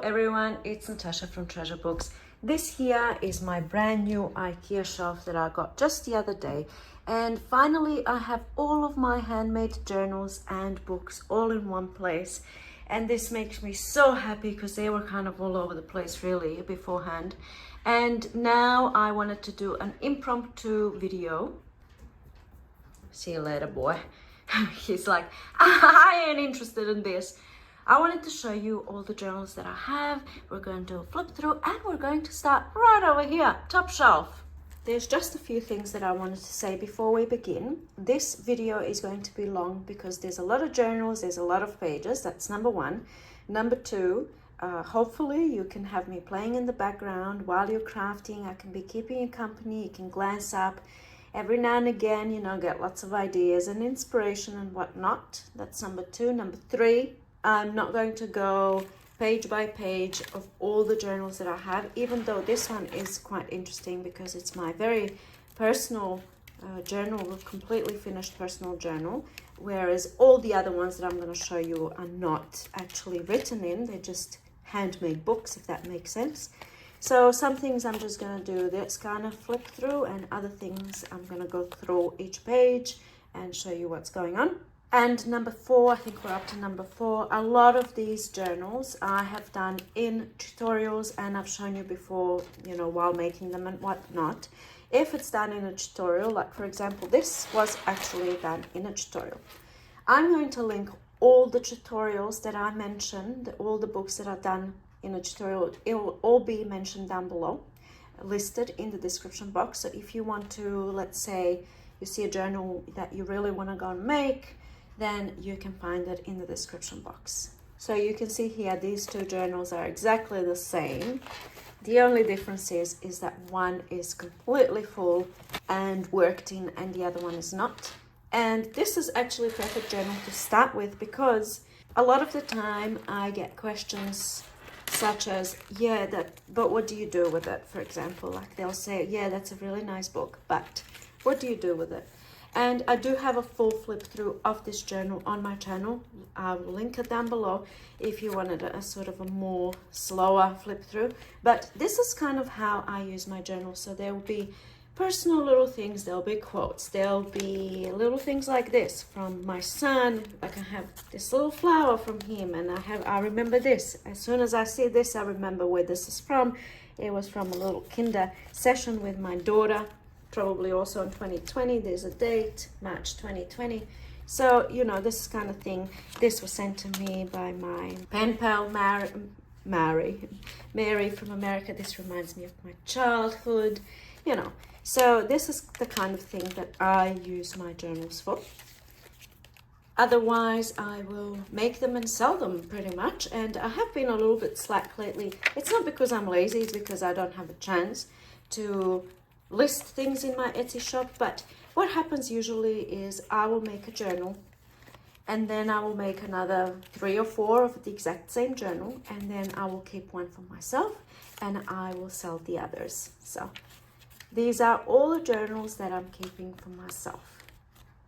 everyone, it's Natasha from Treasure Books. This here is my brand new IKEA shelf that I got just the other day, and finally I have all of my handmade journals and books all in one place, and this makes me so happy because they were kind of all over the place really beforehand. And now I wanted to do an impromptu video. See you later, boy. He's like, I ain't interested in this. I wanted to show you all the journals that I have. We're going to flip through and we're going to start right over here, top shelf. There's just a few things that I wanted to say before we begin. This video is going to be long because there's a lot of journals, there's a lot of pages. That's number one. Number two, hopefully you can have me playing in the background while you're crafting. I can be keeping you company. You can glance up every now and again, you know, get lots of ideas and inspiration and whatnot. That's number two. Number three, I'm not going to go page by page of all the journals that I have, even though this one is quite interesting because it's my very personal journal, completely finished personal journal, whereas all the other ones that I'm going to show you are not actually written in, they're just handmade books, if that makes sense. So some things I'm just going to do this kind of flip through, and other things I'm going to go through each page and show you what's going on. And number four, I think we're up to number four. A lot of these journals I have done in tutorials, and I've shown you before, you know, while making them and whatnot. If it's done in a tutorial, like for example, this was actually done in a tutorial. I'm going to link all the tutorials that I mentioned, all the books that I've done in a tutorial. It will all be mentioned down below, listed in the description box. So if you want to, let's say you see a journal that you really want to go and make, then you can find it in the description box. So you can see here, these two journals are exactly the same. The only difference is that one is completely full and worked in and the other one is not. And this is actually a perfect journal to start with because a lot of the time I get questions such as, yeah, but what do you do with it? For example, like they'll say, yeah, that's a really nice book, but what do you do with it? And I do have a full flip through of this journal on my channel. I will link it down below if you wanted a sort of a more slower flip through. But this is kind of how I use my journal. So there will be personal little things, there'll be quotes, there'll be little things like this from my son. Like I have this little flower from him, and I remember this. As soon as I see this, I remember where this is from. It was from a little kinder session with my daughter. Probably also in 2020, there's a date, March 2020. So, you know, this kind of thing. This was sent to me by my pen pal, Mary from America. This reminds me of my childhood, you know. So this is the kind of thing that I use my journals for. Otherwise, I will make them and sell them pretty much. And I have been a little bit slack lately. It's not because I'm lazy, it's because I don't have a chance to list things in my Etsy shop. But what happens usually is I will make a journal, and then I will make another 3 or 4 of the exact same journal, and then I will keep one for myself and I will sell the others. So these are all the journals that I'm keeping for myself.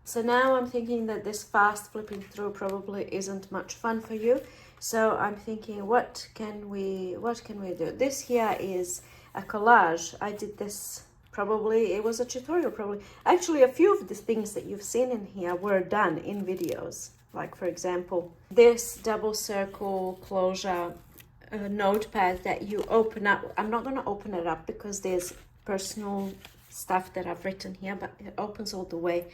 So now I'm thinking that this fast flipping through probably isn't much fun for you. So I'm thinking, what can we do? This here is a collage. I did this, probably it was a tutorial, probably. Actually, a few of the things that you've seen in here were done in videos. Like for example, this double circle closure notepad that you open up. I'm not going to open it up because there's personal stuff that I've written here, but it opens all the way,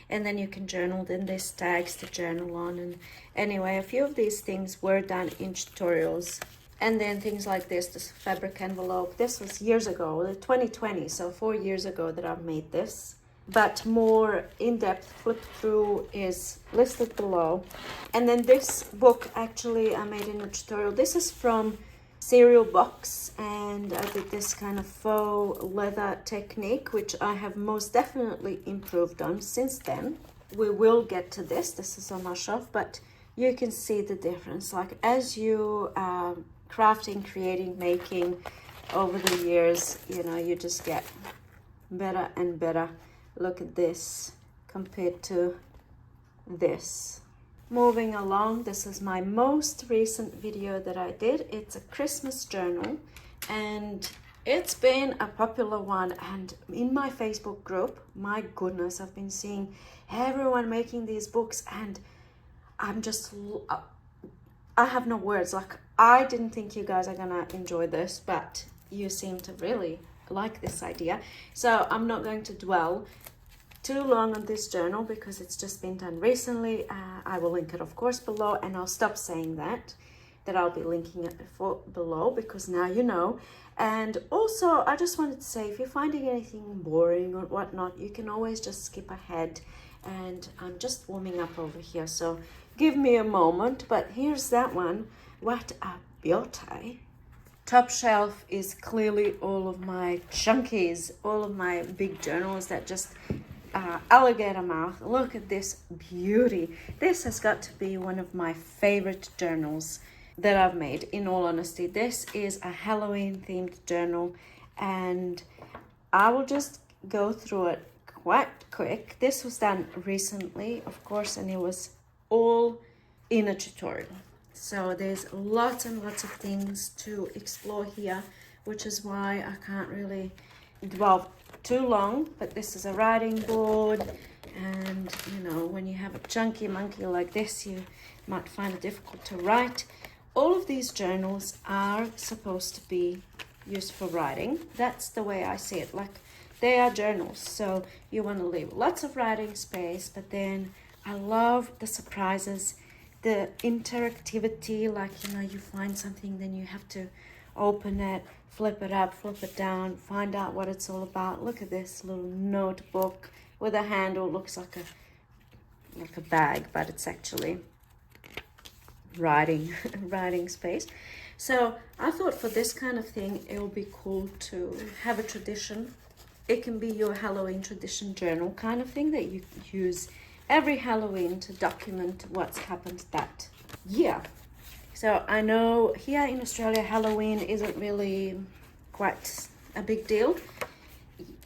and then you can journal. Then there's tags to journal on, and anyway, a few of these things were done in tutorials. And then things like this fabric envelope. This was years ago, 2020, so 4 years ago that I've made this. But more in-depth flip through is listed below. And then this book, actually, I made in a tutorial. This is from Cereal Box, and I did this kind of faux leather technique, which I have most definitely improved on since then. We will get to this. This is on my shelf, but you can see the difference. Like as you crafting, creating, making over the years, you know, you just get better and better. Look at this compared to this. moving along, this is my most recent video that I did. It's a Christmas journal, and it's been a popular one. And in my Facebook group, my goodness, I've been seeing everyone making these books, and I'm just, I have no words. Like, I didn't think you guys are gonna enjoy this, but you seem to really like this idea. So I'm not going to dwell too long on this journal because it's just been done recently. I will link it, of course, below, and I'll stop saying that I'll be linking it below, because now you know. And also, I just wanted to say, if you're finding anything boring or whatnot, you can always just skip ahead. And I'm just warming up over here, so give me a moment. But here's that one. What a beauty. Top shelf is clearly all of my Chunkies, all of my big journals that just alligator mouth. Look at this beauty. This has got to be one of my favorite journals that I've made, in all honesty. This is a Halloween themed journal, and I will just go through it quite quick. This was done recently, of course, and it was all in a tutorial. So there's lots and lots of things to explore here, which is why I can't really dwell too long. But this is a writing board, and you know, when you have a chunky monkey like this, you might find it difficult to write. All of these journals are supposed to be used for writing. That's the way I see it. Like, they are journals, so you want to leave lots of writing space. But then I love the surprises, the interactivity. Like, you know, you find something, then you have to open it, flip it up, flip it down, find out what it's all about. Look at this little notebook with a handle. Looks like a bag, but it's actually writing space. So I thought for this kind of thing, it would be cool to have a tradition. It can be your Halloween tradition journal kind of thing that you use every Halloween to document what's happened that year. So I know here in Australia, Halloween isn't really quite a big deal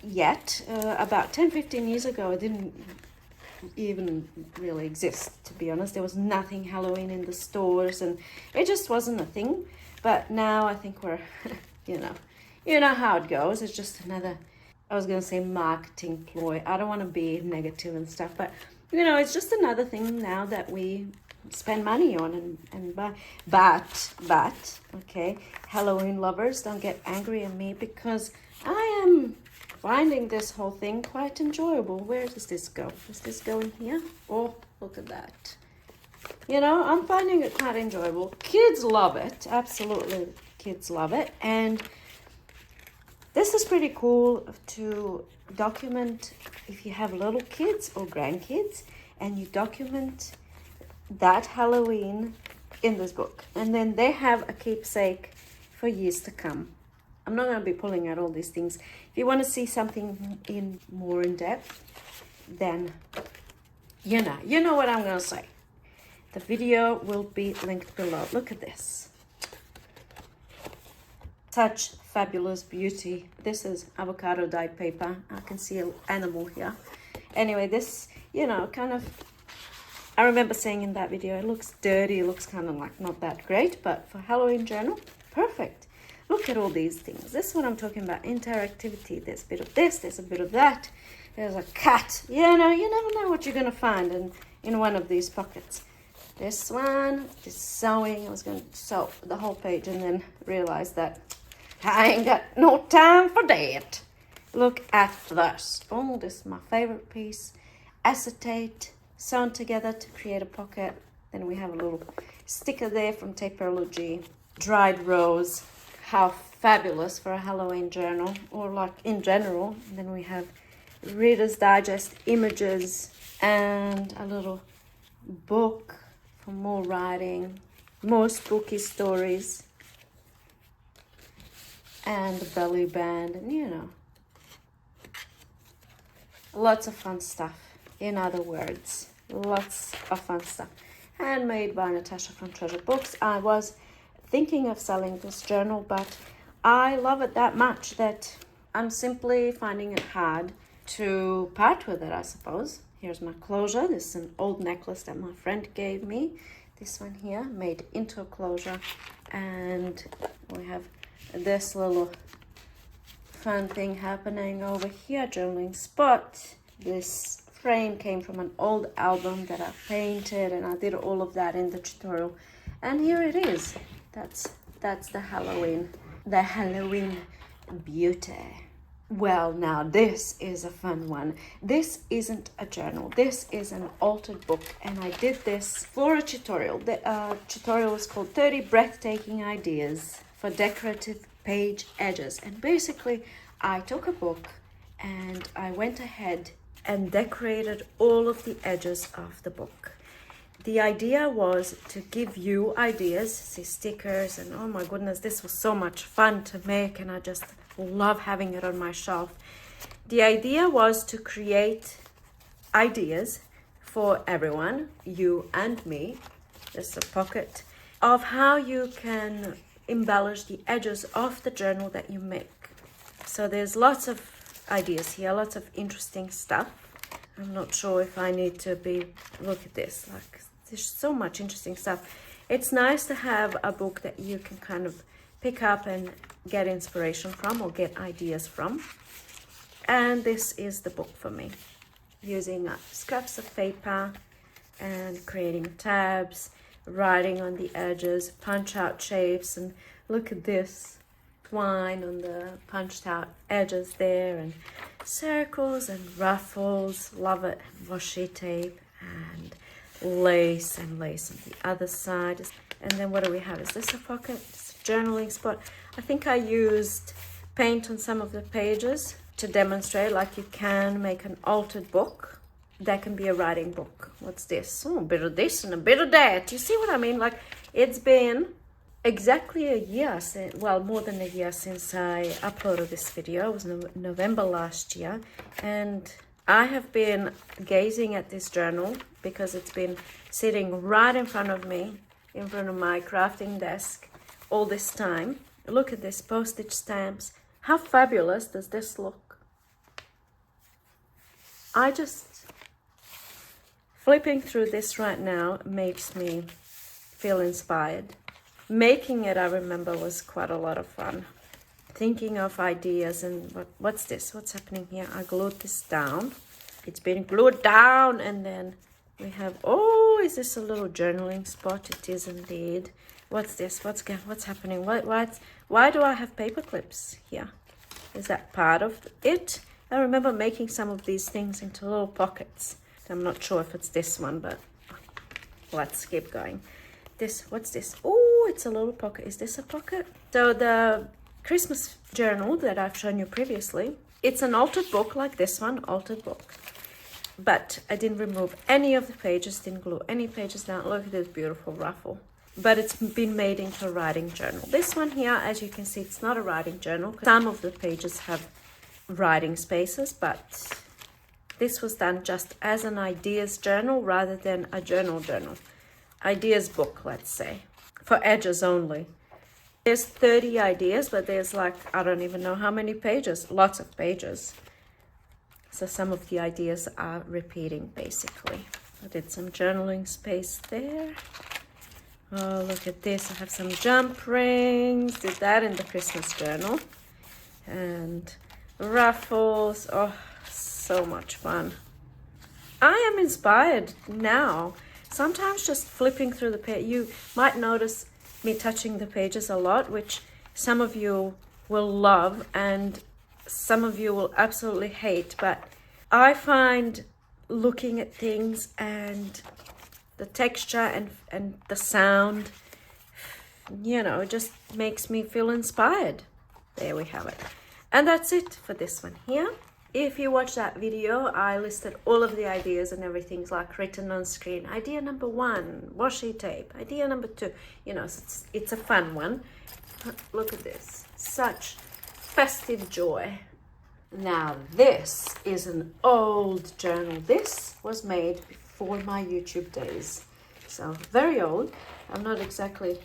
yet. About 10-15 years ago, it didn't even really exist, to be honest. There was nothing Halloween in the stores, and it just wasn't a thing. But now I think we're you know how it goes. It's just another, I was gonna say, marketing ploy. I don't want to be negative and stuff, but you know, it's just another thing now that we spend money on and buy. But okay, Halloween lovers, don't get angry at me, because I am finding this whole thing quite enjoyable. Where does this go? Does this go in here? Oh, look at that. You know, I'm finding it quite enjoyable. Kids love it. Absolutely, kids love it. And this is pretty cool to document if you have little kids or grandkids, and you document that Halloween in this book. And then they have a keepsake for years to come. I'm not going to be pulling out all these things. If you want to see something more in depth, then you know what I'm going to say. The video will be linked below. Look at this. Such fabulous beauty. This is avocado dyed paper. I can see an animal here. Anyway, this, you know, kind of, I remember saying in that video, it looks dirty. It looks kind of like not that great, but for Halloween journal, perfect. Look at all these things. This is what I'm talking about. Interactivity. There's a bit of this. There's a bit of that. There's a cat. You know, you never know what you're going to find in one of these pockets. This one, this sewing. I was going to sew the whole page and then realized that I ain't got no time for that. Look at this. Oh, this is my favorite piece. Acetate sewn together to create a pocket. Then we have a little sticker there from Tapeology. Dried rose. How fabulous for a Halloween journal, or like in general. And then we have Reader's Digest images and a little book for more writing, more spooky stories, and the belly band, and you know, lots of fun stuff. In other words, lots of fun stuff. Handmade by Natasa from Treasure Books. I was thinking of selling this journal, but I love it that much that I'm simply finding it hard to part with it, I suppose. Here's my closure. This is an old necklace that my friend gave me. This one here made into a closure. And we have this little fun thing happening over here, journaling spot. This frame came from an old album that I painted, and I did all of that in the tutorial. And here it is. That's the Halloween beauty. Well, now this is a fun one. This isn't a journal. This is an altered book, and I did this for a tutorial. The tutorial is called 30 Breathtaking Ideas for Decorative Page Edges. And basically, I took a book and I went ahead and decorated all of the edges of the book. The idea was to give you ideas, see stickers, and oh my goodness, this was so much fun to make, and I just love having it on my shelf. The idea was to create ideas for everyone, you and me, just a pocket, of how you can embellish the edges of the journal that you make. So there's lots of ideas here, lots of interesting stuff. I'm not sure if I need to look at this, like there's so much interesting stuff. It's nice to have a book that you can kind of pick up and get inspiration from or get ideas from. And this is the book for me, using scraps of paper and creating tabs, writing on the edges, punch out shapes, and look at this twine on the punched out edges there, and circles and ruffles, love it, washi tape and lace on the other side. And then what do we have? Is this a pocket? It's a journaling spot. I think I used paint on some of the pages to demonstrate like you can make an altered book. That can be a writing book. What's this? Oh, a bit of this and a bit of that. You see what I mean? Like, it's been exactly a year since, well, more than a year since I uploaded this video. It was November last year, and I have been gazing at this journal because it's been sitting right in front of me, in front of my crafting desk all this time. Look at this, postage stamps. How fabulous does this look? Flipping through this right now makes me feel inspired. Making it, I remember, was quite a lot of fun. Thinking of ideas and what's this? What's happening here? I glued this down. It's been glued down, and then we have, oh, is this a little journaling spot? It is indeed. What's this? What's happening? Why do I have paper clips here? Is that part of it? I remember making some of these things into little pockets. I'm not sure if it's this one, but let's keep going. What's this? Oh, it's a little pocket. Is this a pocket? So the Christmas journal that I've shown you previously, it's an altered book like this one, altered book. But I didn't remove any of the pages, didn't glue any pages down. Look at this beautiful ruffle. But it's been made into a writing journal. This one here, as you can see, it's not a writing journal. Some of the pages have writing spaces, but this was done just as an ideas journal rather than a journal. Ideas book, let's say, for edges only. There's 30 ideas, but there's like, I don't even know how many pages, lots of pages. So some of the ideas are repeating, basically. I did some journaling space there. Oh, look at this. I have some jump rings. Did that in the Christmas journal. And ruffles. Oh, so much fun. I am inspired now. Sometimes just flipping through the page, you might notice me touching the pages a lot, which some of you will love and some of you will absolutely hate. But I find looking at things and the texture and the sound, you know, it just makes me feel inspired. There we have it. And that's it for this one here. If you watch that video, I listed all of the ideas and everything's like written on screen. Idea number 1, washi tape. Idea number 2, you know, it's a fun one. Look at this, such festive joy. Now this is an old journal. This was made before my YouTube days. So very old. I'm not exactly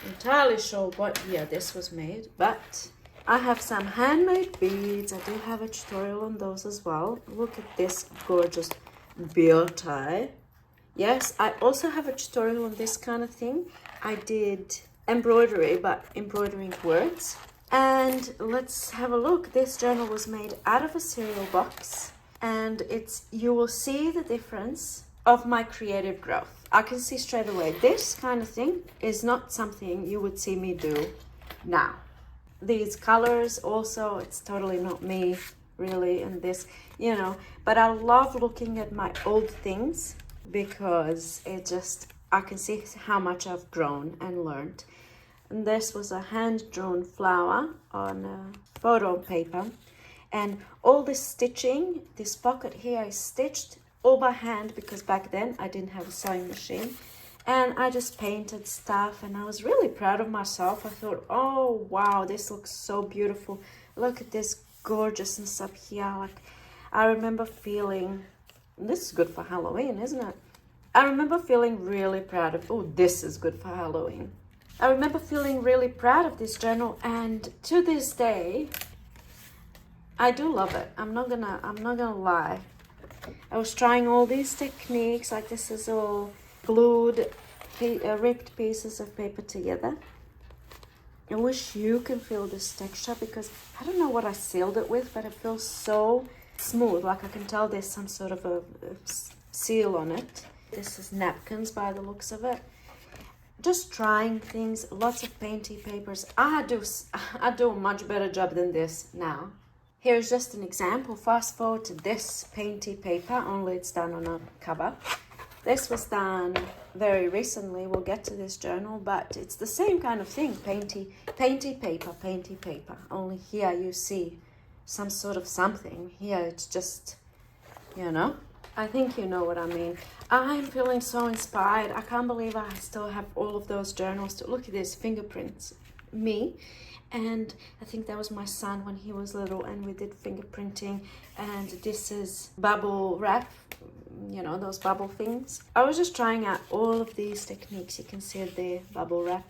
entirely sure what year this was made, but I have some handmade beads. I do have a tutorial on those as well. Look at this gorgeous bow tie. Yes, I also have a tutorial on this kind of thing. I did embroidery, but embroidering words. And let's have a look. This journal was made out of a cereal box, and you will see the difference of my creative growth. I can see straight away this kind of thing is not something you would see me do now. These colors also, it's totally not me really, and this, you know, but I love looking at my old things because I can see how much I've grown and learned. And this was a hand-drawn flower on a photo paper, and all this stitching, this pocket here is stitched all by hand because back then I didn't have a sewing machine, and I just painted stuff, and I was really proud of myself. I thought, oh wow, this looks so beautiful, look at this gorgeousness up here. Like, I remember feeling, this is good for Halloween, isn't it? I remember feeling really proud of, oh, this is good for Halloween. I remember feeling really proud of this journal, and to this day, I do love it. I'm not gonna lie. I was trying all these techniques, like this is all glued, ripped pieces of paper together. I wish you can feel this texture because I don't know what I sealed it with, but it feels so smooth. Like I can tell there's some sort of a seal on it. This is napkins by the looks of it. Just trying things, lots of painty papers. I do a much better job than this now. Here's just an example. Fast forward to this painty paper, only it's done on a cover. This was done very recently. We'll get to this journal, but it's the same kind of thing. Painty paper. Only here you see some sort of something. Here it's just, you know. I think you know what I mean. I'm feeling so inspired. I can't believe I still have all of those journals. Look at this, fingerprints. Me. And I think that was my son when he was little, and we did fingerprinting. And this is bubble wrap, you know, those bubble things. I was just trying out all of these techniques. You can see it there, bubble wrap.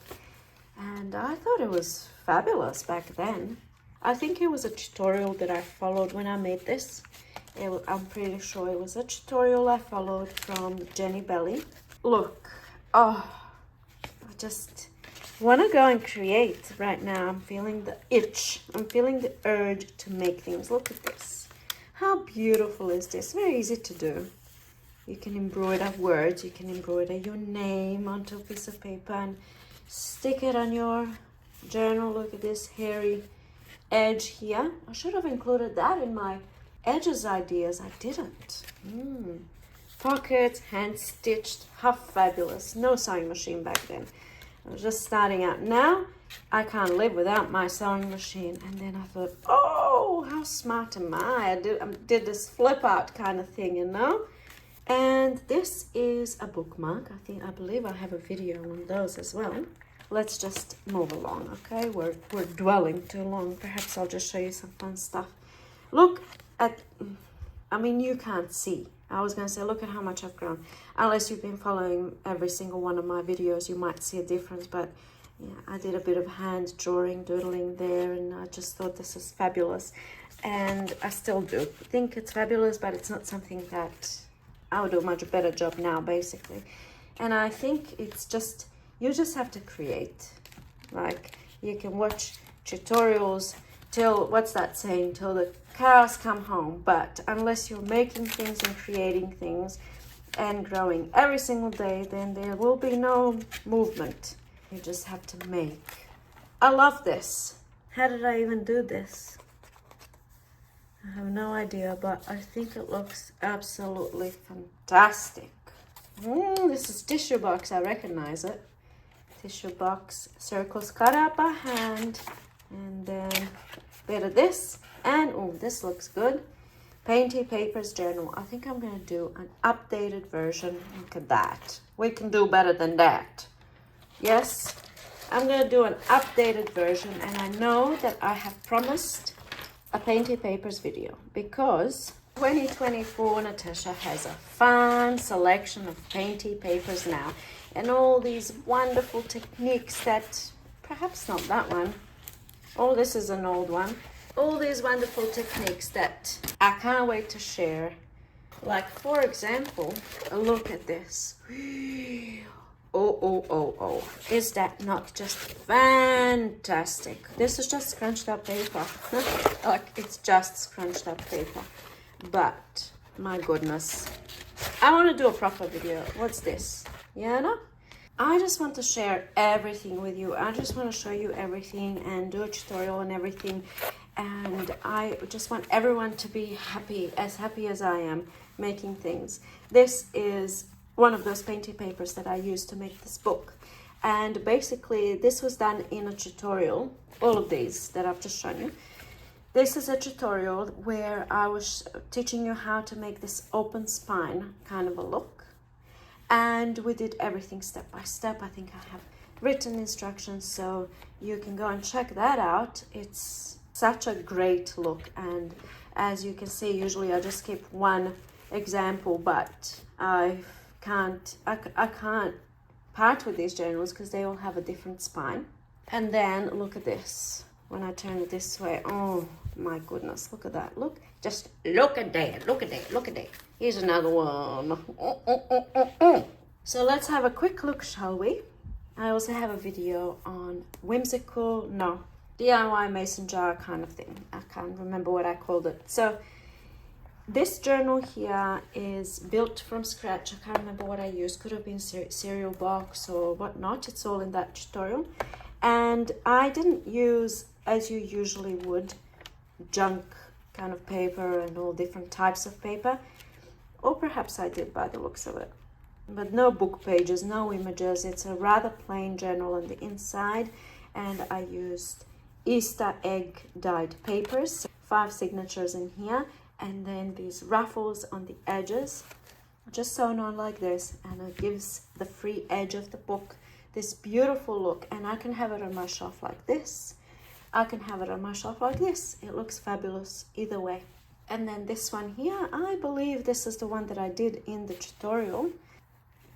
And I thought it was fabulous back then. I think it was a tutorial that I followed when I made this. I'm pretty sure it was a tutorial I followed from Jenny Belly. Look, oh, I just want to go and create right now. I'm feeling the itch. I'm feeling the urge to make things. Look at this. How beautiful is this? Very easy to do. You can embroider words. You can embroider your name onto a piece of paper and stick it on your journal. Look at this hairy edge here. I should have included that in my edges ideas. I didn't. Pockets, hand stitched, how fabulous. No sewing machine back then. I was just starting out. Now I can't live without my sewing machine. And then I thought, oh, how smart am I? I did this flip out kind of thing, you know. And this is a bookmark. I believe I have a video on those as well. Let's just move along, okay? We're dwelling too long. Perhaps I'll just show you some fun stuff. Look at, I mean, you can't see. I was going to say, look at how much I've grown. Unless you've been following every single one of my videos, you might see a difference. But yeah, I did a bit of hand drawing, doodling there, and I just thought this is fabulous. And I still do think it's fabulous, but it's not something that I would do a much better job now, basically. And I think it's just, you just have to create. Like, you can watch tutorials till, what's that saying, till the cows come home. But unless you're making things and creating things and growing every single day, then there will be no movement. You just have to make. I love this. How did I even do this? I have no idea, but I think it looks absolutely fantastic. This is tissue box. I recognize it. Tissue box, circles cut out by hand, and then a bit of this, and oh, this looks good. Painty Papers journal. I think I'm going to do an updated version. Look at that. We can do better than that. Yes, I'm going to do an updated version, and I know that I have promised a Painty Papers video because 2024 Natasha has a fun selection of painty papers now, and all these wonderful techniques that, perhaps not that one, oh, this is an old one. All these wonderful techniques that I can't wait to share Like, for example, look at this. Oh. Is that not just fantastic? This is just scrunched up paper. Like, it's just scrunched up paper. But, my goodness. I want to do a proper video. What's this? Yeah, no? I just want to share everything with you. I just want to show you everything and do a tutorial and everything. And I just want everyone to be happy as I am making things. This is one of those painting papers that I used to make this book. And basically this was done in a tutorial, all of these that I've just shown you. This is a tutorial where I was teaching you how to make this open spine kind of a look. And we did everything step by step. I think I have written instructions, so you can go and check that out. It's such a great look, and as you can see, usually I just keep one example, but I can't part with these journals because they all have a different spine. And then look at this. When I turn it this way, oh my goodness, look at that. Look, just look at that, look at that, look at that. Here's another one. So let's have a quick look, shall we? I also have a video on DIY mason jar kind of thing. I can't remember what I called it. So this journal here is built from scratch. I can't remember what I used. Could have been cereal box or whatnot. It's all in that tutorial. And I didn't use, as you usually would, junk kind of paper and all different types of paper. Or perhaps I did by the looks of it. But no book pages, no images. It's a rather plain journal on the inside. And I used Easter egg dyed papers. 5 signatures in here. And then these ruffles on the edges. Just sewn on like this. And it gives the free edge of the book this beautiful look. And I can have it on my shelf like this. I can have it on my shelf like this. It looks fabulous either way. And then this one here, I believe this is the one that I did in the tutorial.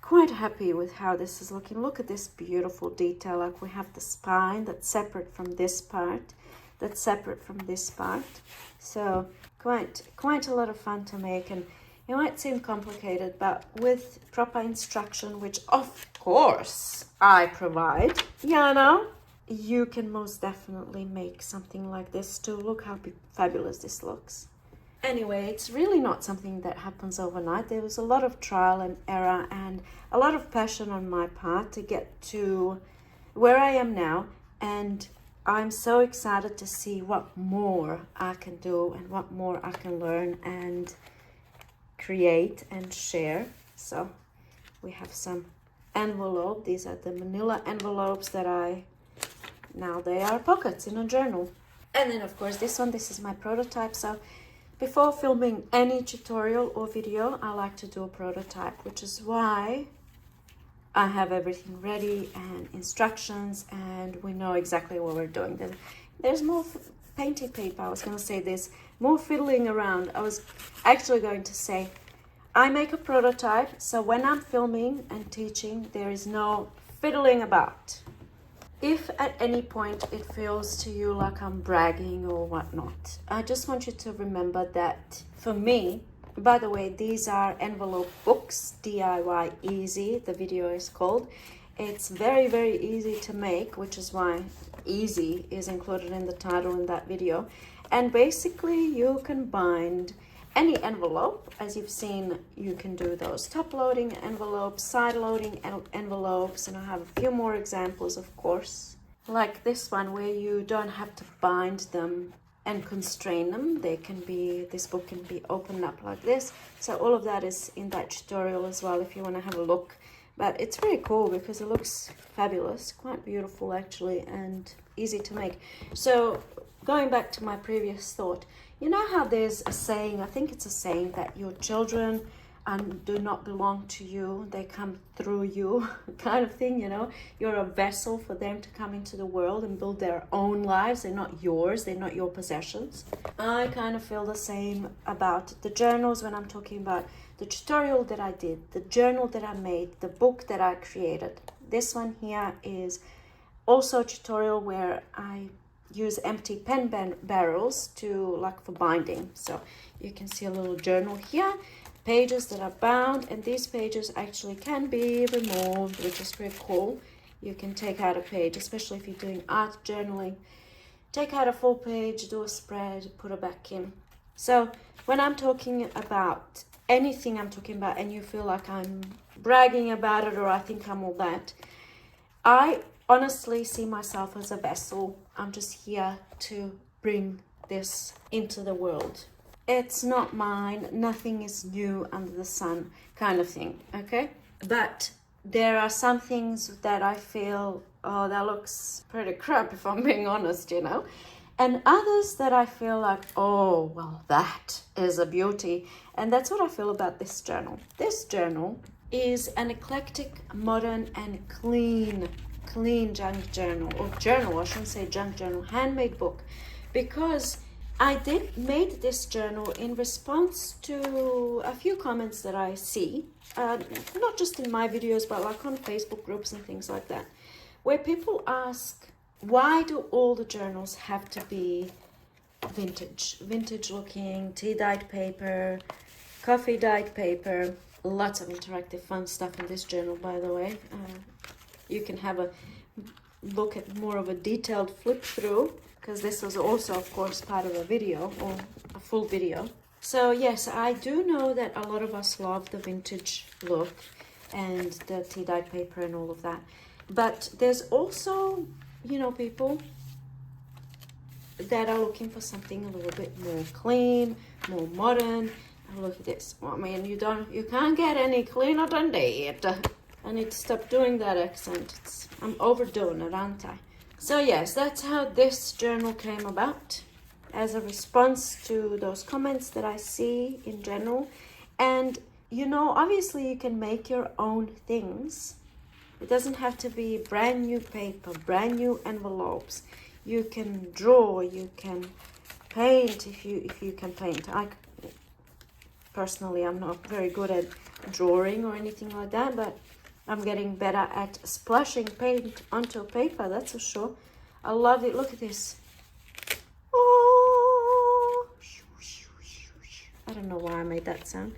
Quite happy with how this is looking. Look at this beautiful detail. Like, we have the spine that's separate from this part, that's separate from this part. So quite a lot of fun to make, and it might seem complicated, but with proper instruction, which of course I provide, you can most definitely make something like this too. Look how fabulous this looks. Anyway, it's really not something that happens overnight. There was a lot of trial and error and a lot of passion on my part to get to where I am now. And I'm so excited to see what more I can do and what more I can learn and create and share. So we have some envelope. These are the manila envelopes that now they are pockets in a journal. And then of course this is my prototype. So before filming any tutorial or video, I like to do a prototype, which is why I have everything ready and instructions, and we know exactly what we're doing. There's more painting paper. I was going to say there's more fiddling around. I was actually going to say I make a prototype, so when I'm filming and teaching, there is no fiddling about. If at any point it feels to you like I'm bragging or whatnot, I just want you to remember that for me, by the way, these are envelope books, DIY Easy, the video is called. It's very, very easy to make, which is why easy is included in the title in that video. And basically you can bind any envelope. As you've seen, you can do those top loading envelopes, side loading envelopes, and I have a few more examples, of course, like this one where you don't have to bind them and constrain them. This book can be opened up like this. So all of that is in that tutorial as well if you want to have a look. But it's very cool because it looks fabulous, quite beautiful actually, and easy to make. So going back to my previous thought, you know how there's a saying, I think it's a saying, that your children do not belong to you, they come through you, kind of thing, You're a vessel for them to come into the world and build their own lives. They're not yours, they're not your possessions. I kind of feel the same about the journals when I'm talking about the tutorial that I did, the journal that I made, the book that I created. This one here is also a tutorial where I use empty pen barrels for binding. So you can see a little journal here, pages that are bound, and these pages actually can be removed, which is pretty cool. You can take out a page, especially if you're doing art journaling. Take out a full page, do a spread, put it back in. So when I'm talking about anything I'm talking about and you feel like I'm bragging about it or I think I'm all that, I honestly see myself as a vessel. I'm just here to bring this into the world. It's not mine, nothing is new under the sun kind of thing, okay? But there are some things that I feel, oh, that looks pretty crap if I'm being honest, you know? And others that I feel like, oh, well, that is a beauty. And that's what I feel about this journal. This journal is an eclectic, modern, and clean junk journal, or journal, I shouldn't say junk journal, handmade book, because I made this journal in response to a few comments that I see, not just in my videos, but like on Facebook groups and things like that, where people ask, why do all the journals have to be vintage looking, tea-dyed paper, coffee-dyed paper, lots of interactive fun stuff in this journal, by the way. You can have a look at more of a detailed flip through, because this was also, of course, part of a video, or a full video. So yes, I do know that a lot of us love the vintage look and the tea-dyed paper and all of that. But there's also, you know, people that are looking for something a little bit more clean, more modern. And look at this. I mean, you can't get any cleaner than that. I need to stop doing that accent. I'm overdoing it, aren't I? So yes, that's how this journal came about, as a response to those comments that I see in general. And, you know, obviously you can make your own things. It doesn't have to be brand new paper, brand new envelopes. You can draw, you can paint if you can paint. Personally, I'm not very good at drawing or anything like that, but I'm getting better at splashing paint onto paper, that's for sure. I love it. Look at this. Oh, I don't know why I made that sound.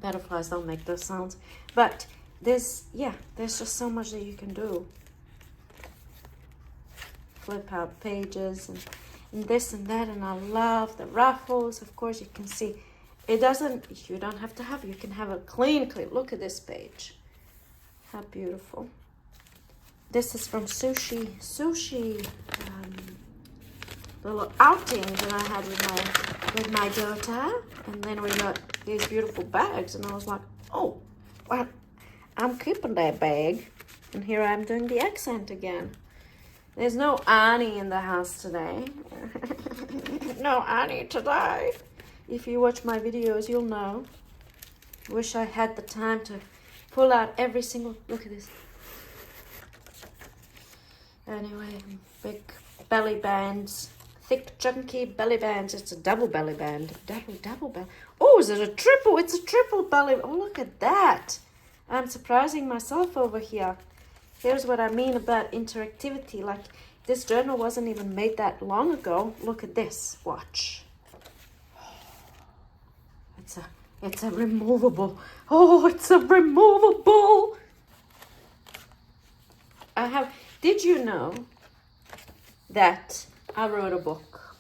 Butterflies don't make those sounds. But there's just so much that you can do. Flip out pages and this and that, and I love the ruffles. Of course, you can see you don't have to have, you can have a clean clip. Look at this page. How beautiful. This is from sushi little outing that I had with my daughter, and then we got these beautiful bags, and I was like, oh, well, I'm keeping that bag. And here I am doing the accent again. There's no Annie in the house today. No Annie today. If you watch my videos, you'll know. Wish I had the time to pull out every single, look at this. Anyway, big belly bands, thick chunky belly bands. It's a double belly band, double belly. Oh, is it a triple? It's a triple belly. Oh, look at that. I'm surprising myself over here. Here's what I mean about interactivity. Like, this journal wasn't even made that long ago. Look at this, watch. It's a removable. Oh, it's a removable. Did you know that I wrote a book?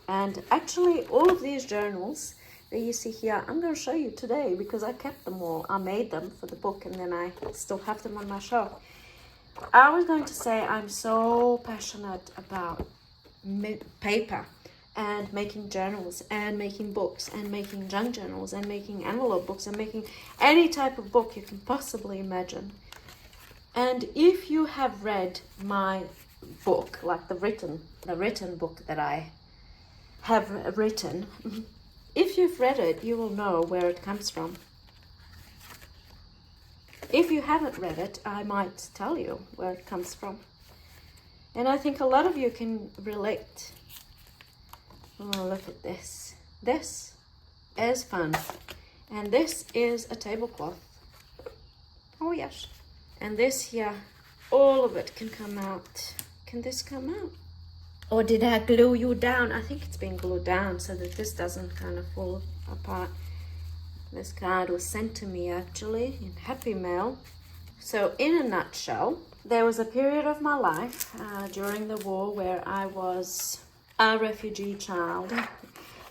And actually, all of these journals that you see here, I'm going to show you today because I kept them all. I made them for the book and then I still have them on my shelf. I was going to say I'm so passionate about paper and making journals and making books and making junk journals and making envelope books and making any type of book you can possibly imagine. And if you have read my book, like the written book that I have written, if you've read it, you will know where it comes from. If you haven't read it, I might tell you where it comes from. And I think a lot of you can relate. Oh, look at this. This is fun. And this is a tablecloth. Oh, yes. And this here, all of it can come out. Can this come out? Or did I glue you down? I think it's been glued down so that this doesn't kind of fall apart. This card was sent to me actually in Happy Mail. So in a nutshell, there was a period of my life during the war where I was a refugee child,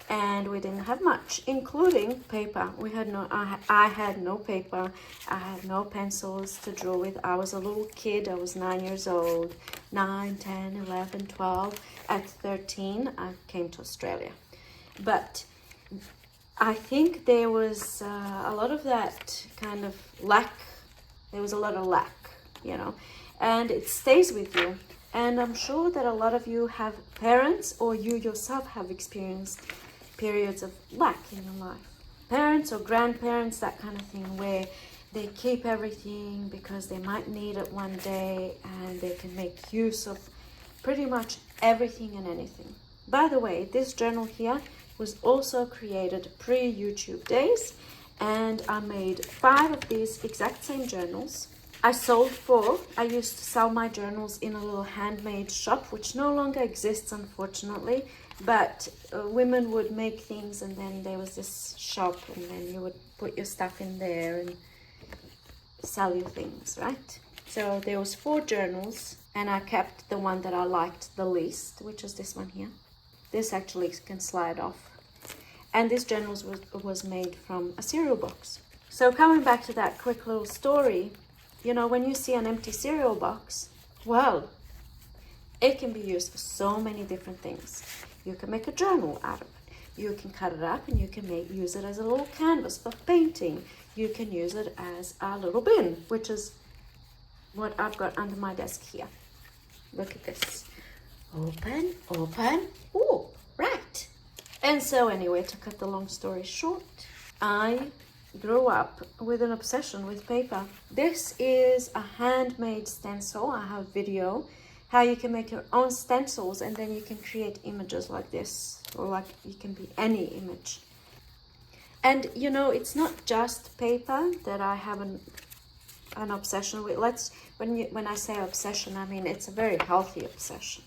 and we didn't have much, including paper. We had no, I had no paper. I had no pencils to draw with. I was a little kid. I was 9 years old, 9, 10, 11, 12. At 13, I came to Australia. But I think there was a lot of that kind of lack. There was a lot of lack, you know, and it stays with you. And I'm sure that a lot of you have parents, or you yourself have experienced periods of lack in your life. Parents or grandparents, that kind of thing, where they keep everything because they might need it one day, and they can make use of pretty much everything and anything. By the way, this journal here was also created pre-YouTube days, and I made 5 of these exact same journals. I sold 4. I used to sell my journals in a little handmade shop, which no longer exists, unfortunately. But women would make things, and then there was this shop, and then you would put your stuff in there and sell your things, right? So there was 4 journals, and I kept the one that I liked the least, which is this one here. This actually can slide off. And this journal was made from a cereal box. So coming back to that quick little story, you know, when you see an empty cereal box, well, it can be used for so many different things. You can make a journal out of it. You can cut it up and you can use it as a little canvas for painting. You can use it as a little bin, which is what I've got under my desk here. Look at this. Open, open. Oh, right. And so anyway, to cut the long story short, I grew up with an obsession with paper. This is a handmade stencil. I have video how you can make your own stencils, and then you can create images like this, or like you can be any image. And you know, it's not just paper that I have an obsession with. When I say obsession, I mean it's a very healthy obsession,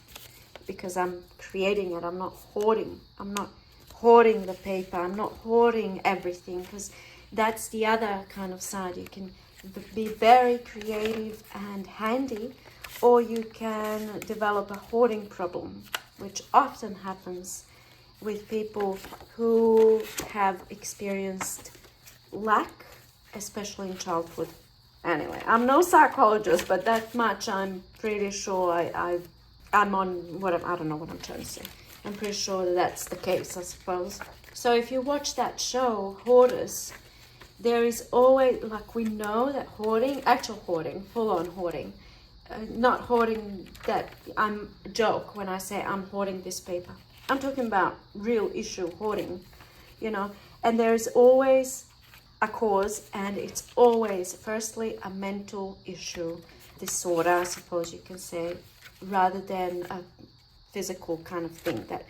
because I'm creating it. I'm not hoarding. I'm not hoarding the paper. I'm not hoarding everything, because that's the other kind of side. You can be very creative and handy, or you can develop a hoarding problem, which often happens with people who have experienced lack, especially in childhood. Anyway, I'm no psychologist, but that much I'm pretty sure I'm on whatever. I don't know what I'm trying to say. I'm pretty sure that that's the case, I suppose. So if you watch that show, Hoarders, there is always, like, we know that hoarding, actual hoarding, full-on hoarding, not hoarding that I'm a joke when I say I'm hoarding this paper. I'm talking about real issue hoarding, you know, and there's always a cause, and it's always, firstly, a mental issue, disorder, I suppose you can say, rather than a physical kind of thing, that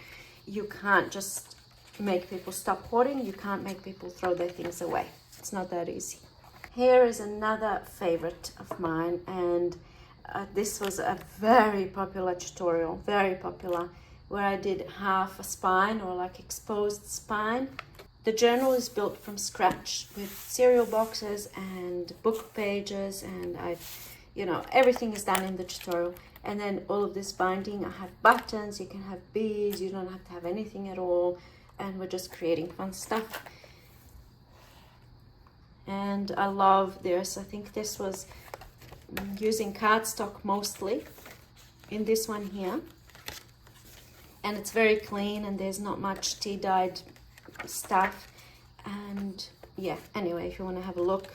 you can't just make people stop hoarding. You can't make people throw their things away. It's not that easy. Here is another favorite of mine, and this was a very popular tutorial, very popular, where I did half a spine, or like exposed spine. The journal is built from scratch with cereal boxes and book pages, and everything is done in the tutorial. And then all of this binding, I have buttons, you can have beads, you don't have to have anything at all, and we're just creating fun stuff. And I love this. I think this was using cardstock mostly in this one here, and it's very clean, and there's not much tea-dyed stuff. And yeah, anyway, if you want to have a look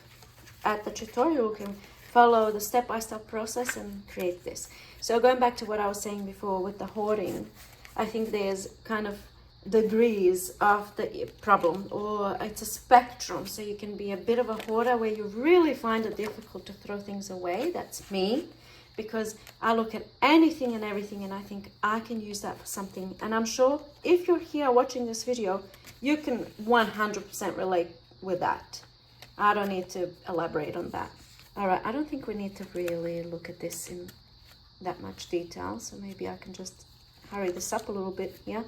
at the tutorial, you can follow the step-by-step process and create this. So going back to what I was saying before with the hoarding, I think there's kind of degrees of the problem, or it's a spectrum. So you can be a bit of a hoarder where you really find it difficult to throw things away. That's me, because I look at anything and everything and I think I can use that for something. And I'm sure if you're here watching this video, you can 100% relate with that. I don't need to elaborate on that. All right, I don't think we need to really look at this in that much detail, so maybe I can just hurry this up a little bit. Yeah,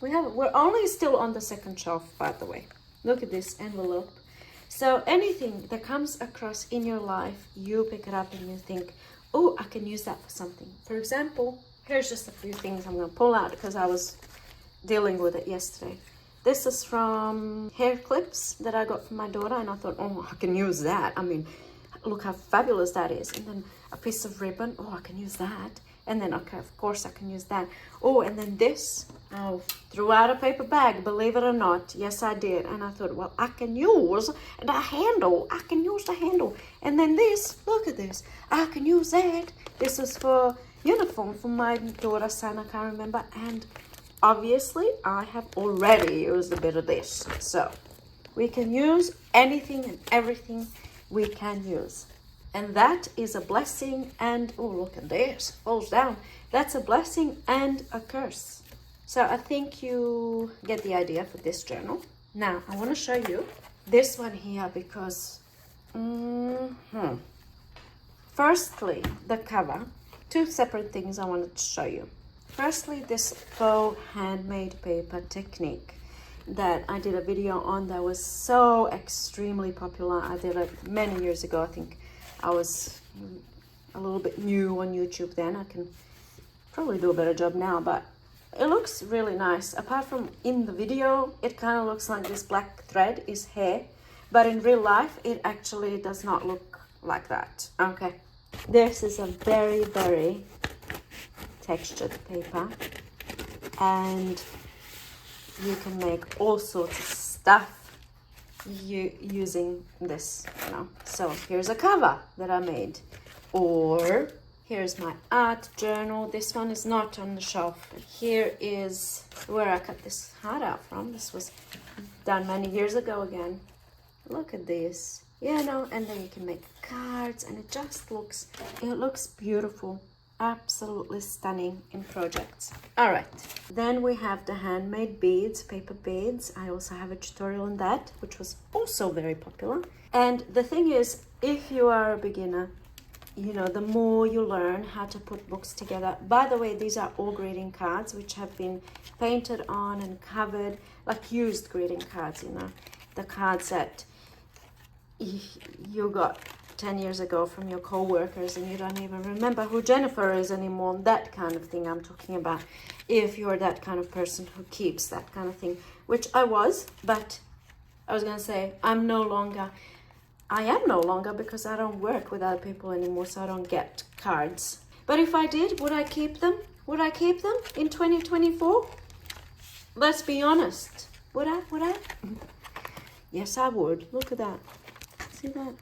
we're only still on the second shelf, by the way. Look at this envelope. So anything that comes across in your life, you pick it up and you think, oh, I can use that for something. For example, here's just a few things I'm going to pull out because I was dealing with it yesterday. This is from hair clips that I got from my daughter, and I thought, oh, I can use that. I mean, look how fabulous that is. And then a piece of ribbon, oh, I can use that. And then, okay, of course I can use that. Oh, and then this, I threw out a paper bag, believe it or not. Yes, I did. And I thought, well, I can use the handle. I can use the handle. And then this, look at this. I can use that. This is for uniform for my daughter's son, I can't remember. And obviously, I have already used a bit of this. So, we can use anything and everything we can use. And that is a blessing and, oh, look at this, falls down. That's a blessing and a curse. So I think you get the idea for this journal. Now, I want to show you this one here because, firstly, the cover. Two separate things I wanted to show you. Firstly, this faux handmade paper technique that I did a video on that was so extremely popular. I did it many years ago. I think I was a little bit new on YouTube then. I can probably do a better job now, but it looks really nice. Apart from in the video, it kind of looks like this black thread is hair, but in real life, it actually does not look like that. Okay, this is a very, very textured paper, and you can make all sorts of stuff using this, you know. So here's a cover that I made, or here's my art journal. This one is not on the shelf. Here is where I cut this heart out from. This was done many years ago again. Look at this, you know, and then you can make cards, and it looks beautiful. Absolutely stunning in projects. All right, then we have the handmade beads, paper beads. I also have a tutorial on that, which was also very popular. And the thing is, if you are a beginner, you know, the more you learn how to put books together. By the way, these are all greeting cards which have been painted on and covered, like used greeting cards, you know, the cards that you got 10 years ago from your co-workers and you don't even remember who Jennifer is anymore. That kind of thing I'm talking about. If you're that kind of person who keeps that kind of thing, which I was, but I was gonna say I am no longer because I don't work with other people anymore, so I don't get cards. But if I did, would I keep them? Would I keep them in 2024? Let's be honest. Would I? Yes, I would. Look at that. See that?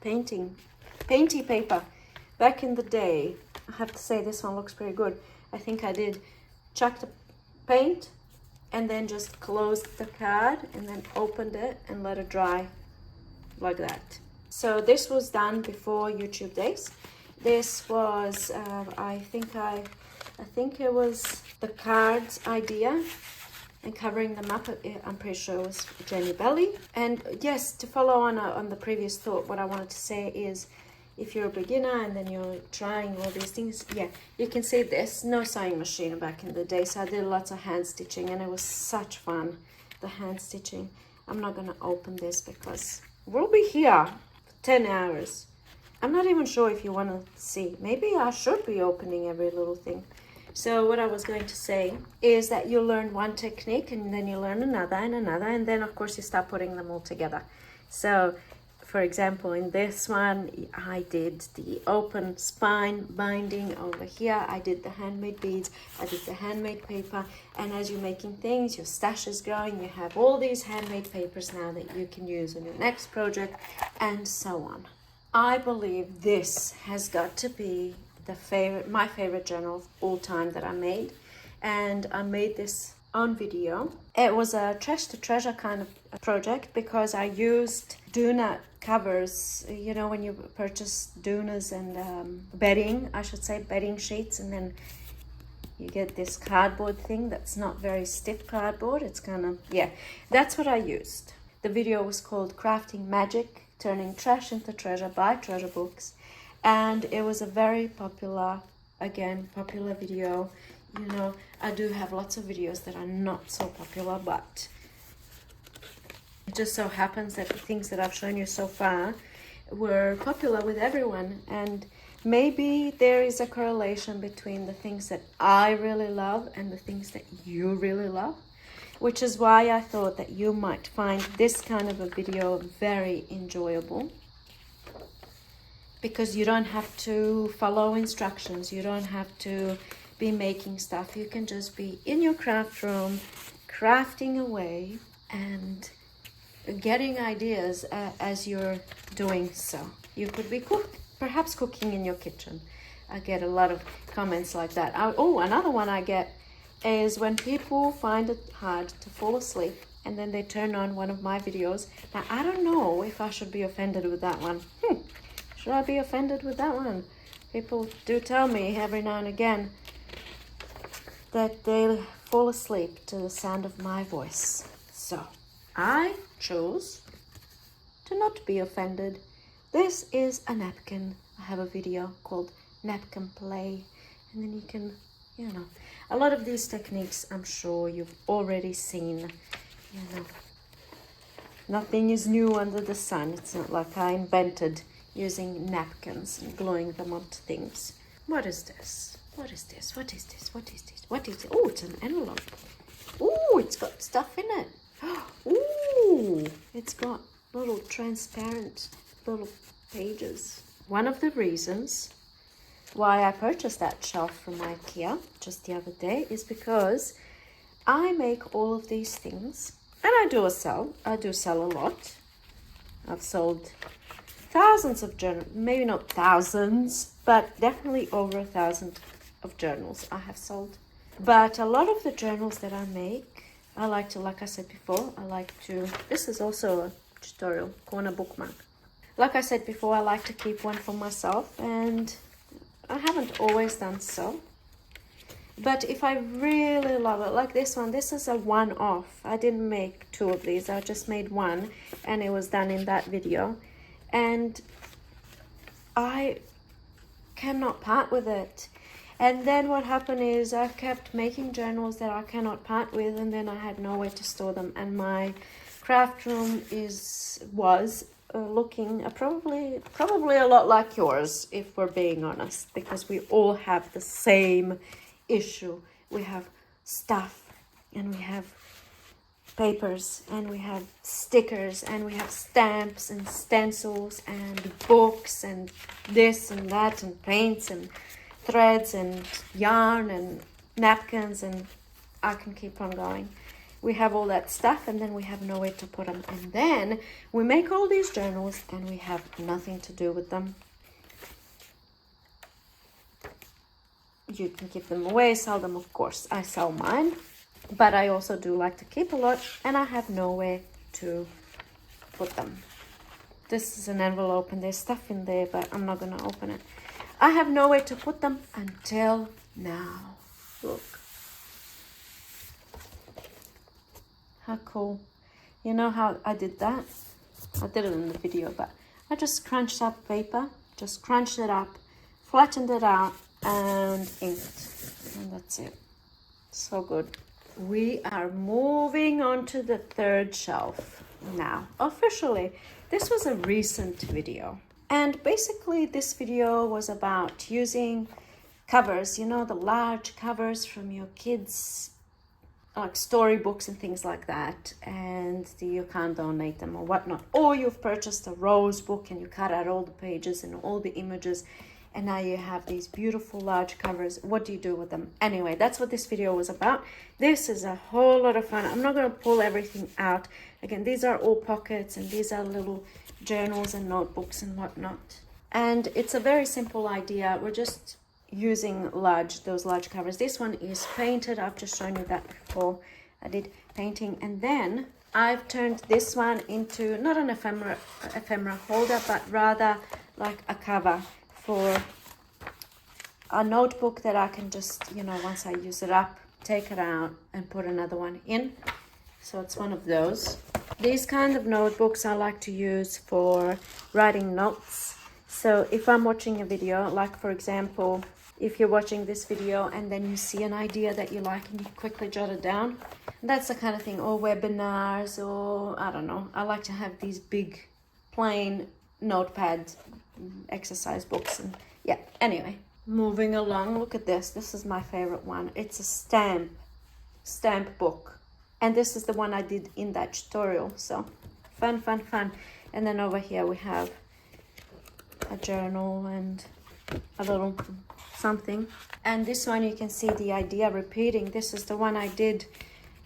Painty paper. Back in the day, I have to say this one looks pretty good. I think I did chuck the paint and then just closed the card and then opened it and let it dry like that. So this was done before YouTube days. This was I think it was the cards idea, and covering them up, I'm pretty sure it was Jenny Belly. And yes, to follow on the previous thought, what I wanted to say is, if you're a beginner and then you're trying all these things, yeah, you can see this, no sewing machine back in the day, so I did lots of hand stitching, and it was such fun, the hand stitching. I'm not gonna open this because we'll be here for 10 hours. I'm not even sure if you want to see. Maybe I should be opening every little thing. So what I was going to say is that you learn one technique and then you learn another and another, and then of course you start putting them all together. So for example, in this one, I did the open spine binding. Over here, I did the handmade beads, I did the handmade paper, and as you're making things, your stash is growing, you have all these handmade papers now that you can use on your next project, and so on. I believe this has got to be my favorite journal of all time that I made, and I made this on video. It was a trash to treasure kind of project because I used doona covers, you know, when you purchase doonas and bedding, I should say bedding sheets, and then you get this cardboard thing that's not very stiff cardboard. It's kind of, yeah, that's what I used. The video was called Crafting Magic, Turning Trash into Treasure by Treasure Books. And it was a very popular video. You know, I do have lots of videos that are not so popular, but It just so happens that the things that I've shown you so far were popular with everyone, and maybe there is a correlation between the things that I really love and the things that you really love, which is why I thought that you might find this kind of a video very enjoyable, because you don't have to follow instructions, you don't have to be making stuff. You can just be in your craft room crafting away and getting ideas as you're doing so. You could be perhaps cooking in your kitchen. I get a lot of comments like that. Another one I get is when people find it hard to fall asleep and then they turn on one of my videos. Now, I don't know if I should be offended with that one. Should I be offended with that one? People do tell me every now and again that they fall asleep to the sound of my voice. So I chose to not be offended. This is a napkin. I have a video called Napkin Play, and then you can, a lot of these techniques I'm sure you've already seen. Nothing is new under the sun. It's not like I invented using napkins and gluing them onto things. What is this? What is this? What is this? What is this? What is it? Oh, it's an envelope. Oh, it's got stuff in it. Oh, it's got little transparent little pages. One of the reasons why I purchased that shelf from IKEA just the other day is because I make all of these things, and I do sell a lot. I've sold thousands of journals, maybe not thousands, but definitely over 1,000 of journals I have sold. But a lot of the journals that I make, I like to, like I said before, this is also a tutorial, corner bookmark. Like I said before, I like to keep one for myself, and I haven't always done so. But if I really love it, like this one, this is a one-off. I didn't make 2 of these, I just made 1, and it was done in that video. And I cannot part with it. And then what happened is I kept making journals that I cannot part with, and then I had nowhere to store them. And my craft room was looking probably a lot like yours, if we're being honest, because we all have the same issue. We have stuff, and we have papers, and we have stickers, and we have stamps and stencils and books and this and that and paints and threads and yarn and napkins, and I can keep on going. We have all that stuff, and then we have nowhere to put them, and then we make all these journals and we have nothing to do with them. You can give them away, sell them, of course. I sell mine, but I also do like to keep a lot, and I have nowhere to put them. This is an envelope and there's stuff in there, but I'm not going to open it. I have nowhere to put them until now. Look. How cool. You know how I did that? I did it in the video, but I just crunched up paper, just crunched it up, flattened it out, and inked. And that's it. So good. We are moving on to the 3rd shelf now. Officially, this was a recent video. And basically this video was about using covers, the large covers from your kids' like storybooks and things like that, and you can't donate them or whatnot. Or you've purchased a rose book and you cut out all the pages and all the images, and now you have these beautiful large covers. What do you do with them? Anyway, that's what this video was about. This is a whole lot of fun. I'm not going to pull everything out. Again, these are all pockets, and these are little journals and notebooks and whatnot. And it's a very simple idea. We're just using those large covers. This one is painted. I've just shown you that before. I did painting, and then I've turned this one into not an ephemera holder, but rather like a cover for a notebook that I can just, once I use it up, take it out and put another one in. So it's one of those. These kind of notebooks I like to use for writing notes. So if I'm watching a video, like for example, if you're watching this video and then you see an idea that you like and you quickly jot it down. That's the kind of thing, or webinars, or I don't know. I like to have these big plain notepad exercise books. And yeah, anyway, moving along. Look at this. This is my favorite one. It's a stamp book, and this is the one I did in that tutorial. So fun. And then over here we have a journal and a little something. And this one, you can see the idea repeating. This is the one I did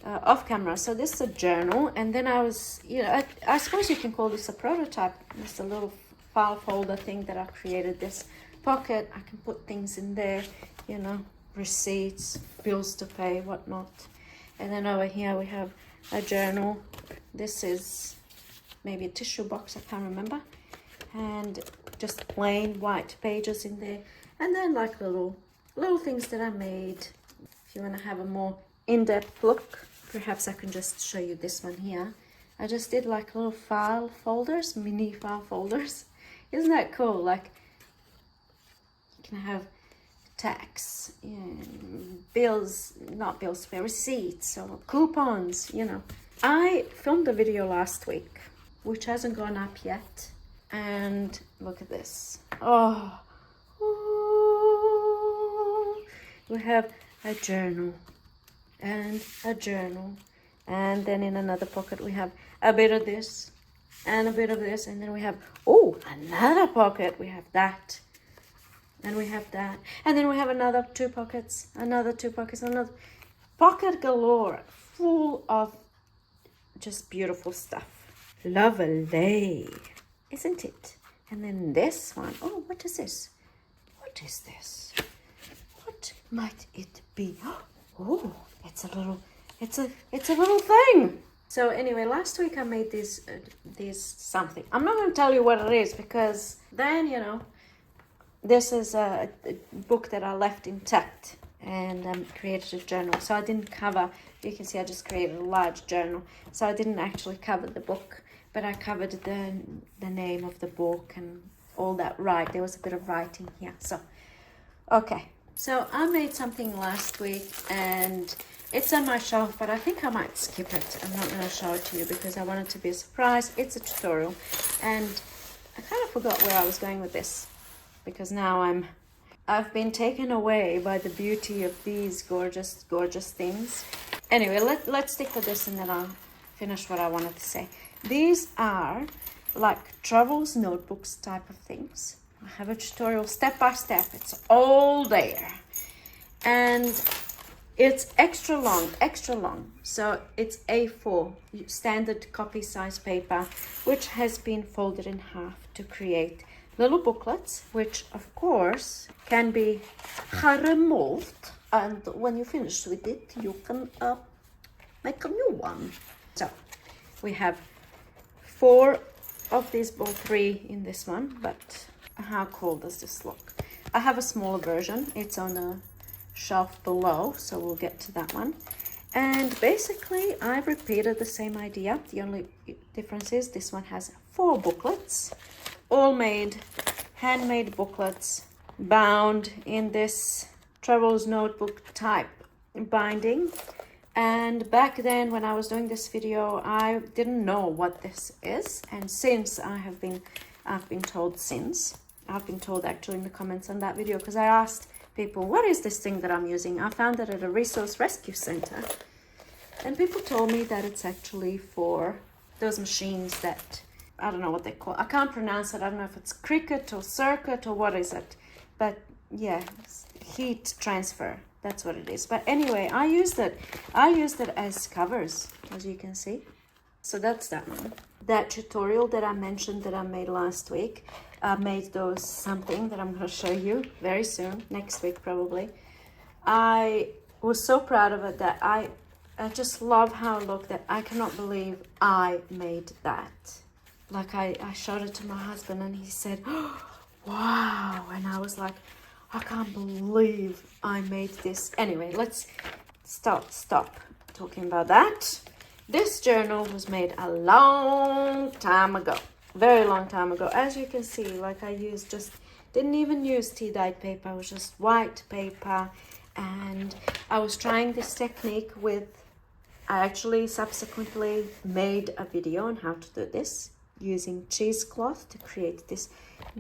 off camera. So this is a journal, and then I was, I suppose you can call this a prototype. It's a little file folder thing that I created. This pocket, I can put things in there, receipts, bills to pay, whatnot. And then over here we have a journal. This is maybe a tissue box, I can't remember. And just plain white pages in there. And then like little things that I made. If you want to have a more in-depth look, perhaps I can just show you this one here. I just did like little file folders, mini file folders. Isn't that cool? Like you can have tax, not bills, receipts or coupons, I filmed a video last week, which hasn't gone up yet. And look at this. Oh, we have a journal and a journal. And then in another pocket we have a bit of this and a bit of this. And then we have, another pocket. We have that. And we have that. And then we have another two pockets, another pocket galore, full of just beautiful stuff. Lovely, isn't it? And then this one, what is this? What is this? What might it be? Oh, it's a little thing. So anyway, last week I made this something. I'm not going to tell you what it is, because then, this is a book that I left intact, and created a journal. So I didn't cover, you can see I just created a large journal. So I didn't actually cover the book, but I covered the name of the book and all that. Right, there was a bit of writing here. So, okay. So I made something last week, and it's on my shelf, but I think I might skip it. I'm not going to show it to you because I want it to be a surprise. It's a tutorial, and I kind of forgot where I was going with this, because now I've been taken away by the beauty of these gorgeous things. Anyway, let's stick with this, and then I'll finish what I wanted to say. These are like travels notebooks type of things. I have a tutorial step by step. It's all there, and it's extra long. So it's A4 standard copy size paper, which has been folded in half to create little booklets, which of course can be removed, and when you finish with it you can make a new one. So we have 4 of these, 3 in this one, but how cool does this look? I have a smaller version. It's on a shelf below, so we'll get to that one. And basically I've repeated the same idea. The only difference is this one has 4 booklets, all made, handmade booklets, bound in this travels notebook type binding. And back then when I was doing this video, I didn't know what this is, and since I've been told actually in the comments on that video, because I asked people, what is this thing that I'm using? I found it at a resource rescue center, and people told me that it's actually for those machines that, I don't know what they call, I can't pronounce it. I don't know if it's Cricut or Circuit or what is it, but yeah, heat transfer, that's what it is. But anyway, I used it as covers, as you can see. So that's that one. That tutorial that I mentioned that I made last week, I made those something that I'm going to show you very soon, next week probably. I was so proud of it that I just love how it looked, that I cannot believe I made that. Like I showed it to my husband and he said, oh, wow. And I was like, I can't believe I made this. Anyway, let's stop talking about that. This journal was made a long time ago, very long time ago. As you can see, like I used just Didn't even use tea-dyed paper, it was just white paper. And I was trying this technique with, I actually subsequently made a video on how to do this using cheesecloth to create this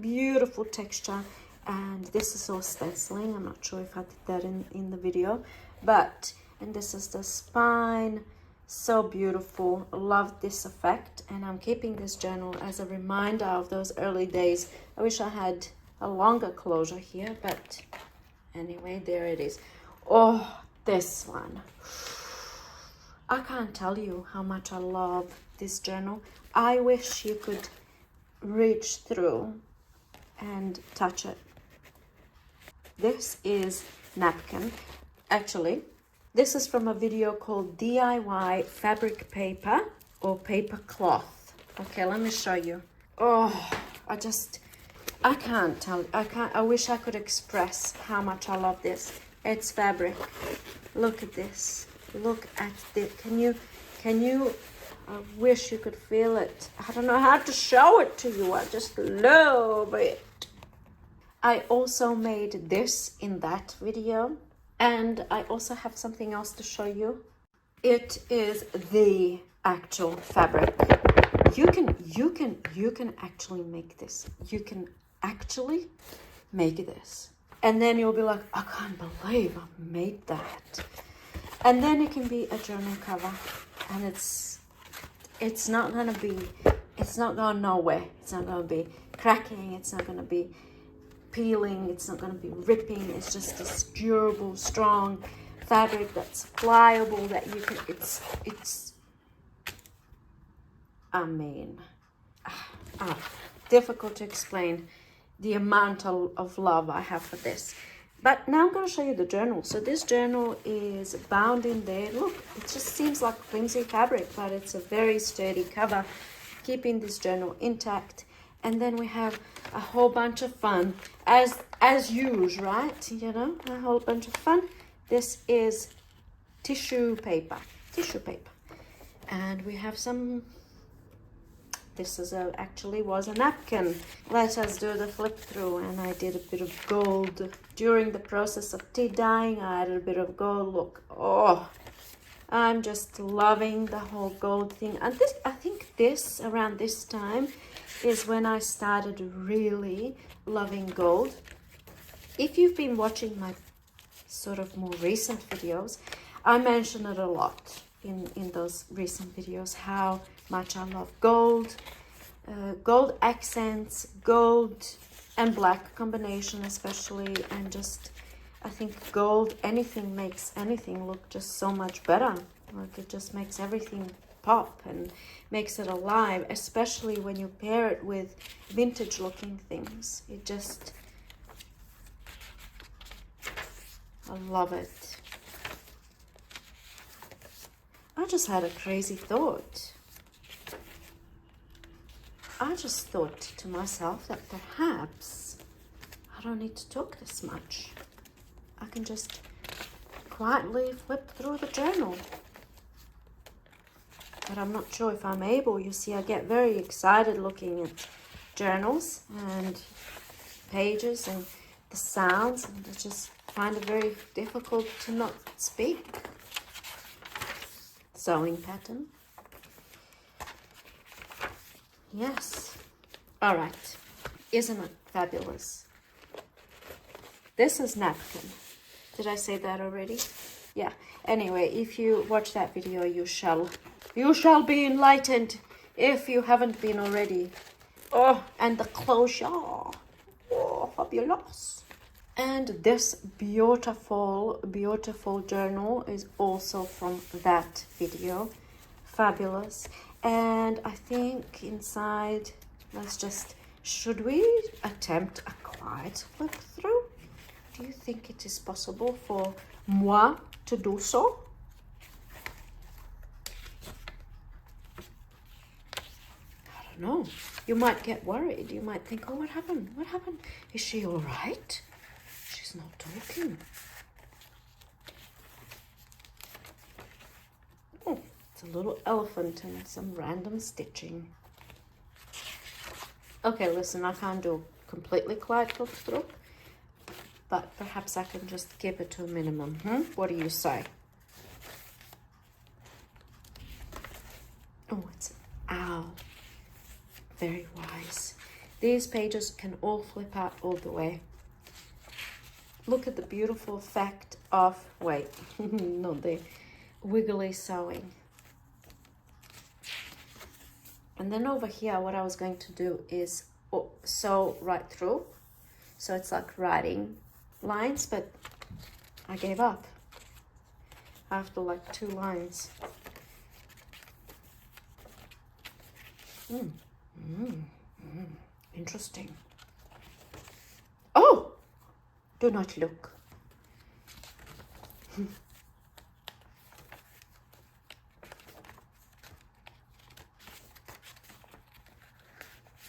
beautiful texture. And this is all stenciling. I'm not sure if I did that in the video, but, and this is the spine. So beautiful. Love this effect, and I'm keeping this journal as a reminder of those early days. I wish I had a longer closure here, but anyway, there it is. Oh, this one. I can't tell you how much I love this journal. I wish you could reach through and touch it. This is napkin. Actually, this is from a video called DIY fabric paper or paper cloth. Okay, let me show you. Oh, I can't tell. I wish I could express how much I love this. It's fabric. Look at this. Look at this. Can you, I wish you could feel it. I don't know how to show it to you. I just love it. I also made this in that video. And I also have something else to show you. It is the actual fabric. You can actually make this. You can actually make this. And then you'll be like, I can't believe I made that. And then it can be a journal cover. And it's not going nowhere. It's not going to be cracking. It's not going to be peeling. It's not going to be ripping. It's just this durable, strong fabric that's pliable, that you can, I mean, difficult to explain the amount of love I have for this. But now I'm going to show you the journal. So this journal is bound in there. Look, it just seems like flimsy fabric, but it's a very sturdy cover, keeping this journal intact. And then we have a whole bunch of fun, as usual, right? You know, a whole bunch of fun. This is tissue paper. And we have some, this is actually was a napkin. Let us do the flip through, and I did a bit of gold. During the process of tea dyeing, I added a bit of gold. Look, oh, I'm just loving the whole gold thing. And this, I think this, around this time, is when I started really loving gold. If you've been watching my sort of more recent videos, I mention it a lot in those recent videos, how much I love gold, gold accents, gold and black combination especially, and just, I think gold, anything makes anything look just so much better. Like it just makes everything pop and makes it alive, especially when you pair it with vintage looking things. It just, I love it. I just had a crazy thought. I just thought to myself that perhaps I don't need to talk this much. I can just quietly flip through the journal. But I'm not sure if I'm able. You see, I get very excited looking at journals and pages and the sounds, and I just find it very difficult to not speak. Sewing pattern. Yes. All right. Isn't it fabulous? This is napkin. Did I say that already? Yeah. Anyway, if you watch that video, you shall be enlightened if you haven't been already. Oh, and the closure. Oh, fabulous. And this beautiful journal is also from that video. Fabulous. And I think inside, should we attempt a quiet flip through? Do you think it is possible for moi to do so? I don't know. You might get worried. You might think, oh, what happened? What happened? Is she all right? She's not talking. Oh, it's a little elephant and some random stitching. Okay, listen, I can't do completely quiet through, but perhaps I can just keep it to a minimum. What do you say? Oh, it's an owl. Very wise. These pages can all flip out all the way. Look at the beautiful effect of, wait, not the wiggly sewing. And then over here, what I was going to do is sew right through. So it's like writing lines, but I gave up after like 2 lines. Interesting. Oh, do not look.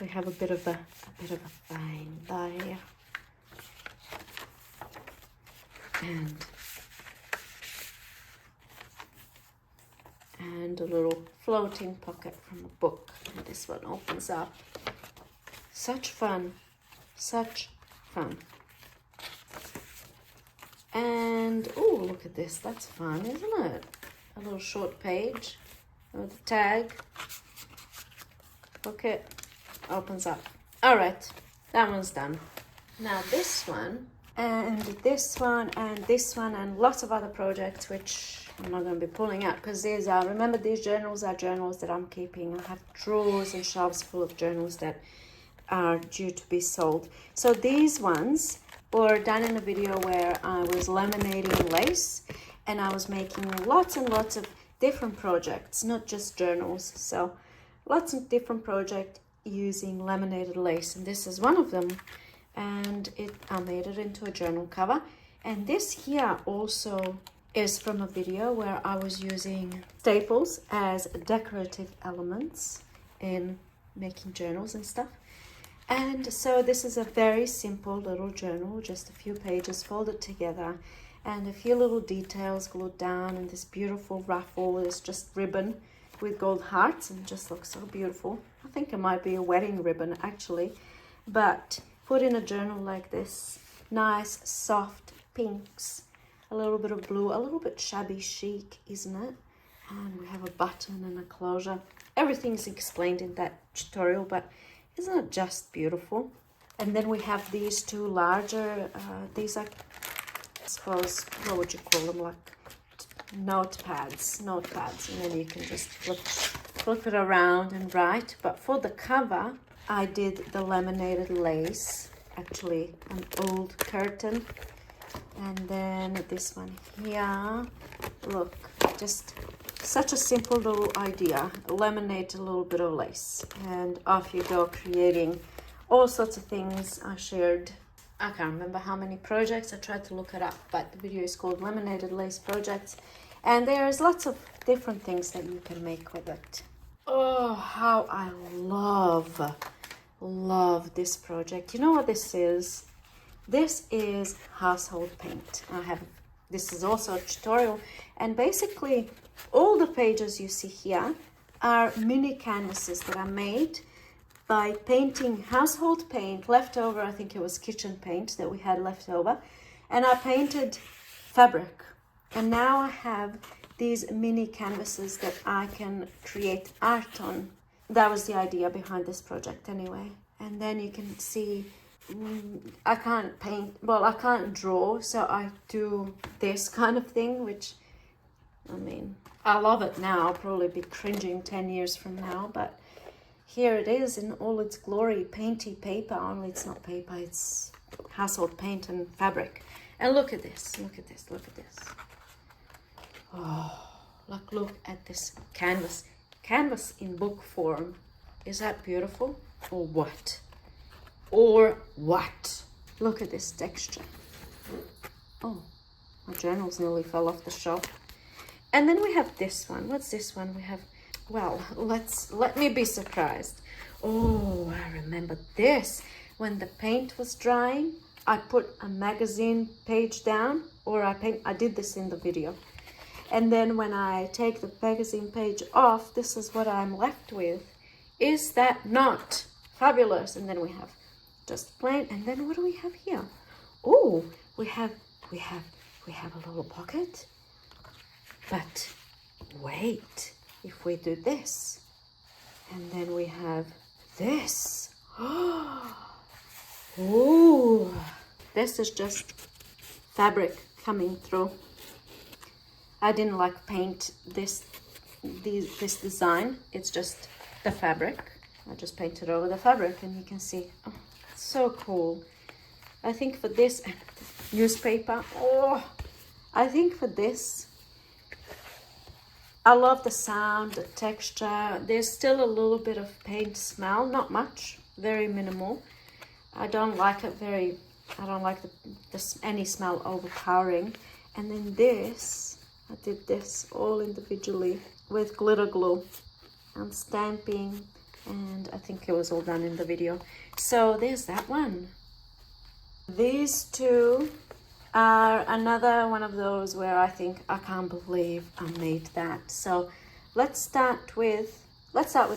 We have a bit of a fine there, and a little floating pocket from a book. And this one opens up. Such fun, such fun. And oh, look at this. That's fun, isn't it? A little short page with a tag. Pocket opens up. All right, that one's done. Now this one, and this one, and this one, and lots of other projects which I'm not going to be pulling out, because these are, remember, these journals are journals that I'm keeping. I have drawers and shelves full of journals that are due to be sold. So these ones were done in a video where I was laminating lace, and I was making lots and lots of different projects, not just journals. So lots of different projects using laminated lace, and this is one of them. And I made it into a journal cover. And this here also is from a video where I was using staples as decorative elements in making journals and stuff. And so this is a very simple little journal, just a few pages folded together and a few little details glued down, and this beautiful ruffle is just ribbon with gold hearts, and it just looks so beautiful. I think it might be a wedding ribbon actually, but put in a journal like this, nice soft pinks, a little bit of blue, a little bit shabby chic, isn't it? And we have a button and a closure. Everything's explained in that tutorial, but isn't it just beautiful? And then we have these two larger, these are, I suppose, what would you call them, like notepads, and then you can just flip it around and write. But for the cover, I did the laminated lace, actually an old curtain. And then this one here, look, just such a simple little idea. Laminate a little bit of lace and off you go, creating all sorts of things. I shared, I can't remember how many projects, I tried to look it up, but the video is called Laminated Lace Projects, and there's lots of different things that you can make with it. Oh, how I love this project. You know what this is? This is household paint. This is also a tutorial, and basically all the pages you see here are mini canvases that I made by painting household paint, leftover, I think it was kitchen paint that we had left over, and I painted fabric. And now I have these mini canvases that I can create art on. That was the idea behind this project anyway. And then you can see, I can't paint, well, I can't draw, so I do this kind of thing, which, I mean, I love it now. I'll probably be cringing 10 years from now, but here it is in all its glory, painty paper, only it's not paper, it's household paint and fabric. And look at this, look at this, look at this. Oh, look at this canvas. Canvas in book form. Is that beautiful? Or what? Or what? Look at this texture. Oh, my journals nearly fell off the shelf. And then we have this one. What's this one? We have, well, let me be surprised. Oh, I remember this. When the paint was drying, I put a magazine page down, or I did this in the video. And then when I take the magazine page off, this is what I'm left with. Is that not fabulous? And then we have just plain. And then what do we have here? Oh, we have a little pocket. But wait, if we do this, and then we have this. Oh, this is just fabric coming through. I didn't like paint this design. It's just the fabric. I just painted over the fabric, and you can see, oh, so cool. I think for this newspaper, oh, I think for this, I love the sound, the texture. There's still a little bit of paint smell, not much, very minimal. I don't like it I don't like any smell overpowering. And then this, I did this all individually with glitter glue and stamping, and I think it was all done in the video. So there's that one. These two are another one of those where I think I can't believe I made that. So let's start with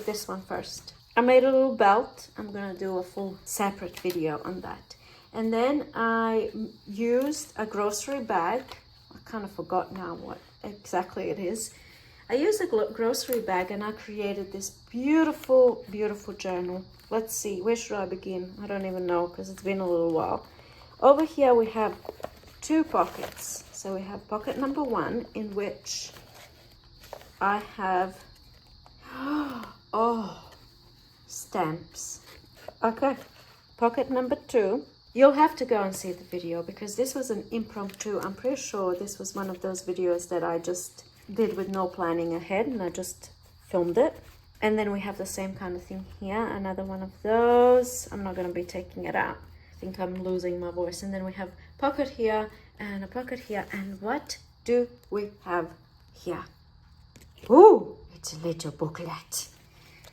this one first. I made a little belt. I'm gonna do a full separate video on that. And then I used a grocery bag. I kind of forgot now what exactly it is. I used a grocery bag and I created this beautiful, beautiful journal. Let's see, where should I begin? I don't even know because it's been a little while. Over here we have 2 pockets. So we have pocket number 1, in which I have, oh, stamps. Okay, pocket number 2. You'll have to go and see the video because this was an impromptu. I'm pretty sure this was one of those videos that I just did with no planning ahead, and I just filmed it. And then we have the same kind of thing here, another one of those. I'm not going to be taking it out. I think I'm losing my voice. And then we have pocket here and a pocket here. And what do we have here? Ooh, it's a little booklet.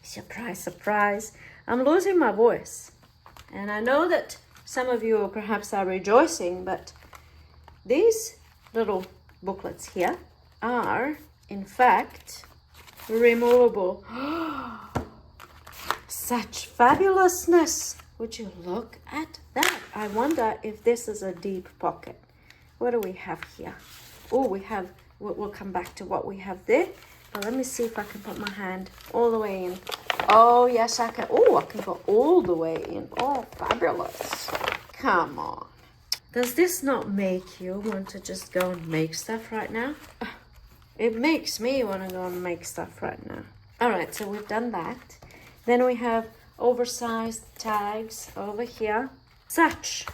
Surprise, surprise. I'm losing my voice. And I know that some of you perhaps are rejoicing, but these little booklets here are, in fact, removable. Such fabulousness. Would you look at that? I wonder if this is a deep pocket. What do we have here? Oh, we'll come back to what we have there. But let me see if I can put my hand all the way in. Oh, yes, I can. Oh, I can go all the way in. Oh, fabulous. Come on. Does this not make you want to just go and make stuff right now? It makes me want to go and make stuff right now. All right, so we've done that. Then we have oversized tags over here. Such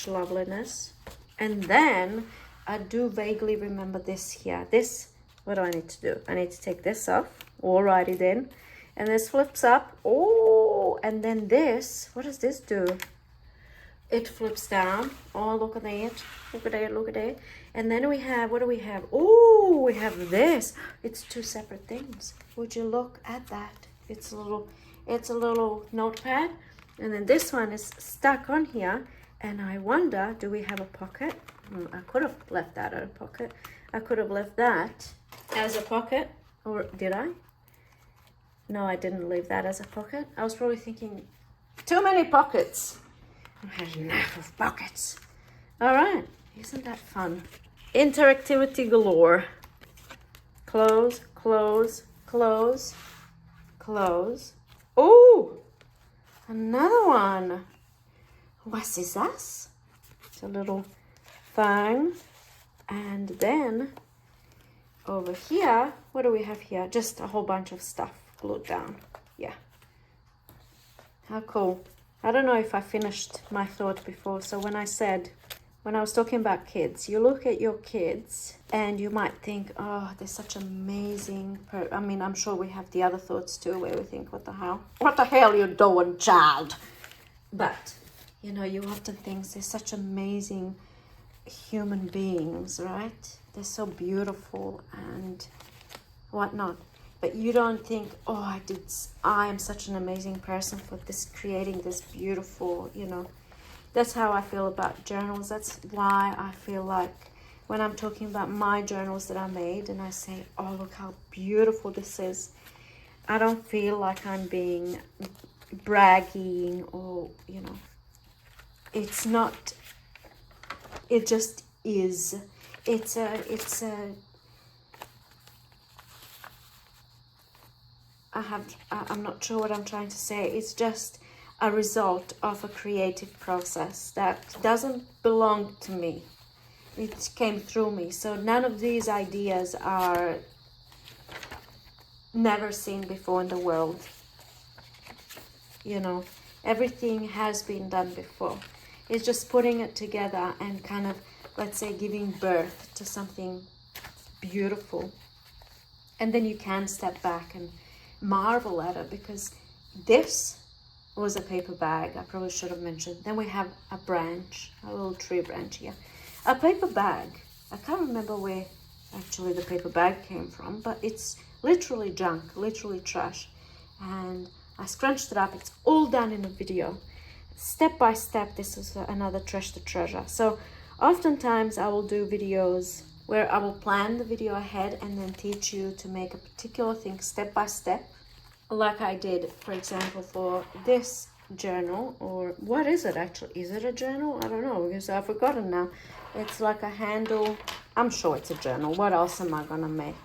loveliness. And then I do vaguely remember this here. This, what do I need to do? I need to take this off. Alrighty then. And this flips up. Oh, and then this, what does this do? It flips down. Oh, look at that. Look at that, look at that. And then we have, what do we have? Oh, we have this. It's 2 separate things. Would you look at that? It's a little notepad. And then this one is stuck on here. And I wonder, do we have a pocket? I could have left that as a pocket. I could have left that as a pocket. Or did I? No, I didn't leave that as a pocket. I was probably thinking, too many pockets. I had enough of pockets. All right, isn't that fun? Interactivity galore. Close, close, close, close. Oh, another one. What is this? It's a little thing. And then over here, what do we have here? Just a whole bunch of stuff glued down. Yeah. How cool. I don't know if I finished my thought before. So when I was talking about kids, you look at your kids and you might think, oh, they're such amazing. I mean, I'm sure we have the other thoughts too, where we think, what the hell? What the hell you doing, child? But, you know, you often think they're such amazing human beings, right? They're so beautiful and whatnot. But you don't think, oh, I am such an amazing person for creating this beautiful, you know. That's how I feel about journals. That's why I feel like when I'm talking about my journals that I made and I say, oh, look how beautiful this is, I don't feel like I'm being bragging or, you know, it's not, it just is. I'm not sure what I'm trying to say. It's just a result of a creative process that doesn't belong to me. It came through me. So none of these ideas are never seen before in the world. You know, everything has been done before. It's just putting it together and kind of, let's say, giving birth to something beautiful. And then you can step back and marvel at it, because this was a paper bag. I probably should have mentioned. Then we have a branch, a little tree branch here. A paper bag. I can't remember where actually the paper bag came from, but it's literally junk, literally trash. And I scrunched it up. It's all done in a video. Step by step, this is another trash to treasure. So oftentimes I will do videos where I will plan the video ahead and then teach you to make a particular thing step by step. Like I did, for example, for this journal, or what is it actually? Is it a journal? I don't know, because I've forgotten now. It's like a handle. I'm sure it's a journal. What else am I gonna make?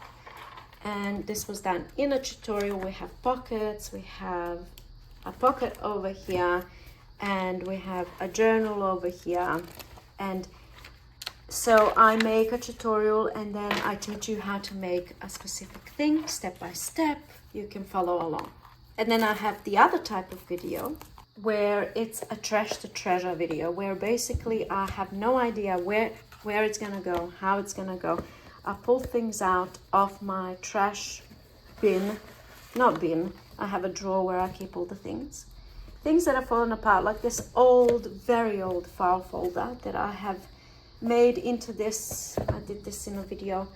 And this was done in a tutorial. We have pockets, we have a pocket over here, and we have a journal over here. And so I make a tutorial and then I teach you how to make a specific thing step by step. You can follow along. And then I have the other type of video where it's a trash to treasure video, where basically I have no idea where it's gonna go, how it's gonna go. I pull things out of my trash bin, not bin, I have a drawer where I keep all the things that have fallen apart, like this old, very old file folder that I have made into this. I did this in a video,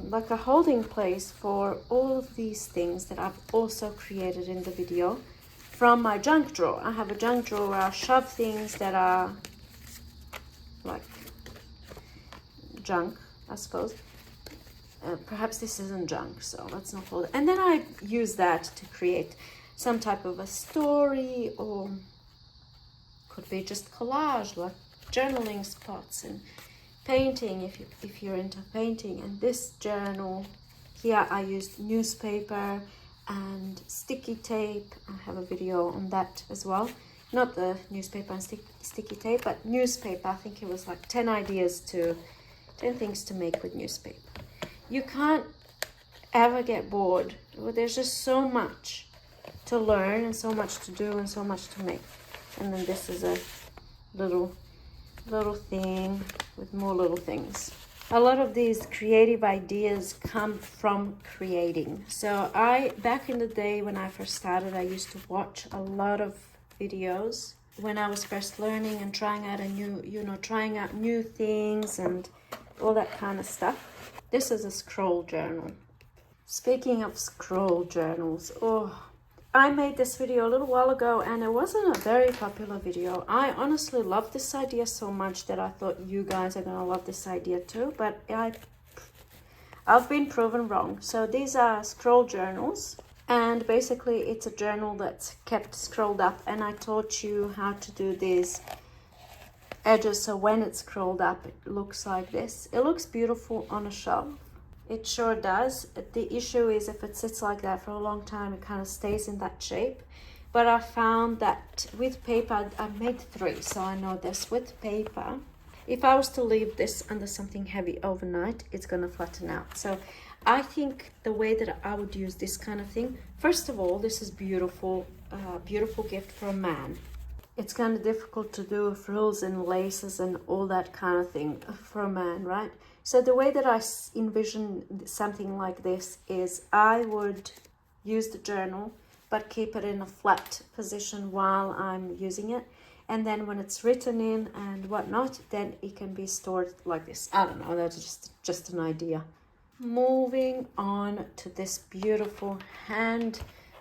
like a holding place for all of these things that I've also created in the video from my junk drawer. I have a junk drawer where I shove things that are like junk, I suppose. Perhaps this isn't junk, so let's not hold it. And then I use that to create some type of a story, or could be just collage, like journaling spots and painting if you're into painting. And this journal here, I used newspaper and sticky tape. I have a video on that as well. Not the newspaper and sticky tape, but newspaper. I think it was like 10 things to make with newspaper. You can't ever get bored. There's just so much to learn and so much to do and so much to make. And then this is a little thing with more little things. A lot of these creative ideas come from creating. So back in the day when I first started, I used to watch a lot of videos when I was first learning and trying out new things and all that kind of stuff. This is a scroll journal. Speaking of scroll journals, I made this video a little while ago and it wasn't a very popular video. I honestly love this idea so much that I thought you guys are gonna love this idea too, but I've been proven wrong. So these are scroll journals, and basically it's a journal that's kept scrolled up, and I taught you how to do these edges, so when it's scrolled up it looks like this. It looks beautiful on a shelf. It sure does. The issue is if it sits like that for a long time, it kind of stays in that shape. But I found that with paper, I made 3, so I know this. With paper, if I was to leave this under something heavy overnight, it's going to flatten out. So I think the way that I would use this kind of thing, first of all, this is beautiful, beautiful gift for a man. It's kind of difficult to do frills and laces and all that kind of thing for a man, right? So the way that I envision something like this is I would use the journal, but keep it in a flat position while I'm using it. And then when it's written in and whatnot, then it can be stored like this. I don't know, that's just an idea. Moving on to this beautiful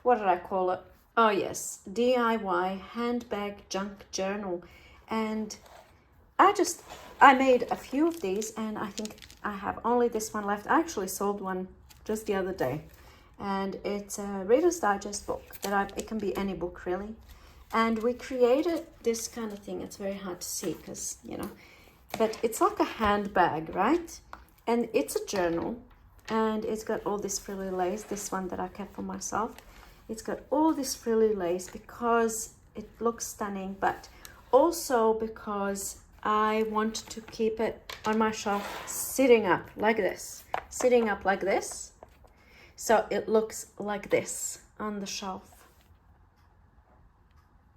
what did I call it? Oh yes, DIY handbag junk journal. And I made a few of these, and I think I have only this one left. I actually sold one just the other day, and it's a Reader's Digest book it can be any book really. And we created this kind of thing. It's very hard to see because, you know, but it's like a handbag, right? And it's a journal, and it's got all this frilly lace. This one that I kept for myself, it's got all this frilly lace because it looks stunning, but also because I want to keep it on my shelf sitting up like this, so it looks like this on the shelf.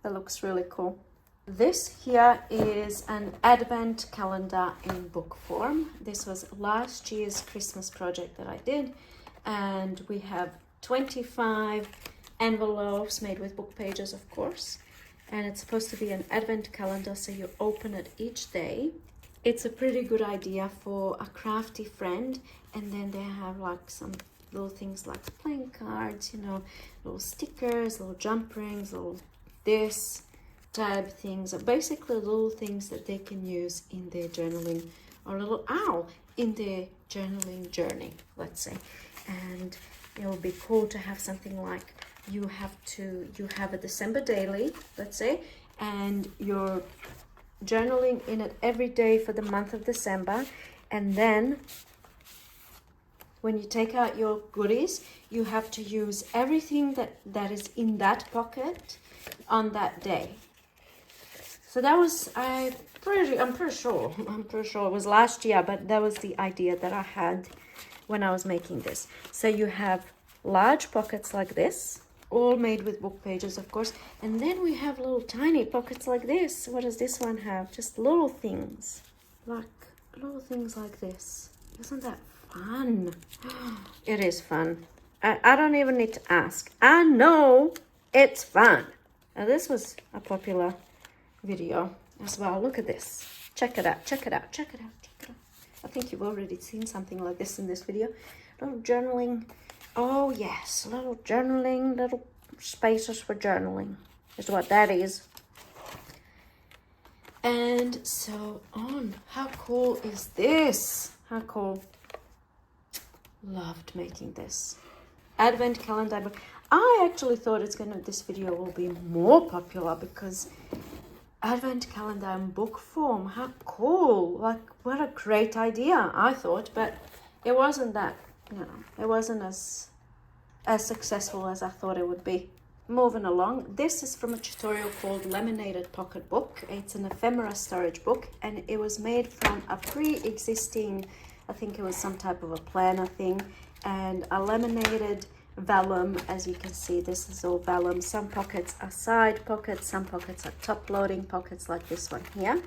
That looks really cool. This here is an advent calendar in book form. This was last year's Christmas project that I did, and we have 25 envelopes made with book pages, of course, and it's supposed to be an advent calendar, so you open it each day. It's a pretty good idea for a crafty friend, and then they have like some little things like playing cards, you know, little stickers, little jump rings, little this tab things, or basically little things that they can use in their journaling, or a little owl in their journaling journey, let's say. And it will be cool to have something like you have a December daily, let's say, and you're journaling in it every day for the month of December, and then when you take out your goodies, you have to use everything that is in that pocket on that day. So that was, I'm pretty sure it was last year, but that was the idea that I had when I was making this. So you have large pockets like this, all made with book pages, of course, and then we have little tiny pockets like this. What does this one have? Just little things like this. Isn't that fun? It is fun. I don't even need to ask. I know it's fun. Now this was a popular video as well. Look at this. Check it out. I think you've already seen something like this in this video. Little journaling. Oh yes, little journaling, little spaces for journaling is what that is. And so on. How cool is this? How cool. Loved making this advent calendar book. I actually thought this video will be more popular because advent calendar in book form, how cool, like what a great idea, I thought, but it wasn't that, you know, it wasn't as successful as I thought it would be. Moving along, this is from a tutorial called Laminated Pocket Book. It's an ephemera storage book, and it was made from a pre-existing, I think it was some type of a planner thing, and a laminated vellum. As you can see, this is all vellum. Some pockets are side pockets, some pockets are top loading pockets, like this one here.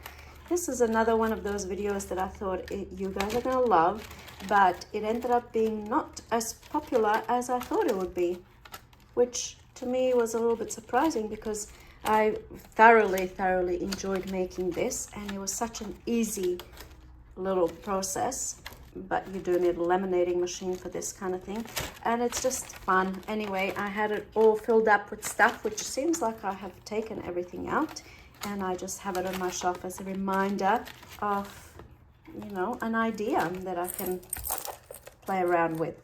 This is another one of those videos that I thought you guys are gonna love, but it ended up being not as popular as I thought it would be, which to me was a little bit surprising because I thoroughly enjoyed making this, and it was such an easy little process. But you do need a laminating machine for this kind of thing, and it's just fun. Anyway, I had it all filled up with stuff, which seems like I have taken everything out, and I just have it on my shelf as a reminder of, you know, an idea that I can play around with.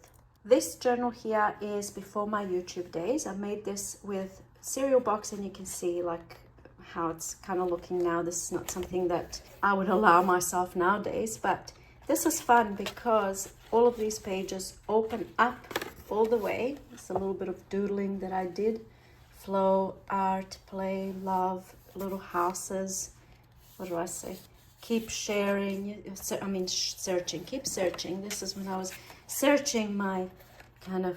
This journal here is before my YouTube days. I made this with cereal box, and you can see like how it's kind of looking now. This is not something that I would allow myself nowadays, but this is fun because all of these pages open up all the way. It's a little bit of doodling that I did. Flow, art, play, love, little houses. What do I say? Keep sharing. Searching. Keep searching. This is when I was searching my kind of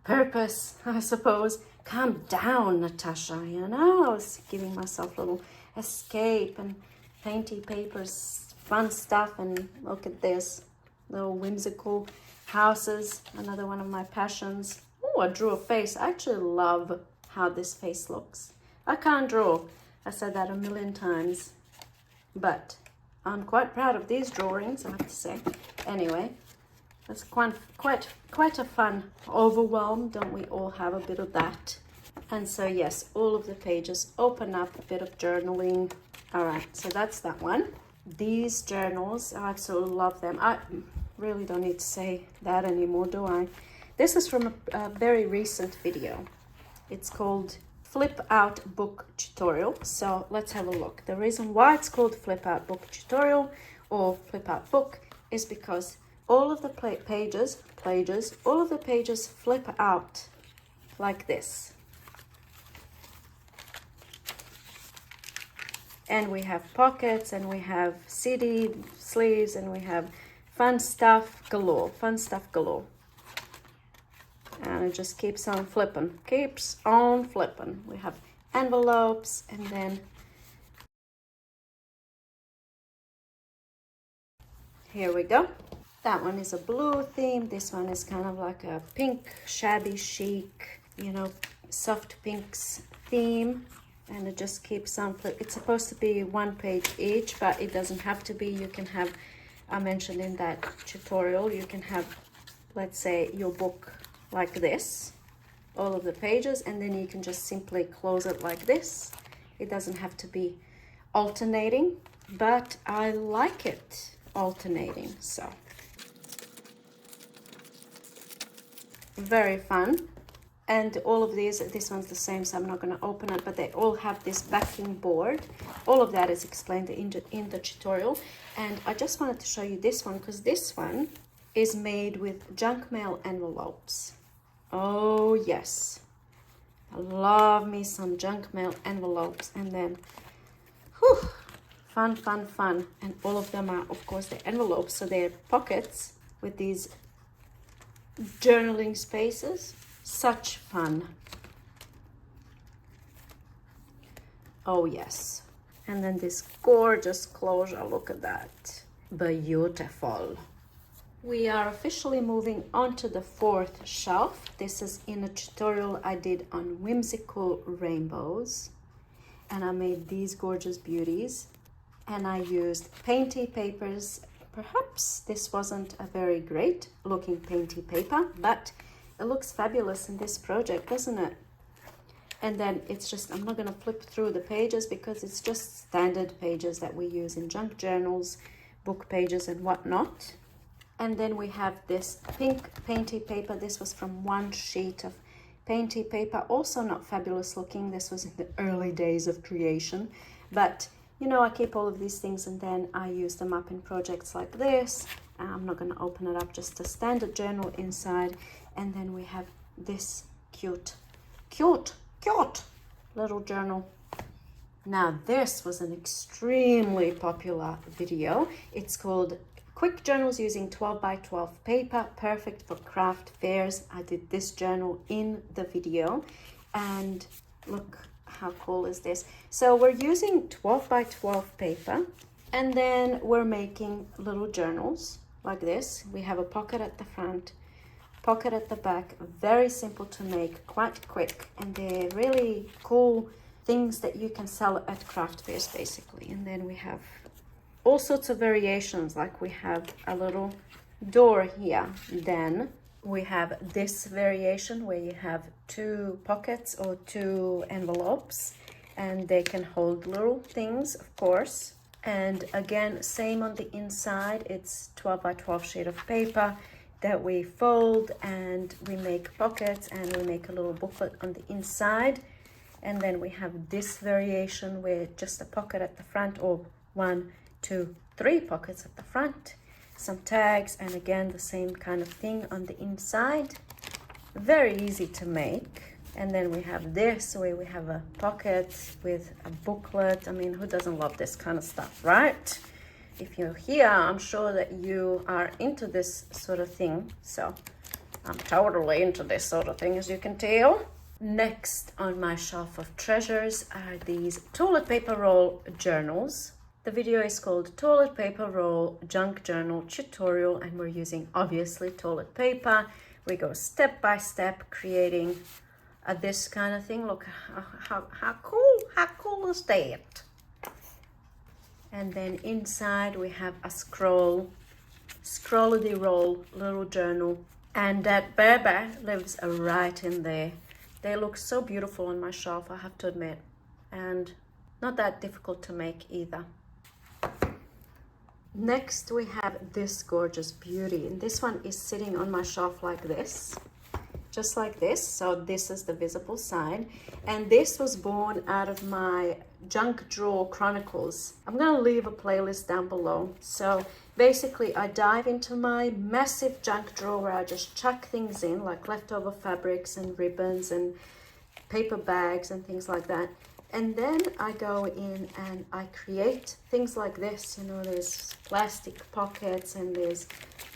purpose, I suppose. Calm down, Natasha. You know, I was giving myself a little escape and painty papers. Fun stuff. And look at this, little whimsical houses, another one of my passions. Oh, I drew a face. I actually love how this face looks. I can't draw, I said that a million times, but I'm quite proud of these drawings, I have to say. Anyway, that's quite a fun overwhelm. Don't we all have a bit of that? And so yes, all of the pages open up, a bit of journaling. All right, so that's that one. These journals, I absolutely love them. I really don't need to say that anymore, do I? This is from a very recent video. It's called Flip Out Book Tutorial. So let's have a look. The reason why it's called Flip Out Book Tutorial or Flip Out Book is because all of the pages, all of the pages flip out like this. And we have pockets, and we have CD sleeves, and we have fun stuff galore, And it just keeps on flipping, We have envelopes, and then here we go. That one is a blue theme. This one is kind of like a pink, shabby chic, you know, soft pinks theme. And it just keeps on, it's supposed to be one page each, but it doesn't have to be. You can have, I mentioned in that tutorial, you can have, let's say, your book like this, all of the pages, and then you can just simply close it like this. It doesn't have to be alternating, but I like it alternating, so. Very fun. And all of these, this one's the same, so I'm not going to open it, but they all have this backing board. All of that is explained in the tutorial. And I just wanted to show you this one, because this one is made with junk mail envelopes. Oh yes, I love me some junk mail envelopes. And then, whew, fun. And all of them are, of course, the envelopes, so they're pockets with these journaling spaces. Such fun. Oh yes. And then this gorgeous closure, look at that. Beautiful. We are officially moving on to the fourth shelf. This is in a tutorial I did on whimsical rainbows. And I made these gorgeous beauties. And I used painty papers. Perhaps this wasn't a very great looking painty paper, but it looks fabulous in this project, doesn't it? And then it's just, I'm not going to flip through the pages because it's just standard pages that we use in junk journals, book pages and whatnot. And then we have this pink painty paper. This was from one sheet of painty paper, also not fabulous looking. This was in the early days of creation, but you know, I keep all of these things and then I use them up in projects like this. I'm not going to open it up, just a standard journal inside. And then we have this cute little journal. Now this was an extremely popular video. It's called Quick Journals Using 12 by 12 Paper, Perfect for Craft Fairs. I did this journal in the video, and look how cool is this. So we're using 12 by 12 paper, and then we're making little journals like this. We have a pocket at the front, pocket at the back. Very simple to make, quite quick, and they're really cool things that you can sell at craft fairs basically. And then we have all sorts of variations, like we have a little door here. Then we have this variation where you have two pockets or two envelopes, and they can hold little things, of course. And again, same on the inside. It's 12 by 12 sheet of paper that we fold, and we make pockets, and we make a little booklet on the inside. And then we have this variation where just a pocket at the front, or 1, 2, 3 pockets at the front, some tags, and again the same kind of thing on the inside. Very easy to make. And then we have this where we have a pocket with a booklet. I mean, who doesn't love this kind of stuff, right? If you're here, I'm sure that you are into this sort of thing. So I'm totally into this sort of thing, as you can tell. Next on my shelf of treasures are these toilet paper roll journals. The video is called Toilet Paper Roll Junk Journal Tutorial, and we're using obviously toilet paper. We go step by step creating this kind of thing. Look how cool is that? And then inside we have a scrollity roll little journal, and that baby lives right in there. They look so beautiful on my shelf, I have to admit, and not that difficult to make either. Next we have this gorgeous beauty, and this one is sitting on my shelf like this. just like this. So this is the visible side, and this was born out of my junk drawer chronicles. I'm gonna leave a playlist down below. So basically I dive into my massive junk drawer where I just chuck things in, like leftover fabrics and ribbons and paper bags and things like that. And then I go in and I create things like this. You know, there's plastic pockets and there's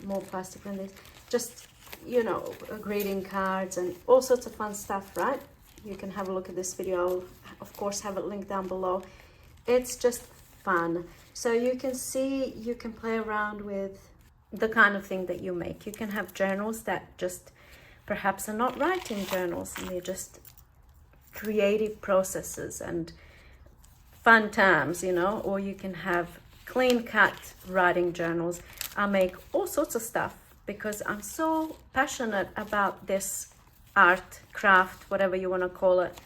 more plastic than this. Just, you know, greeting cards and all sorts of fun stuff, right? You can have a look at this video. I'll, of course, have it linked down below. It's just fun. So you can see, you can play around with the kind of thing that you make. You can have journals that just perhaps are not writing journals, and they're just creative processes and fun times, you know, or you can have clean cut writing journals. I make all sorts of stuff because I'm so passionate about this art, craft, whatever you want to call it.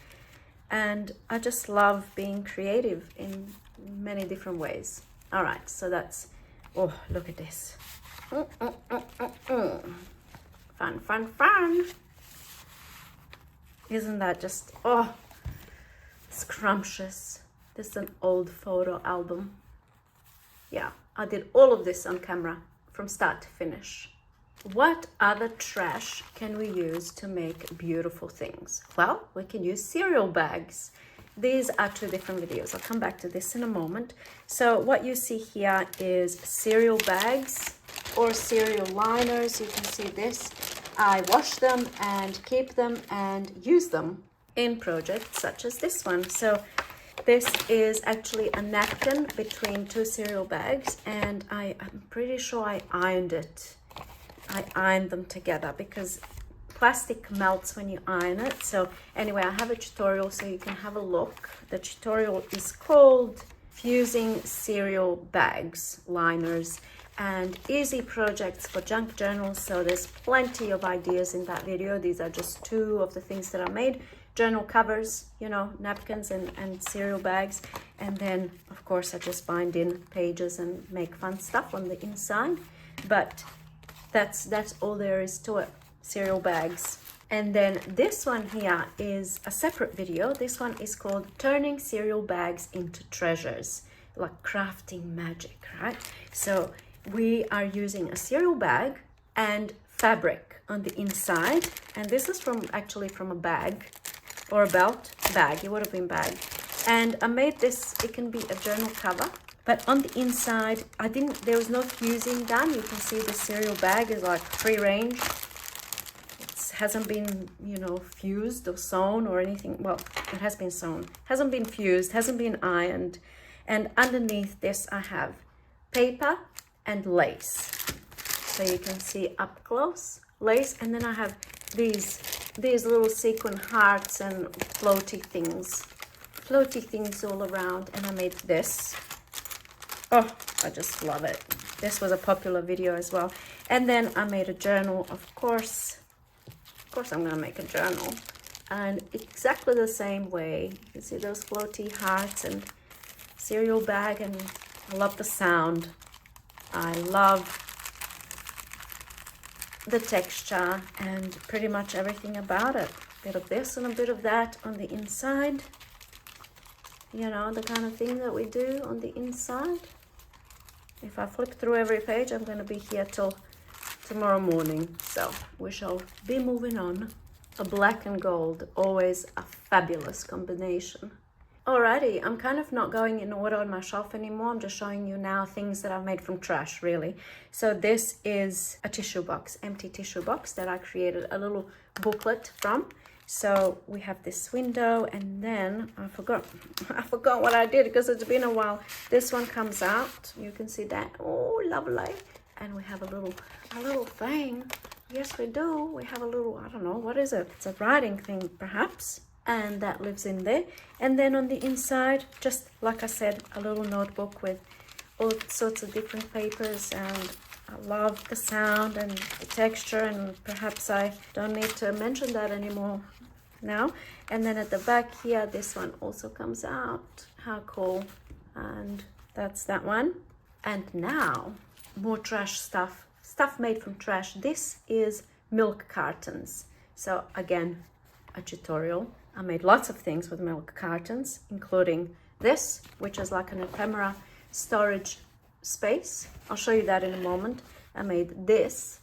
And I just love being creative in many different ways. All right, so that's, oh, look at this. Fun, fun, fun. Isn't that just, oh, scrumptious. This is an old photo album. Yeah, I did all of this on camera from start to finish. What other trash can we use to make beautiful things? Well, we can use cereal bags. These are two different videos. I'll come back to this in a moment. So what you see here is cereal bags or cereal liners. You can see this. I wash them and keep them and use them in projects such as this one. So this is actually a napkin between two cereal bags, and I'm pretty sure I ironed it. I ironed them together because plastic melts when you iron it. So anyway, I have a tutorial so you can have a look. The tutorial is called Fusing Cereal Bags Liners and Easy Projects for Junk Journals. So there's plenty of ideas in that video. These are just two of the things that I made. Journal covers, you know, napkins and cereal bags. And then, of course, I just bind in pages and make fun stuff on the inside. But that's all there is to it, cereal bags. And then this one here is a separate video. This one is called Turning Cereal Bags into Treasures, like crafting magic, right? So we are using a cereal bag and fabric on the inside. And this is actually from a bag or a belt bag. It would have been bag. And I made this, it can be a journal cover. But on the inside, there was no fusing done. You can see the cereal bag is like free range. It hasn't been, you know, fused or sewn or anything. Well, it has been sewn. Hasn't been fused, hasn't been ironed. And underneath this, I have paper and lace. So you can see up close, lace. And then I have these little sequin hearts and floaty things all around. And I made this. Oh, I just love it. This was a popular video as well. And then I made a journal, of course. Of course I'm gonna make a journal. And exactly the same way. You can see those floaty hearts and cereal bag, and I love the sound. I love the texture and pretty much everything about it. A bit of this and a bit of that on the inside. You know, the kind of thing that we do on the inside. If I flip through every page, I'm going to be here till tomorrow morning. So we shall be moving on. A black and gold, always a fabulous combination. Alrighty, I'm kind of not going in order on my shelf anymore. I'm just showing you now things that I've made from trash, really. So this is a tissue box, empty tissue box that I created a little booklet from. So we have this window, and then I forgot what I did because it's been a while. This one comes out. You can see that. Oh, lovely. And we have a little thing. Yes, we do. We have a little, I don't know, what is it? It's a writing thing, perhaps. And that lives in there. And then on the inside, just like I said, a little notebook with all sorts of different papers, and I love the sound and the texture, and perhaps I don't need to mention that anymore now. And then at the back here, this one also comes out. How cool. And that's that one. And now more trash stuff made from trash. This is milk cartons. So again, a tutorial. I made lots of things with milk cartons, including this, which is like an ephemera storage space. I'll show you that in a moment. I made this.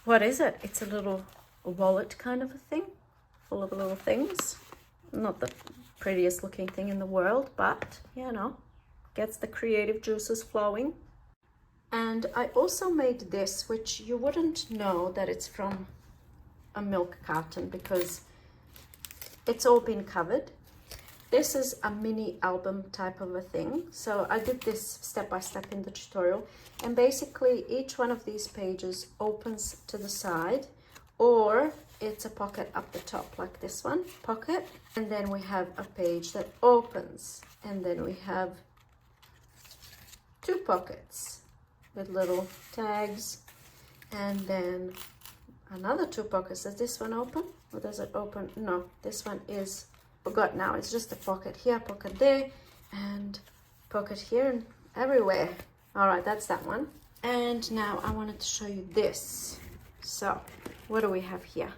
What is it? It's a little wallet kind of a thing, full of little things. Not the prettiest looking thing in the world, but you know, gets the creative juices flowing. And I also made this, which you wouldn't know that it's from a milk carton because it's all been covered. This is a mini album type of a thing. So I did this step by step in the tutorial. And basically each one of these pages opens to the side, or it's a pocket up the top like this one, pocket. And then we have a page that opens. And then we have two pockets with little tags. And then another two pockets. Does this one open? Or does it open? No, this one is, forgot now. It's just a pocket here, pocket there, and pocket here and everywhere. All right, that's that one. And now I wanted to show you this. So what do we have here?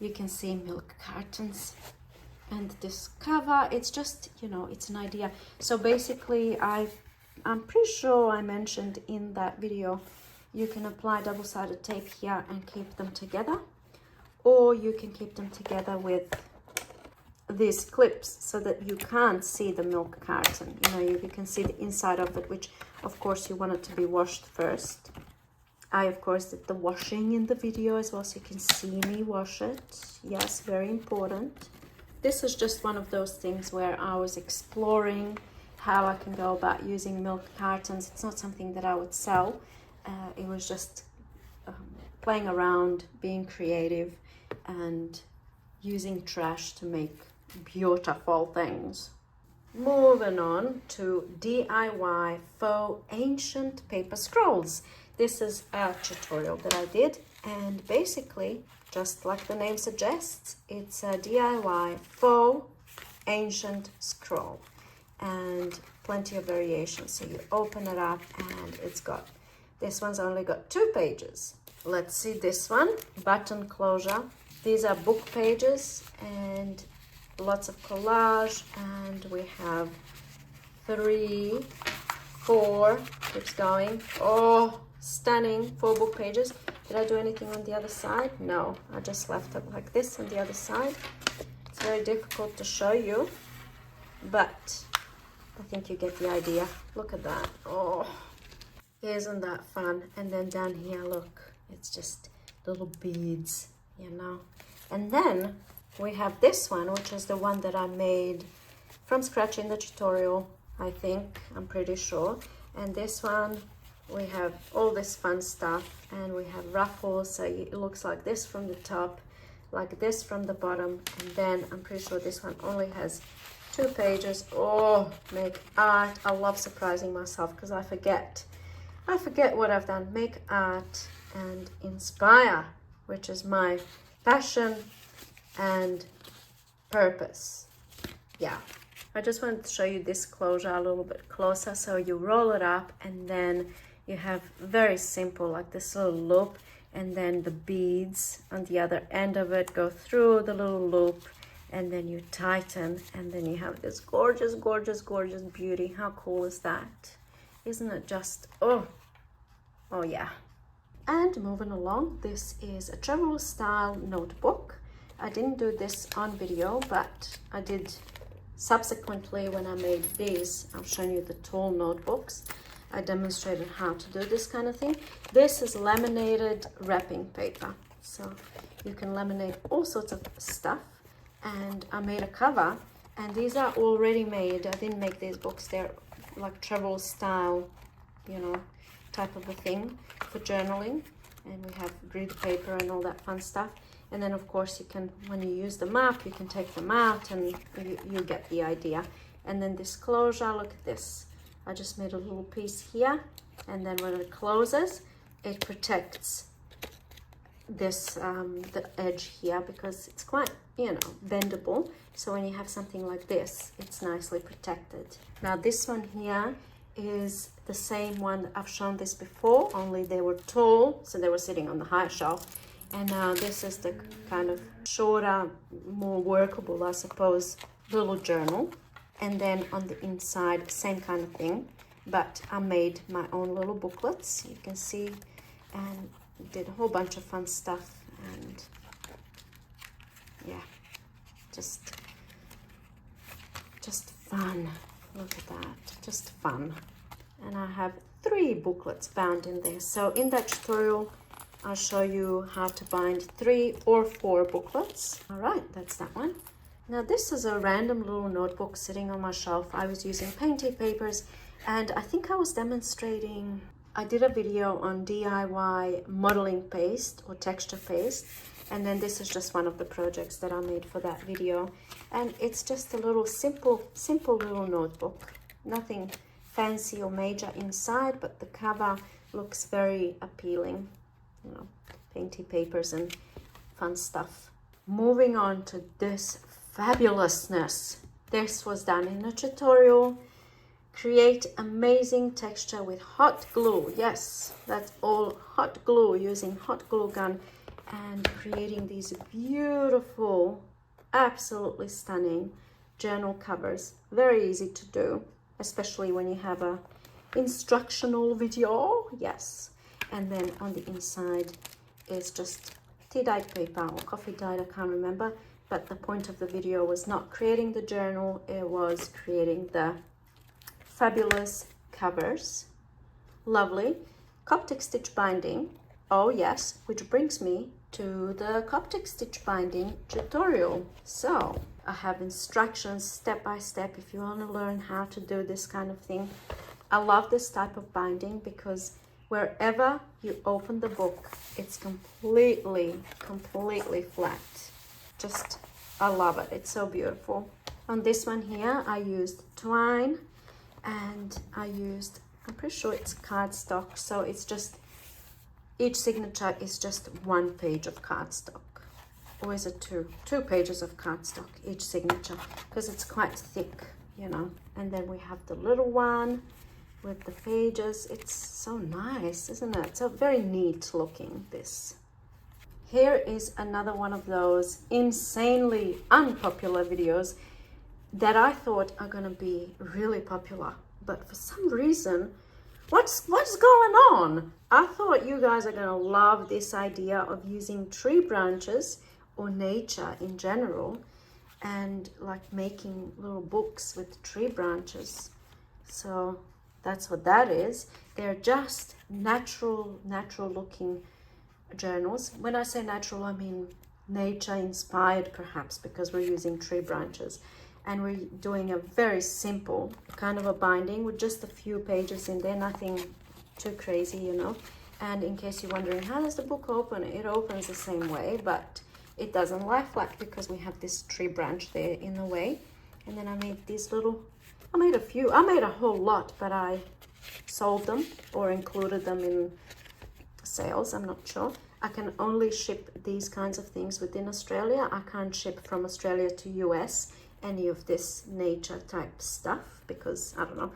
You can see milk cartons and this cover. It's just, you know, it's an idea. So basically I'm pretty sure I mentioned in that video, you can apply double-sided tape here and keep them together, or you can keep them together with these clips so that you can't see the milk carton. You know, you can see the inside of it, which of course you want it to be washed first. I of course did the washing in the video as well, so you can see me wash it. Yes, very important. This is just one of those things where I was exploring how I can go about using milk cartons. It's not something that I would sell. It was just playing around, being creative, and using trash to make beautiful things. Moving on to DIY faux ancient paper scrolls. This is a tutorial that I did, and basically, just like the name suggests, it's a DIY faux ancient scroll, and plenty of variations. So you open it up and it's got, this one's only got 2 pages. Let's see this one, button closure. These are book pages and lots of collage, and we have 3, 4, keeps going. Oh, stunning, 4 book pages. Did I do anything on the other side? No, I just left it like this on the other side. It's very difficult to show you, but I think you get the idea. Look at that. Oh, isn't that fun? And then down here, look, it's just little beads, you know. And then we have this one, which is the one that I made from scratch in the tutorial, I think, I'm pretty sure. And this one, we have all this fun stuff, and we have ruffles, so it looks like this from the top, like this from the bottom, and then I'm pretty sure this one only has 2 pages. Oh, make art. I love surprising myself because I forget what I've done. Make art and inspire, which is my passion and purpose. Yeah, I just wanted to show you this closure a little bit closer. So you roll it up, and then you have very simple, like this little loop, and then the beads on the other end of it go through the little loop, and then you tighten, and then you have this gorgeous, gorgeous, gorgeous beauty. How cool is that? Isn't it just, oh yeah. And moving along, this is a travel style notebook. I didn't do this on video, but I did subsequently when I made these. I'm showing you the tall notebooks. I demonstrated how to do this kind of thing. This is laminated wrapping paper, so you can laminate all sorts of stuff. And I made a cover, and these are already made. I didn't make these books. They're like travel style, you know, type of a thing for journaling. And we have grid paper and all that fun stuff. And then of course you can, when you use them up, you can take them out, and you get the idea. And then this closure, look at this. I just made a little piece here, and then when it closes, it protects this the edge here, because it's quite, you know, bendable. So when you have something like this, it's nicely protected. Now this one here is the same one. I've shown this before, only they were tall, so they were sitting on the high shelf. And now this is the kind of shorter, more workable, I suppose, little journal. And then on the inside, same kind of thing, but I made my own little booklets, you can see, and did a whole bunch of fun stuff. And yeah, just fun. Look at that, just fun. And I have 3 booklets bound in there. So in that tutorial, I'll show you how to bind 3 or 4 booklets. All right, that's that one. Now this is a random little notebook sitting on my shelf. I was using painted papers, and I think I was demonstrating, I did a video on DIY modeling paste or texture paste, and then this is just one of the projects that I made for that video. And it's just a little simple little notebook. Nothing fancy or major inside, but the cover looks very appealing. You know, painted papers and fun stuff. Moving on to this fabulousness. This was done in a tutorial. Create amazing texture with hot glue. Yes, that's all hot glue, using hot glue gun and creating these beautiful, absolutely stunning journal covers. Very easy to do, especially when you have a instructional video. Yes. And then on the inside is just tea-dyed paper or coffee-dyed, I can't remember. But the point of the video was not creating the journal, it was creating the fabulous covers. Lovely. Coptic stitch binding. Oh yes, which brings me to the Coptic stitch binding tutorial. So I have instructions step by step if you want to learn how to do this kind of thing. I love this type of binding because wherever you open the book, it's completely flat. Just, I love it. It's so beautiful. On this one here, I used twine, and I used, I'm pretty sure it's cardstock. So it's just, each signature is just 1 page of cardstock. Or is it 2? 2 pages of cardstock, each signature, because it's quite thick, you know. And then we have the little one with the pages. It's so nice, isn't it? So very neat looking, this. Here is another one of those insanely unpopular videos that I thought are gonna be really popular, but for some reason, what's going on? I thought you guys are gonna love this idea of using tree branches or nature in general, and like making little books with tree branches. So that's what that is. They're just natural looking journals. When I say natural, I mean nature inspired, perhaps, because we're using tree branches, and we're doing a very simple kind of a binding with just a few pages in there, nothing too crazy, you know. And in case you're wondering, how does the book open? It opens the same way, but it doesn't lie flat because we have this tree branch there in the way. And then I made these little, I made a whole lot, but I sold them or included them in sales, I'm not sure. I can only ship these kinds of things within Australia. I can't ship from Australia to US any of this nature type stuff because, I don't know,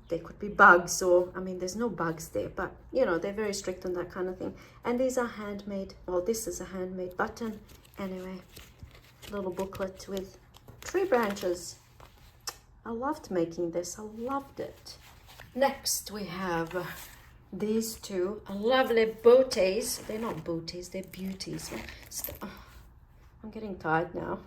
there could be bugs, or, I mean, there's no bugs there, but, you know, they're very strict on that kind of thing. And these are handmade. Well, this is a handmade button. Anyway, little booklet with tree branches. I loved making this. I loved it. Next, we have these two lovely booties. They're not booties, they're beauties. I'm getting tired now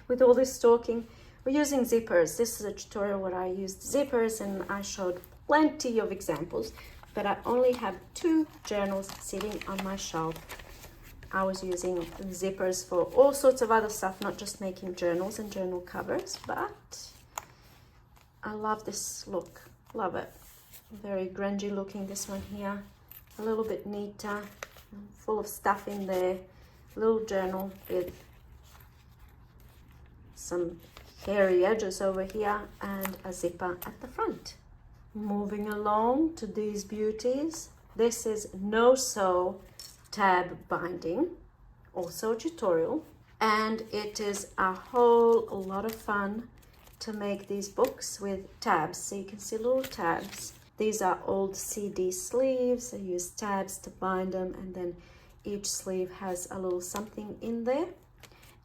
with all this talking. We're using zippers. This is a tutorial where I used zippers, and I showed plenty of examples, but I only have 2 journals sitting on my shelf. I was using zippers for all sorts of other stuff, not just making journals and journal covers, but I love this look. Love it. Very grungy looking, this one here. A little bit neater, full of stuff in there. Little journal with some hairy edges over here and a zipper at the front. Moving along to these beauties. This is no-sew tab binding, also a tutorial, and it is a whole lot of fun to make these books with tabs. So you can see little tabs. These are old CD sleeves. I use tabs to bind them, and then each sleeve has a little something in there.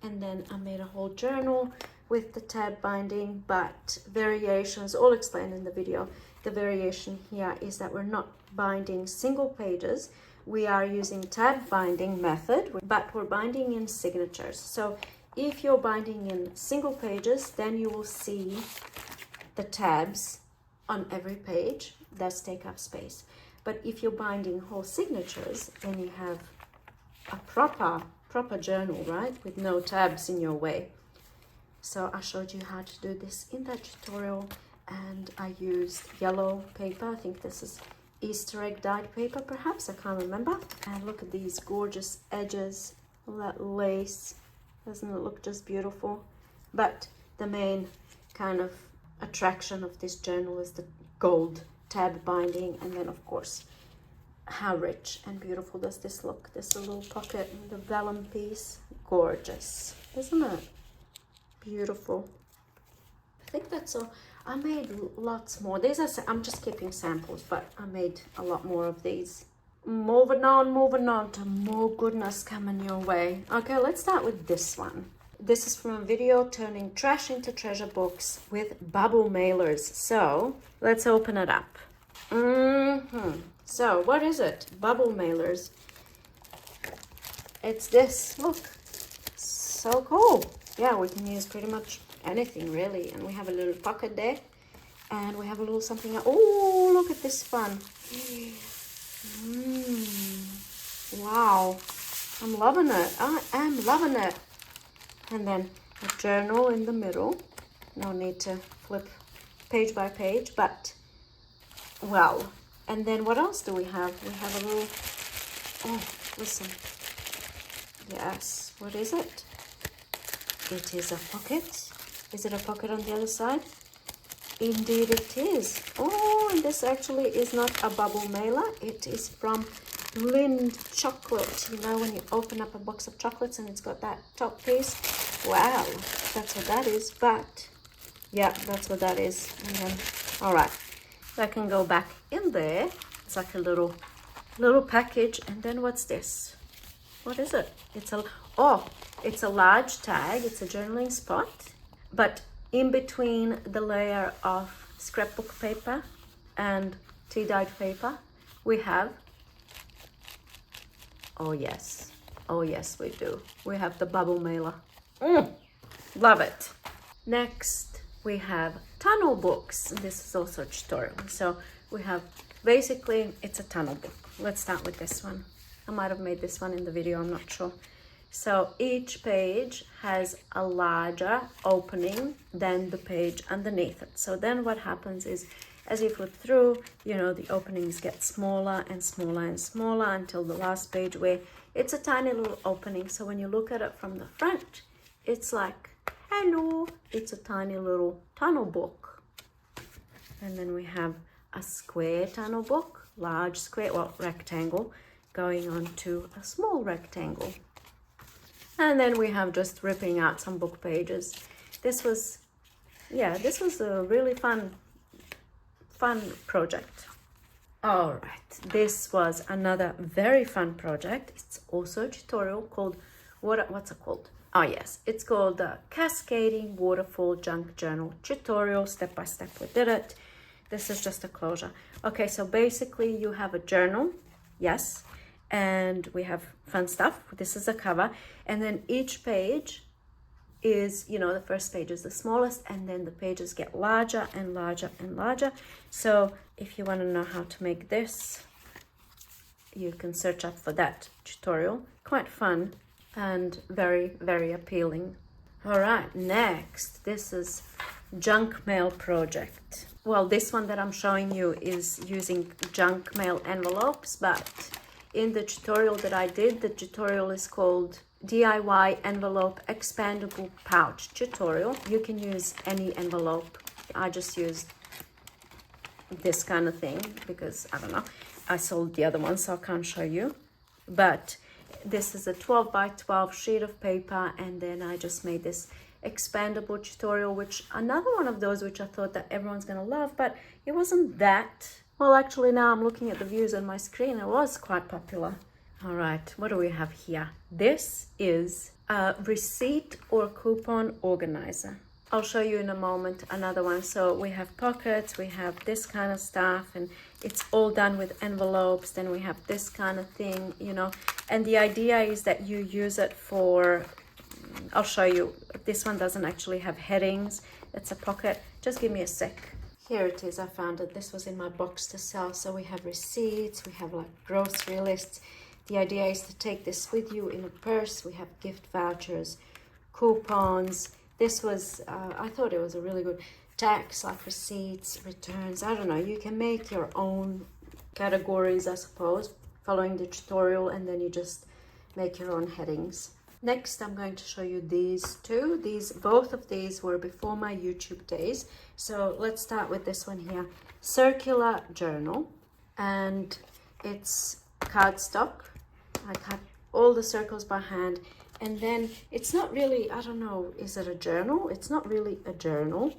And then I made a whole journal with the tab binding, but variations, all explained in the video. The variation here is that we're not binding single pages. We are using tab binding method, but we're binding in signatures. So if you're binding in single pages, then you will see the tabs on every page. That's take up space. But if you're binding whole signatures, then you have a proper journal, right? With no tabs in your way. So I showed you how to do this in that tutorial, and I used yellow paper. I think this is Easter egg dyed paper, perhaps, I can't remember. And look at these gorgeous edges, all that lace. Doesn't it look just beautiful? But the main kind of attraction of this journal is the gold tab binding, and then of course how rich and beautiful does this look. This little pocket and the vellum piece, gorgeous, isn't it? Beautiful. I think that's all. I made lots more. These are, I'm just keeping samples, but I made a lot more of these. Moving on to more goodness coming your way. Okay, let's start with this one. This is from a video, turning trash into treasure books with bubble mailers. So let's open it up. So what is it? Bubble mailers. It's this. Look, so cool. Yeah, we can use pretty much anything really. And we have a little pocket there, and we have a little something. Oh, look at this fun. Wow, I'm loving it. I am loving it. And then a journal in the middle. No need to flip page by page, but well. And then what else do we have? We have a little, oh, listen. Yes, what is it? It is a pocket. Is it a pocket on the other side? Indeed it is. Oh, and this actually is not a bubble mailer. It is from Lind chocolate. You know, when you open up a box of chocolates and it's got that top piece. Wow, that's what that is. But yeah, that's what that is. And then, all right, that can go back in there. It's like a little package. And then what's this? What is it? It's a large tag. It's a journaling spot, but in between the layer of scrapbook paper and tea dyed paper, we have, oh yes we do, we have the bubble mailer. Love it. Next we have tunnel books. This is also a tutorial. So we have, basically it's a tunnel book. Let's start with this one. I might have made this one in the video, I'm not sure. So each page has a larger opening than the page underneath it. So then what happens is, as you flip through, you know, the openings get smaller and smaller and smaller until the last page where it's a tiny little opening. So when you look at it from the front, it's like, hello, it's a tiny little tunnel book. And then we have a square tunnel book, large square, well, rectangle, going on to a small rectangle. And then we have just ripping out some book pages. This was a really fun project. All right, this was another very fun project. It's also a tutorial called, what's it called? Oh yes, it's called the Cascading Waterfall Junk Journal tutorial. Step by step we did it. This is just a closure. Okay, so basically you have a journal, yes, and we have fun stuff. This is a cover, and then each page is, you know, the first page is the smallest, and then the pages get larger and larger and larger. So if you want to know how to make this, you can search up for that tutorial. Quite fun and very, very appealing. All right, next, this is junk mail project. Well, this one that I'm showing you is using junk mail envelopes, but in the tutorial that I did, the tutorial is called DIY Envelope Expandable Pouch Tutorial. You can use any envelope. I just used this kind of thing because, I don't know, I sold the other one, so I can't show you. But this is a 12 by 12 sheet of paper, and then I just made this expandable tutorial, which another one of those which I thought that everyone's gonna love, but it wasn't that. Well, actually now I'm looking at the views on my screen. It was quite popular. All right, what do we have here? This is a receipt or coupon organizer. I'll show you in a moment another one. So we have pockets, we have this kind of stuff, and it's all done with envelopes. Then we have this kind of thing, you know, and the idea is that you use it for, I'll show you. This one doesn't actually have headings. It's a pocket. Just give me a sec. Here it is. I found it. This was in my box to sell. So we have receipts, we have like grocery lists. The idea is to take this with you in a purse. We have gift vouchers, coupons. This was, I thought it was a really good tax, like receipts, returns. I don't know. You can make your own categories, I suppose, following the tutorial, and then you just make your own headings. Next, I'm going to show you these two. Both of these were before my YouTube days. So let's start with this one here. Circular journal, and it's cardstock. I cut all the circles by hand, and then it's not really, I don't know, is it a journal? It's not really a journal.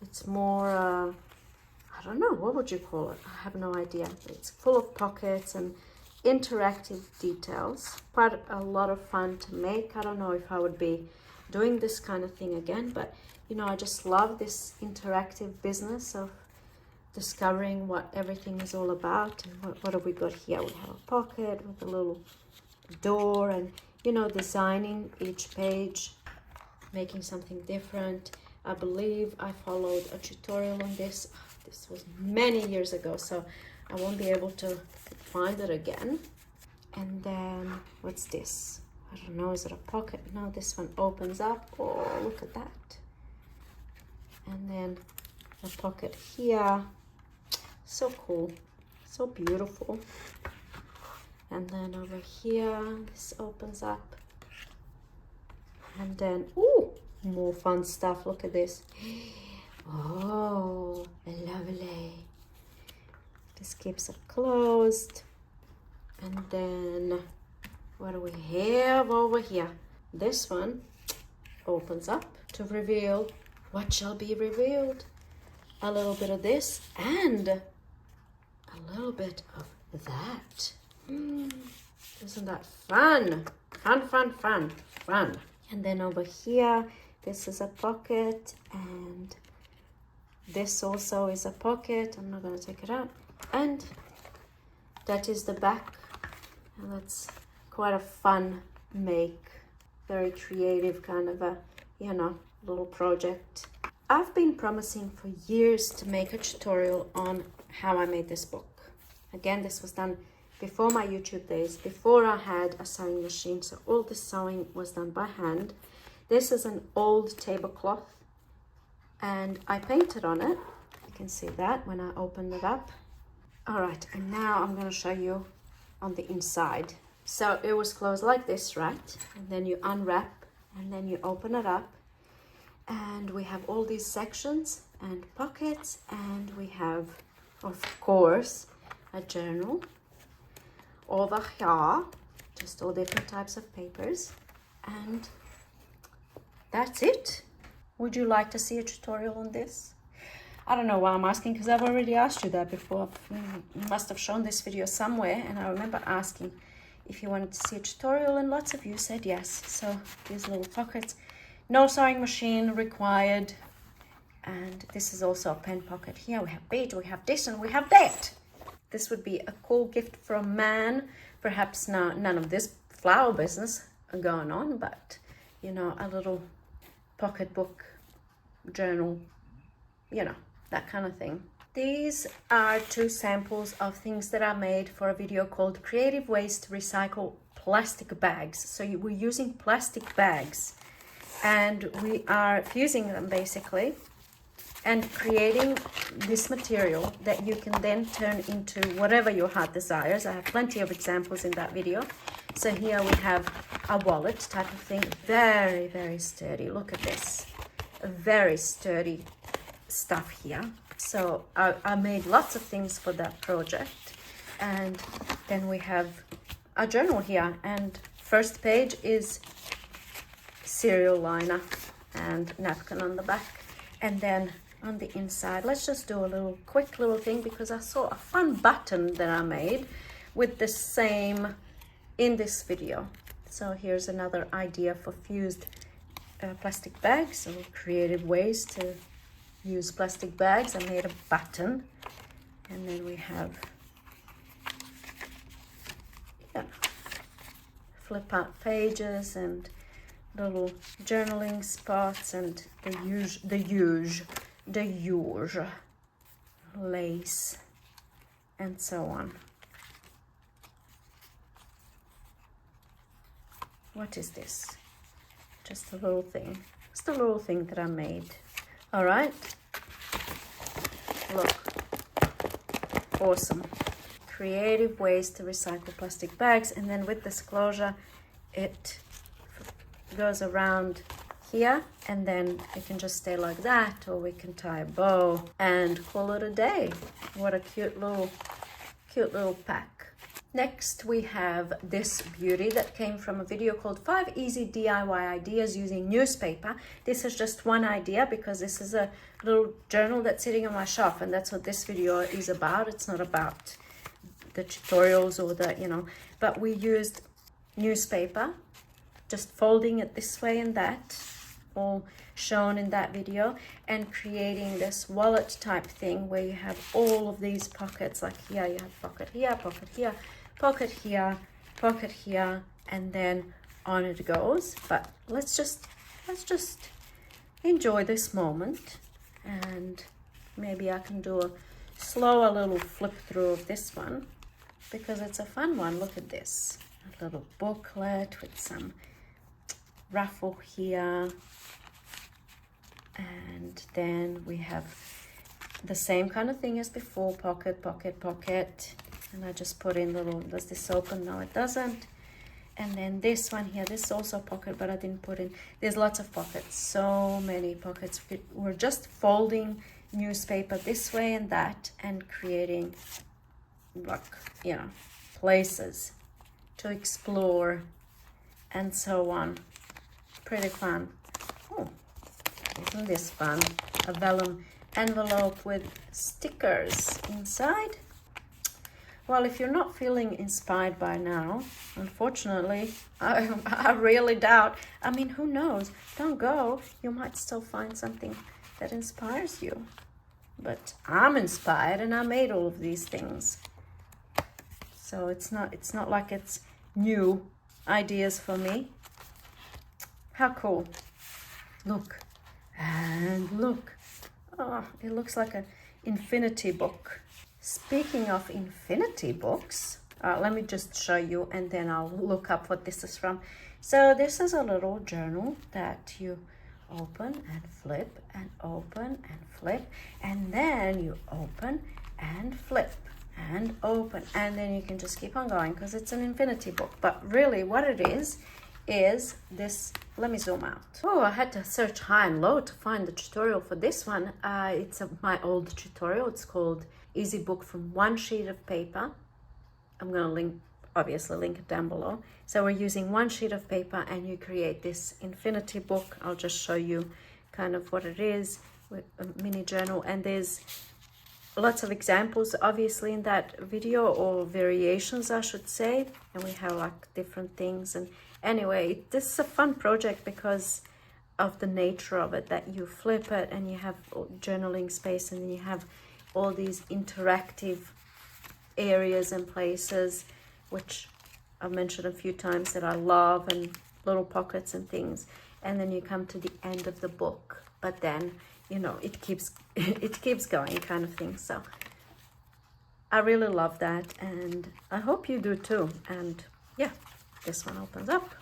It's more, I don't know, what would you call it? I have no idea. It's full of pockets and interactive details. Quite a lot of fun to make. I don't know if I would be doing this kind of thing again, but you know, I just love this interactive business of discovering what everything is all about. And what have we got here? We have a pocket with a little door, and you know, designing each page, making something different. I believe I followed a tutorial on this. This was many years ago, so I won't be able to find it again. And then what's this? I don't know, is it a pocket? No, this one opens up. Oh, look at that. And then a pocket here. So cool, so beautiful. And then over here, this opens up. And then, ooh, more fun stuff. Look at this. Oh, lovely. This keeps it closed. And then, what do we have over here? This one opens up to reveal what shall be revealed. A little bit of this and a little bit of that. Isn't that fun? Fun. And then over here, this is a pocket, and this also is a pocket. I'm not going to take it out. And that is the back. And that's quite a fun make. Very creative kind of a, you know, little project. I've been promising for years to make a tutorial on how I made this book. Again, this was done before my YouTube days, before I had a sewing machine. So all the sewing was done by hand. This is an old tablecloth, and I painted on it. You can see that when I opened it up. All right, and now I'm going to show you on the inside. So it was closed like this, right? And then you unwrap, and then you open it up. And we have all these sections and pockets, and we have, of course, a journal. Over here, just all different types of papers, and that's it. Would you like to see a tutorial on this? I don't know why I'm asking, because I've already asked you that before. You must have shown this video somewhere, and I remember asking if you wanted to see a tutorial, and lots of you said yes. So these little pockets, no sewing machine required, and this is also a pen pocket. Here we have bead, we have this, and we have that. This would be a cool gift from man. Perhaps none of this flower business going on, but you know, a little pocketbook, journal, you know, that kind of thing. These are two samples of things that I made for a video called Creative Ways to Recycle Plastic Bags. So we're using plastic bags, and we are fusing them basically and creating this material that you can then turn into whatever your heart desires. I have plenty of examples in that video. So here we have a wallet type of thing, very, very sturdy. Look at this, very sturdy stuff here. So I made lots of things for that project. And then we have a journal here, and first page is cereal liner and napkin on the back. And then on the inside, let's just do a quick little thing, because I saw a fun button that I made with the same in this video. So here's another idea for fused plastic bags, so creative ways to use plastic bags. I made a button, and then we have flip out pages and little journaling spots and the huge lace and so on. What is this? Just a little thing. Just a little thing that I made. All right. Look. Awesome. Creative ways to recycle plastic bags. And then with this closure, it goes around here, and then it can just stay like that, or we can tie a bow and call it a day. What a cute little pack. Next, we have this beauty that came from a video called 5 Easy DIY Ideas Using Newspaper. This is just one idea because this is a little journal that's sitting on my shelf, and that's what this video is about. It's not about the tutorials or the, but we used newspaper, just folding it this way and that, all shown in that video, and creating this wallet type thing where you have all of these pockets. Like here you have pocket here, pocket here, pocket here, pocket here, and then on it goes. But let's just enjoy this moment, and maybe I can do a slower little flip through of this one because it's a fun one. Look at this, a little booklet with some ruffle here, and then we have the same kind of thing as before, pocket, pocket, pocket, and I just put in little, does this open? No, it doesn't. And then this one here, this is also pocket, but I didn't put in, there's lots of pockets, so many pockets. We're just folding newspaper this way and that, and creating, like, places to explore and so on. Pretty fun. Oh, isn't this fun? A vellum envelope with stickers inside. Well, if you're not feeling inspired by now, unfortunately, I really doubt. I mean, who knows? Don't go. You might still find something that inspires you. But I'm inspired, and I made all of these things. So it's not like it's new ideas for me. How cool. Look. And look. Oh, it looks like an infinity book. Speaking of infinity books, let me just show you, and then I'll look up what this is from. So this is a little journal that you open and flip and open and flip, and then you open and flip and open, and then you can just keep on going because it's an infinity book. But really what it is this. Let me zoom out. Oh, I had to search high and low to find the tutorial for this one. It's my old tutorial. It's called Easy Book from One Sheet of Paper. I'm going to obviously link it down below. So we're using one sheet of paper, and you create this infinity book. I'll just show you kind of what it is with a mini journal, and there's lots of examples obviously in that video, or variations I should say, and we have like different things. And anyway, this is a fun project because of the nature of it, that you flip it and you have journaling space, and then you have all these interactive areas and places, which I've mentioned a few times that I love, and little pockets and things. And then you come to the end of the book, but then it keeps going, kind of thing. So I really love that, and I hope you do too. And yeah, this one opens up,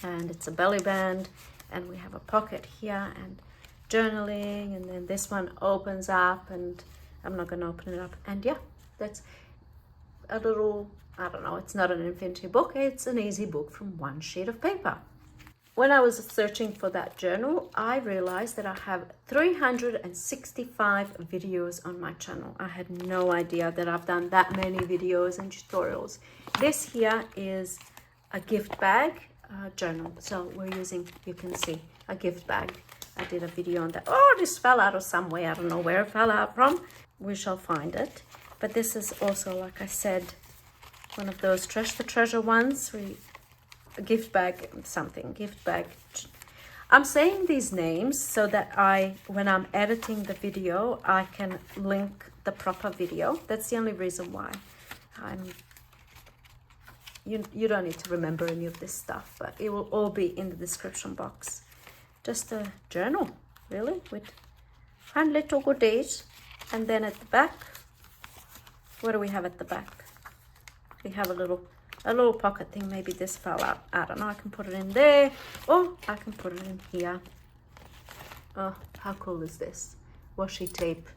and it's a belly band, and we have a pocket here and journaling, and then this one opens up, and I'm not going to open it up. And yeah, that's a little, I don't know, it's not an infinity book, it's an easy book from one sheet of paper. When I was searching for that journal, I realized that I have 365 videos on my channel. I had no idea that I've done that many videos and tutorials. This here is a gift bag journal. So we're using, you can see, a gift bag. I did a video on that. Oh, this fell out of somewhere. I don't know where it fell out from. We shall find it. But this is also, like I said, one of those Trash the Treasure ones. A gift bag, something, gift bag. I'm saying these names so that when I'm editing the video, I can link the proper video. That's the only reason why. You don't need to remember any of this stuff, but it will all be in the description box. Just a journal, really, with fun little goodies. And then at the back, what do we have at the back? We have a little pocket thing. Maybe this fell out. I don't know. I can put it in there, or I can put it in here. Oh, how cool is this? Washi tape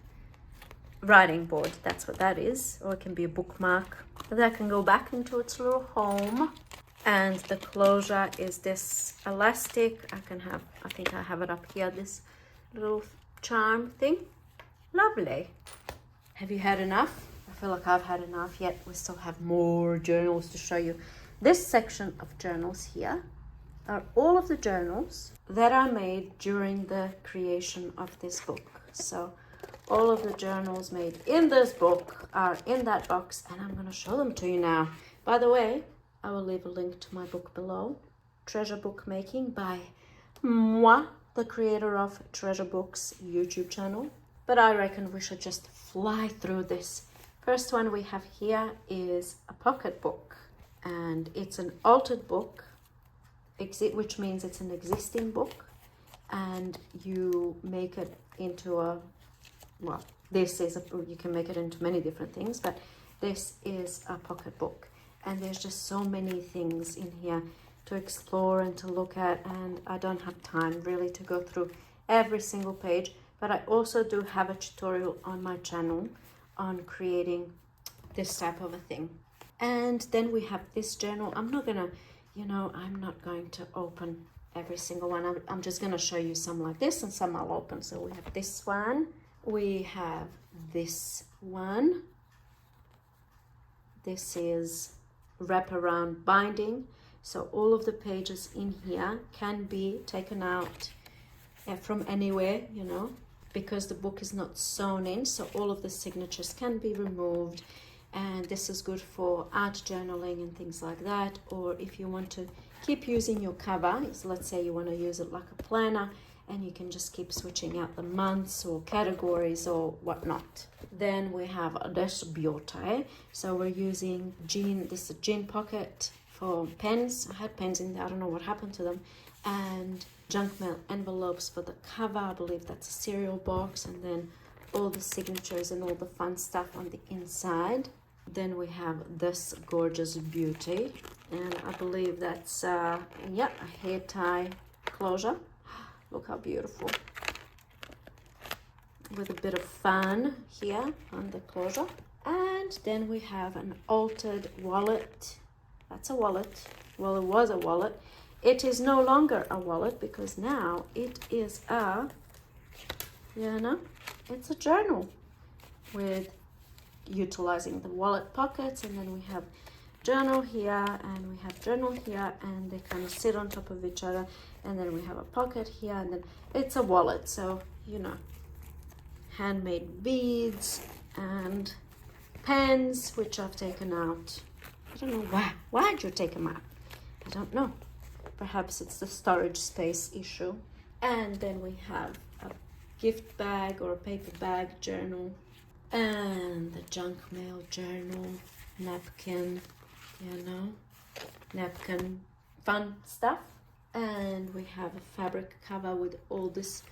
writing board. That's what that is. Or it can be a bookmark that can go back into its little home. And the closure is this elastic. I think I have it up here. This little charm thing. Lovely. Have you had enough? I feel like I've had enough, yet we still have more journals to show you. This section of journals here are all of the journals that are made during the creation of this book. So all of the journals made in this book are in that box, and I'm going to show them to you now. By the way, I will leave a link to my book below, Treasure Book Making by moi, the creator of Treasure Book's YouTube channel. But I reckon we should just fly through this. First one we have here is a pocket book, and it's an altered book, which means it's an existing book, and you make it into you can make it into many different things, but this is a pocket book, and there's just so many things in here to explore and to look at, and I don't have time really to go through every single page, but I also do have a tutorial on my channel on creating this type of a thing. And then we have this journal. I'm not going to open every single one. I'm just going to show you some like this and some I'll open. So we have this one. We have this one. This is wraparound binding. So all of the pages in here can be taken out from anywhere, because the book is not sewn in, so all of the signatures can be removed. And this is good for art journaling and things like that, or if you want to keep using your cover, so let's say you want to use it like a planner, and you can just keep switching out the months or categories or whatnot. Then we have this beauty. So we're using this is a jean pocket for pens. I had pens in there, I don't know what happened to them. And junk mail envelopes for the cover. I believe that's a cereal box, and then all the signatures and all the fun stuff on the inside. Then we have this gorgeous beauty, and I believe that's a hair tie closure. Look how beautiful, with a bit of fun here on the closure. And then we have an altered wallet. That's a wallet. Well, it was a wallet. It is no longer a wallet because now it is it's a journal with utilizing the wallet pockets. And then we have journal here and we have journal here, and they kind of sit on top of each other. And then we have a pocket here, and then it's a wallet. So, handmade beads and pens, which I've taken out. I don't know why. Why'd you take them out? I don't know. Perhaps it's the storage space issue. And then we have a gift bag or a paper bag journal, and the junk mail journal, napkin, napkin fun stuff. And we have a fabric cover with all this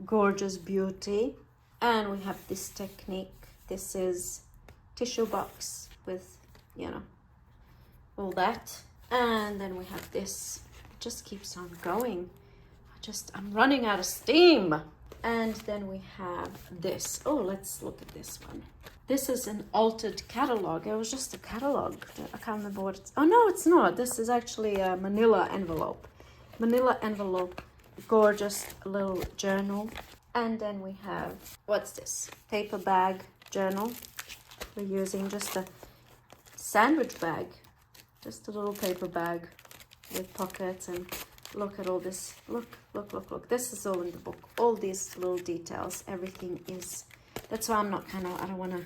gorgeous beauty. And we have this technique. This is tissue box with, all that. And then we have this. It just keeps on going. I'm running out of steam. And then we have this. Oh, let's look at this one. This is an altered catalog. It was just a catalog. I can't remember what it's. Oh, no, it's not. This is actually a manila envelope. Manila envelope. Gorgeous little journal. And then we have, what's this? Paper bag journal. We're using just a sandwich bag. Just a little paper bag with pockets, and look at all this. Look. This is all in the book. All these little details, everything is. That's why I don't want to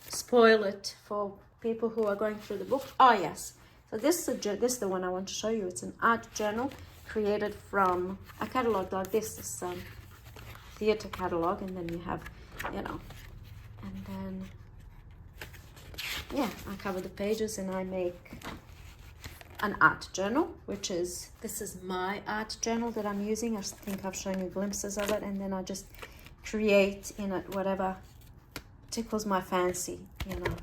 spoil it for people who are going through the book. Oh yes, so this is the one I want to show you. It's an art journal created from a catalog like this theater catalog, and then you have, you know, and then yeah, I cover the pages and I make an art journal, which is, this is my art journal that I'm using. I think I've shown you glimpses of it, and then I just create in it whatever tickles my fancy, you know.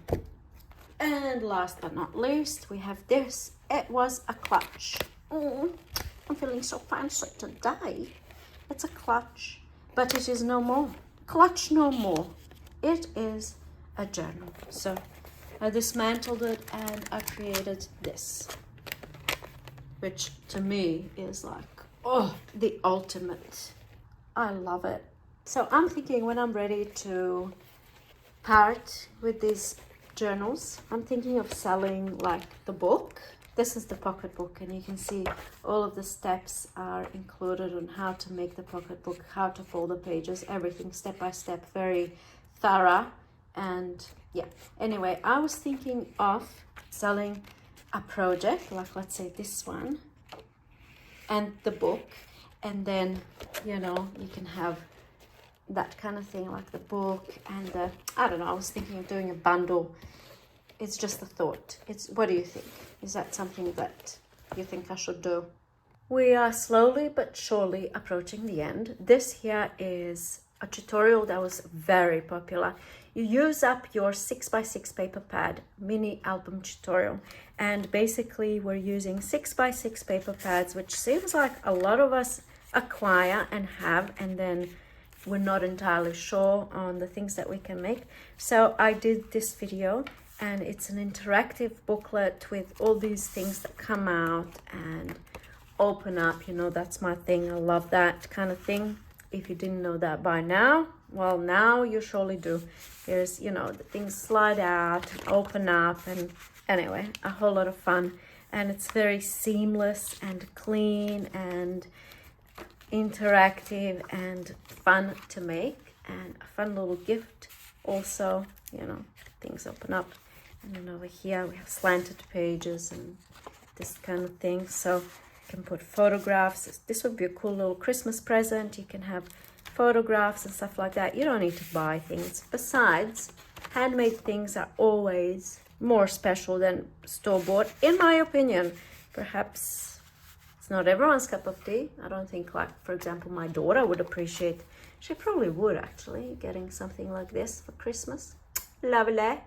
And last but not least, we have this. It was a clutch. Oh, I'm feeling so fancy today. It's a clutch, but it is no more. Clutch no more. It is a journal. So I dismantled it and I created this, which to me is like, oh, the ultimate. I love it. So I'm thinking when I'm ready to part with these journals, I'm thinking of selling like the book. This is the pocketbook, and you can see all of the steps are included on how to make the pocketbook, how to fold the pages, everything step by step, very thorough. And yeah, anyway, I was thinking of selling a project, like let's say this one, and the book, and then, you know, you can have that kind of thing, like the book and the, I don't know, I was thinking of doing a bundle. It's just a thought. What do you think? Is that something that you think I should do? We are slowly but surely approaching the end. This here is a tutorial that was very popular. You use up your 6x6 paper pad mini album tutorial, and basically we're using 6x6 paper pads, which seems like a lot of us acquire and have, and then we're not entirely sure on the things that we can make. So I did this video, and it's an interactive booklet with all these things that come out and open up. You know, that's my thing. I love that kind of thing. If you didn't know that by now, well, now you surely do. Here's, you know, the things slide out, open up, and anyway, a whole lot of fun. And it's very seamless and clean and interactive and fun to make, and a fun little gift also. You know, things open up, and then over here we have slanted pages and this kind of thing, so you can put photographs. This would be a cool little Christmas present. You can have photographs and stuff like that. You don't need to buy things. Besides, handmade things are always more special than store-bought, in my opinion. Perhaps it's not everyone's cup of tea. I don't think, like, for example, my daughter would appreciate, she probably would actually, getting something like this for Christmas. Lovely.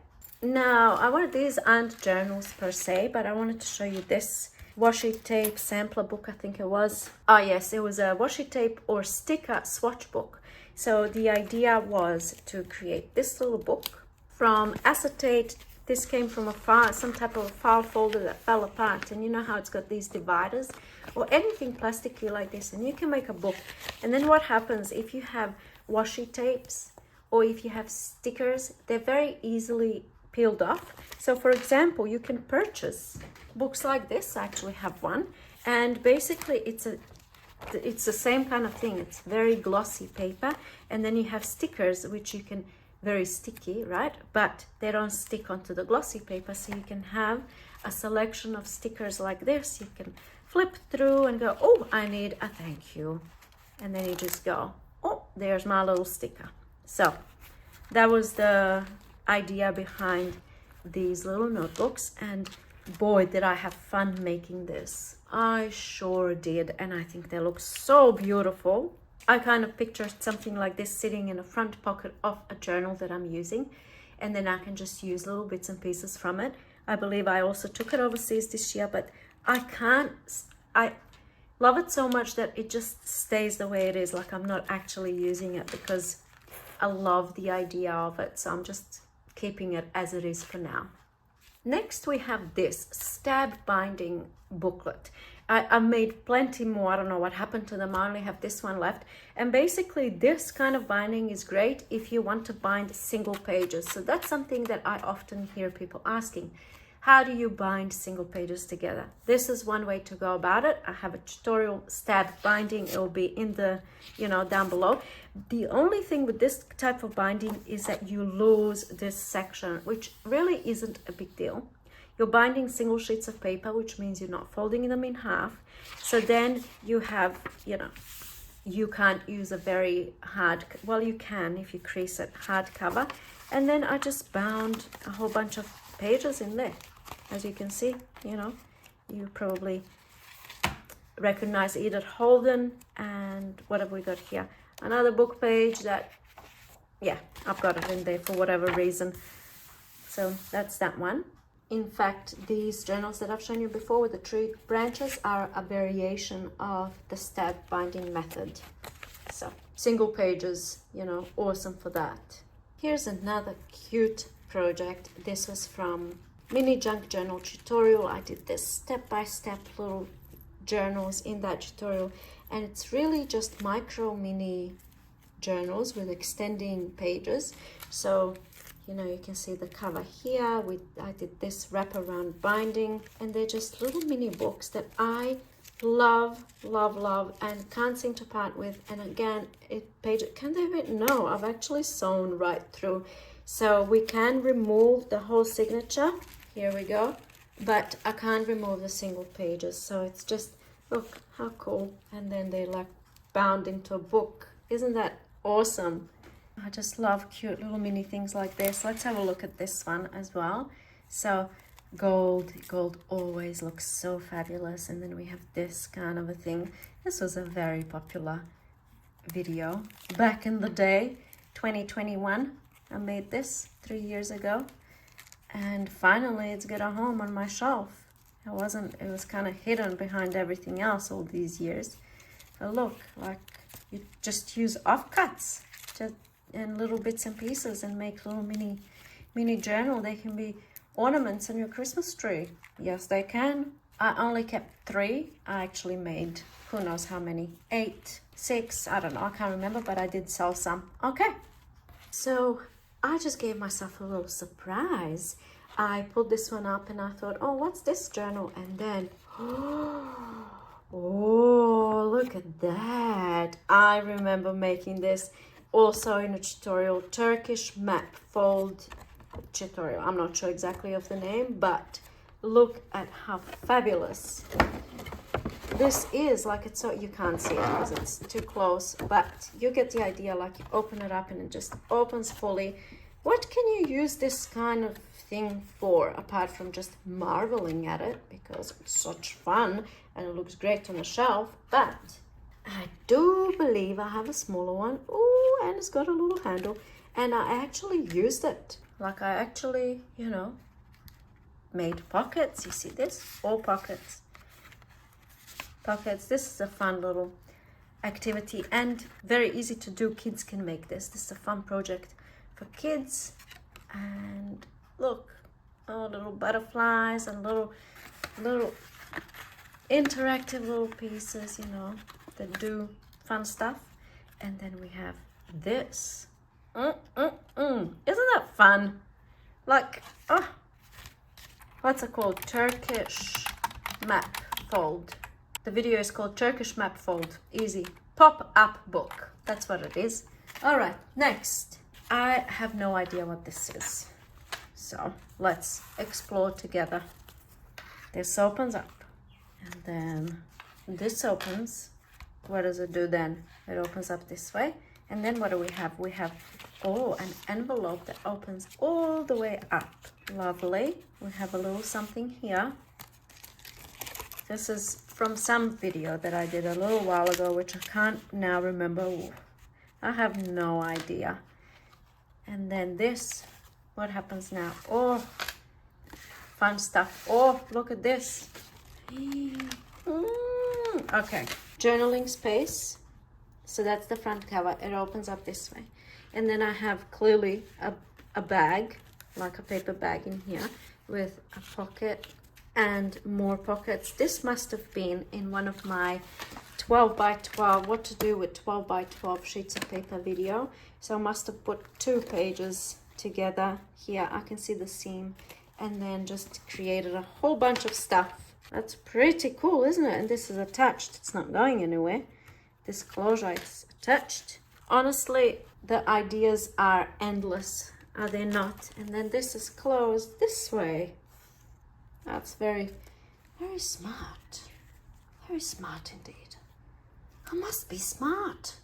Now, these aren't journals per se, but I wanted to show you this washi tape sampler book, I think it was. Oh yes, it was a washi tape or sticker swatch book. So the idea was to create this little book from acetate. This came from a file, some type of file folder that fell apart, and you know how it's got these dividers or anything plasticky like this, and you can make a book. And then what happens if you have washi tapes or if you have stickers, they're very easily peeled off. So for example, you can purchase books like this. I actually have one, and basically it's the same kind of thing. It's very glossy paper, and then you have stickers which you can, very sticky, right? But they don't stick onto the glossy paper, so you can have a selection of stickers like this. You can flip through and go, oh, I need a thank you, and then you just go, oh, there's my little sticker. So that was the idea behind these little notebooks, and boy, did I have fun making this. I sure did, and I think they look so beautiful. I kind of pictured something like this sitting in the front pocket of a journal that I'm using, and then I can just use little bits and pieces from it. I believe I also took it overseas this year, but I love it so much that it just stays the way it is, like I'm not actually using it, because I love the idea of it, so I'm just keeping it as it is for now. Next we have this stab binding booklet. I made plenty more. I don't know what happened to them. I only have this one left, and basically this kind of binding is great if you want to bind single pages. So that's something that I often hear people asking. How do you bind single pages together? This is one way to go about it. I have a tutorial stab binding. It will be in the, down below. The only thing with this type of binding is that you lose this section, which really isn't a big deal. You're binding single sheets of paper, which means you're not folding them in half. So then you have, you can't use a very hard, well, you can if you crease it, hard cover. And then I just bound a whole bunch of pages in there. As you can see, you probably recognize Edith Holden. And what have we got here? Another book page that, yeah, I've got it in there for whatever reason. So that's that one. In fact, these journals that I've shown you before with the tree branches are a variation of the stab binding method. So single pages, awesome for that. Here's another cute project. This was from Mini Junk Journal tutorial. I did this step-by-step little journals in that tutorial, and it's really just micro mini journals with extending pages. So you can see the cover here. I did this wraparound binding, and they're just little mini books that I love and can't seem to part with. And again, can they even? No, I've actually sewn right through, so we can remove the whole signature. Here we go, but I can't remove the single pages. So it's just, look how cool. And then they're like bound into a book. Isn't that awesome? I just love cute little mini things like this. Let's have a look at this one as well. So gold always looks so fabulous. And then we have this kind of a thing. This was a very popular video back in the day, 2021. I made this 3 years ago, and finally it's got a home on my shelf. It was kind of hidden behind everything else all these years. But look, like, you just use offcuts and little bits and pieces and make little mini journal. They can be ornaments on your Christmas tree. Yes, they can. I only kept 3. I actually made who knows how many, 8, 6, I don't know, I can't remember, but I did sell some. Okay, so I just gave myself a little surprise. I pulled this one up and I thought, oh, what's this journal? And then, oh, look at that. I remember making this also in a tutorial, Turkish map fold tutorial. I'm not sure exactly of the name, but look at how fabulous this is. Like, it's so, you can't see it because it's too close, but you get the idea. Like, you open it up and it just opens fully. What can you use this kind of thing for apart from just marveling at it, because it's such fun and it looks great on the shelf? But I do believe I have a smaller one. Oh, and it's got a little handle, and I actually used it. Like, I actually, made pockets. You see this? All pockets. This is a fun little activity and very easy to do. Kids can make this. This is a fun project for kids. And look, oh, little butterflies and little interactive little pieces, that do fun stuff. And then we have this. Isn't that fun? Like, oh, what's it called? Turkish map fold. The video is called Turkish map fold. Easy. Pop-up book. That's what it is. All right, next. I have no idea what this is. So let's explore together. This opens up. And then this opens. What does it do then? It opens up this way. And then what do we have? We have, oh, an envelope that opens all the way up. Lovely. We have a little something here. This is from some video that I did a little while ago, which I can't now remember. I have no idea. And then this, what happens now? Oh, fun stuff. Oh, look at this. Okay, journaling space. So that's the front cover. It opens up this way. And then I have clearly a bag, like a paper bag in here with a pocket and more pockets. This must have been in one of my 12 by 12, what to do with 12 by 12 sheets of paper video. So I must have put 2 pages together here. I can see the seam and then just created a whole bunch of stuff. That's pretty cool, isn't it? And this is attached. It's not going anywhere. This closure is attached. Honestly, the ideas are endless, are they not? And then this is closed this way. That's very, very smart. Very smart indeed. I must be smart.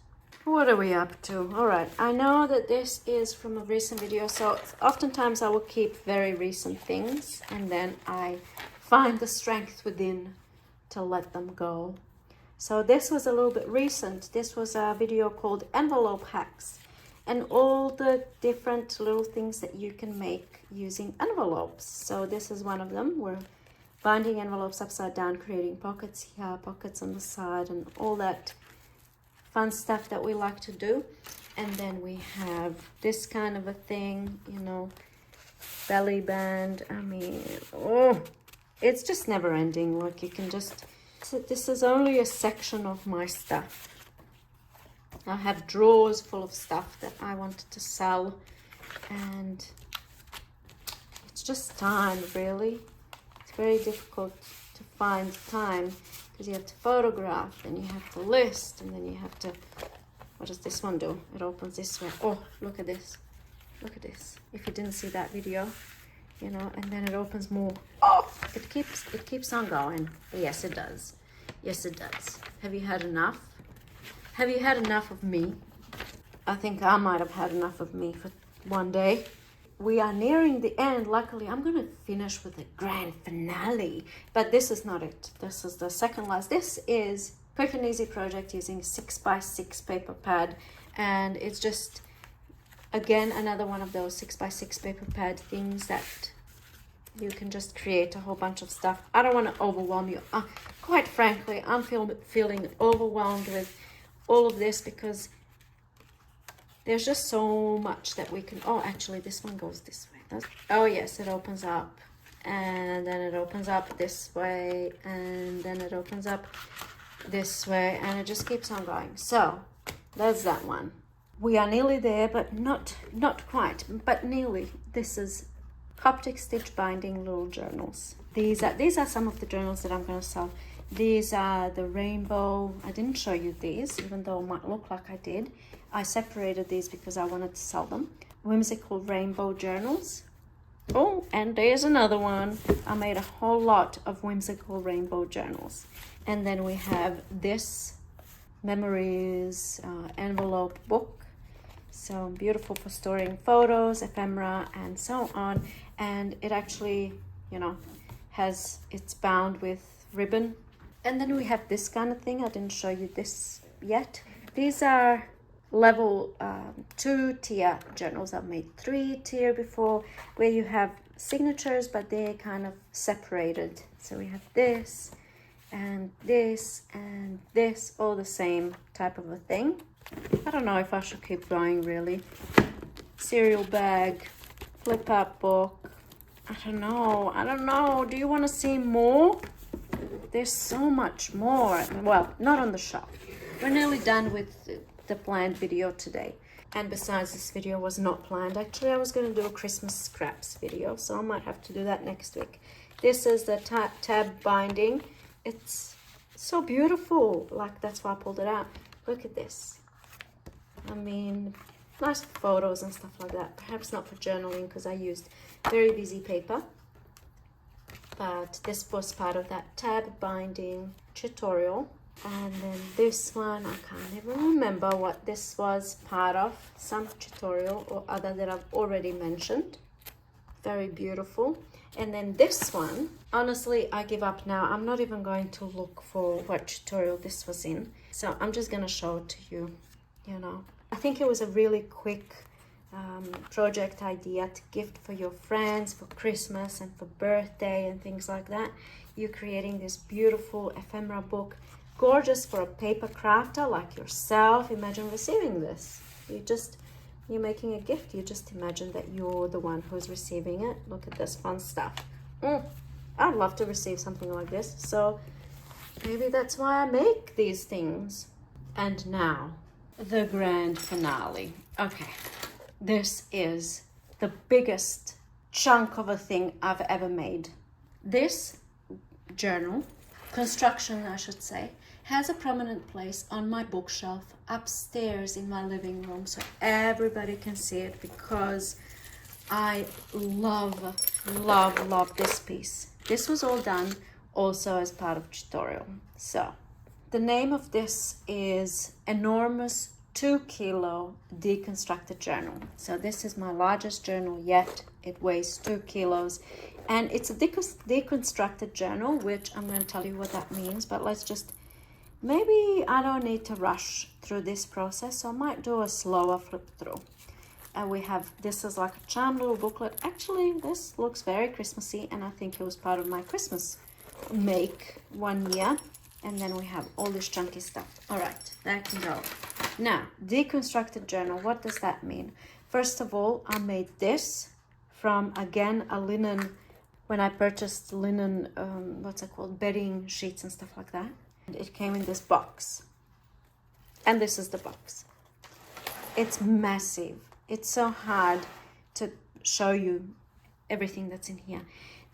What are we up to? All right, I know that this is from a recent video, so oftentimes I will keep very recent things and then I find the strength within to let them go. So this was a little bit recent. This was a video called Envelope Hacks and all the different little things that you can make using envelopes. So this is one of them. We're binding envelopes upside down, creating pockets here, pockets on the side, and all that fun stuff that we like to do. And then we have this kind of a thing, you know, belly band. I mean, oh, it's just never ending. Like, you can just, this is only a section of my stuff. I have drawers full of stuff that I wanted to sell, and it's just time, really. It's very difficult to find time because you have to photograph, and you have to list, and then you have to, what does this one do? It opens this way. Oh, look at this. Look at this. If you didn't see that video, you know, and then it opens more. Oh, it keeps on going. Yes, it does. Yes, it does. Have you had enough? Have you had enough of me? I think I might have had enough of me for one day. We are nearing the end. Luckily, I'm going to finish with the grand finale. But this is not it. This is the second last. This is quick and easy project using 6x6 paper pad. And it's just, again, another one of those 6x6 paper pad things that you can just create a whole bunch of stuff. I don't want to overwhelm you. Quite frankly, I'm feeling overwhelmed with all of this because there's just so much that we can. Oh, actually, this one goes this way. Oh, yes, it opens up. And then it opens up this way. And then it opens up this way. And it just keeps on going. So, that's that one. We are nearly there, but not quite. But nearly. This is Coptic stitch binding little journals. These are some of the journals that I'm going to sell. These are the rainbow. I didn't show you these, even though it might look like I did. I separated these because I wanted to sell them. Whimsical rainbow journals. Oh, and there's another one. I made a whole lot of whimsical rainbow journals. And then we have this memories envelope book. So beautiful for storing photos, ephemera, and so on. And it actually, you know, it's bound with ribbon. And then we have this kind of thing. I didn't show you this yet. These are level 2 tier journals. I've made 3 tier before, where you have signatures, but they're kind of separated. So we have this and this and this, all the same type of a thing. I don't know if I should keep going, really. Cereal bag, flip out book. I don't know. Do you want to see more? There's so much more. Well, not on the shelf. We're nearly done with the planned video today. And besides, this video was not planned. Actually, I was going to do a Christmas scraps video, so I might have to do that next week. This is the tab binding. It's so beautiful. Like, that's why I pulled it out. Look at this. I mean, nice photos and stuff like that. Perhaps not for journaling because I used very busy paper. But this was part of that tab binding tutorial. And then this one, I can't even remember what this was part of. Some tutorial or other that I've already mentioned. Very beautiful. And then this one, honestly, I give up now. I'm not even going to look for what tutorial this was in. So I'm just going to show it to you, you know. I think it was a really quick project idea to gift for your friends for Christmas and for birthday and things like that. You're creating this beautiful ephemera book, gorgeous for a paper crafter like yourself. Imagine receiving this. You're making a gift. You just imagine that you're the one who's receiving it. Look at this fun stuff. I'd love to receive something like this. So maybe that's why I make these things. And now, the grand finale. Okay, this is the biggest chunk of a thing I've ever made. This journal, construction I should say, has a prominent place on my bookshelf upstairs in my living room so everybody can see it, because I love this piece. This was all done also as part of tutorial. So the name of this is Enormous 2 kilo Deconstructed Journal. So this is my largest journal yet. It weighs 2 kilos and it's a deconstructed journal, which I'm going to tell you what that means, but let's just, maybe I don't need to rush through this process, so I might do a slower flip through. And we have, this is like a charm little booklet. Actually, this looks very Christmassy, and I think it was part of my Christmas make one year. And then we have all this chunky stuff. All right, that can go. Now, deconstructed journal, what does that mean? First of all, I made this from, again, a linen, when I purchased linen, what's it called, bedding sheets and stuff like that. And it came in this box. And this is the box. It's massive. It's so hard to show you everything that's in here.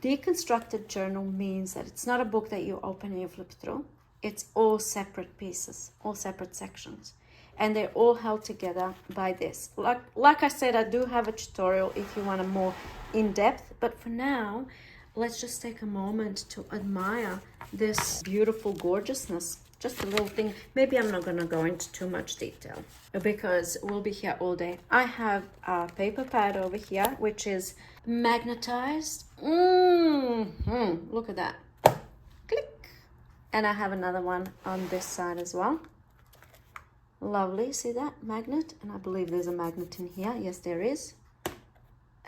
Deconstructed journal means that it's not a book that you open and you flip through. It's all separate pieces, all separate sections. And they're all held together by this. Like I said, I do have a tutorial if you want a more in-depth, but for now, let's just take a moment to admire this beautiful gorgeousness. Just a little thing. Maybe I'm not going to go into too much detail because we'll be here all day. I have a paper pad over here, which is magnetized. Look at that. Click. And I have another one on this side as well. Lovely. See that magnet? And I believe there's a magnet in here. Yes, there is.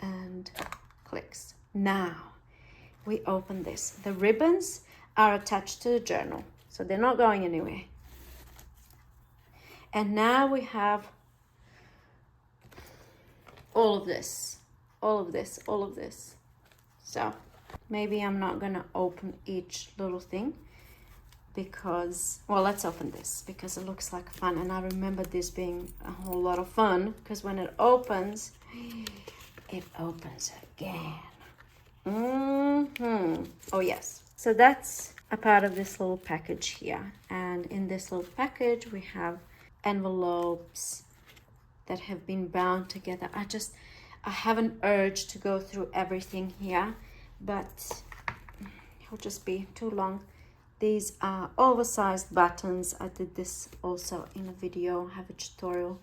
And clicks. Now we open this. The ribbons are attached to the journal, so they're not going anywhere. And now we have all of this. So maybe I'm not gonna open each little thing because, well, let's open this because it looks like fun. And I remember this being a whole lot of fun because when it opens again. Oh yes. So that's a part of this little package here. And in this little package, we have envelopes that have been bound together. I have an urge to go through everything here, but it'll just be too long. These are oversized buttons. I did this also in a video, I have a tutorial.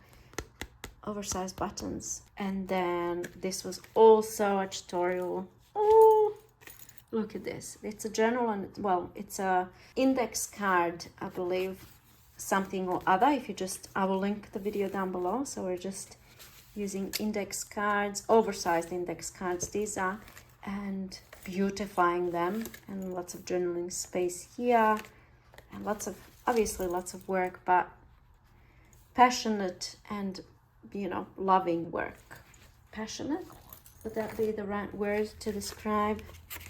Oversized buttons. And then this was also a tutorial. Oh, look at this. It's a journal and, well, it's a index card, I believe, something or other. If you just, I will link the video down below. So we're just using index cards, oversized index cards these are, and beautifying them, and lots of journaling space here, and lots of, obviously lots of work, but passionate and, you know, loving work. Passionate, would that be the right word to describe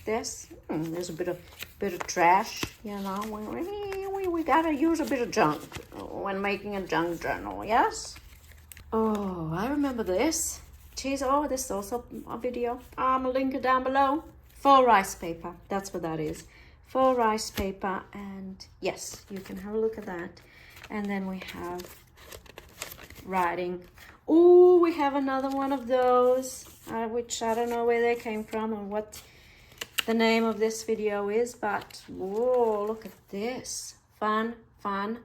this? There's a bit of trash, you know. We gotta use a bit of junk when making a junk journal, yes? Oh, I remember this. Geez, oh, this is also a video. I'll link it down below. Faux rice paper, that's what that is. Faux rice paper, and yes, you can have a look at that. And then we have writing. Oh, we have another one of those, which I don't know where they came from or what the name of this video is, but whoa, look at this. Fun, fun,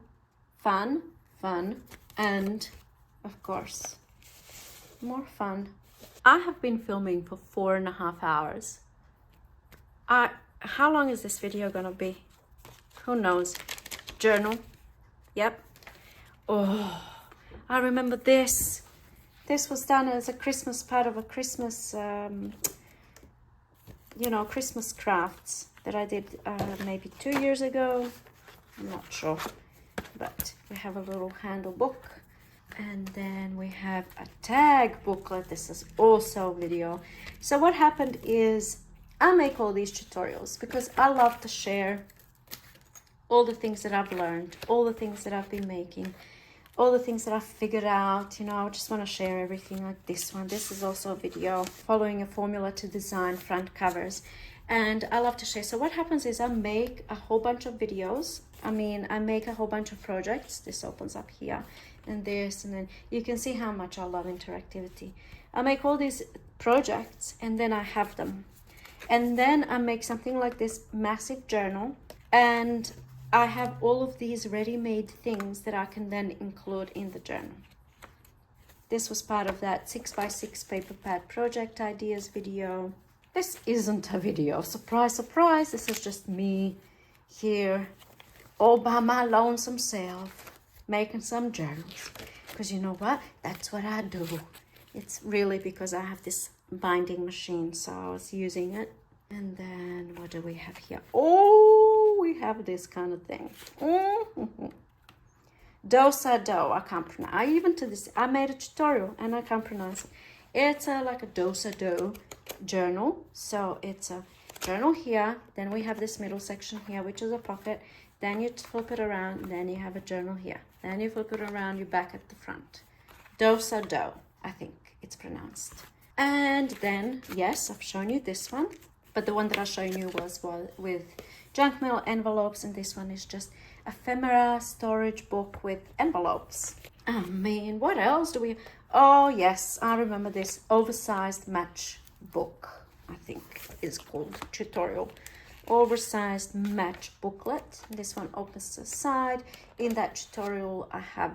fun, fun, and of course, more fun. I have been filming for 4.5 hours. How long is this video gonna be? Who knows? Journal. Yep. Oh, I remember this. This was done as a Christmas, part of a Christmas, you know, Christmas crafts that I did maybe 2 years ago. I'm not sure. But we have a little handle book. And then we have a tag booklet. This is also video. So what happened is I make all these tutorials because I love to share all the things that I've learned, all the things that I've been making, all the things that I figured out. You know, I just want to share everything like this one. This is also a video following a formula to design front covers. And I love to share. So what happens is I make a whole bunch of videos. I make a whole bunch of projects. This opens up here and this, and then you can see how much I love interactivity. I make all these projects and then I have them. And then I make something like this massive journal, and I have all of these ready-made things that I can then include in the journal. This was part of that 6x6 paper pad project ideas video. This isn't a video, surprise, surprise. This is just me here all by my lonesome self making some journals. Because you know what? That's what I do. It's really because I have this binding machine, so I was using it. And then what do we have here? Oh, we have this kind of thing. Dosa dough. I can't pronounce. Even to this, I made a tutorial and I can't pronounce it. It's like a dosa dough journal. So it's a journal here. Then we have this middle section here, which is a pocket. Then you flip it around. Then you have a journal here. Then you flip it around. You're back at the front. Dosa dough, I think it's pronounced. And then, yes, I've shown you this one. But the one that I showed you was with junk mail envelopes, and this one is just ephemera storage book with envelopes. I mean, what else do we... Oh, yes, I remember this oversized matchbook, I think is called tutorial. Oversized match booklet. This one opens to the side. In that tutorial, I have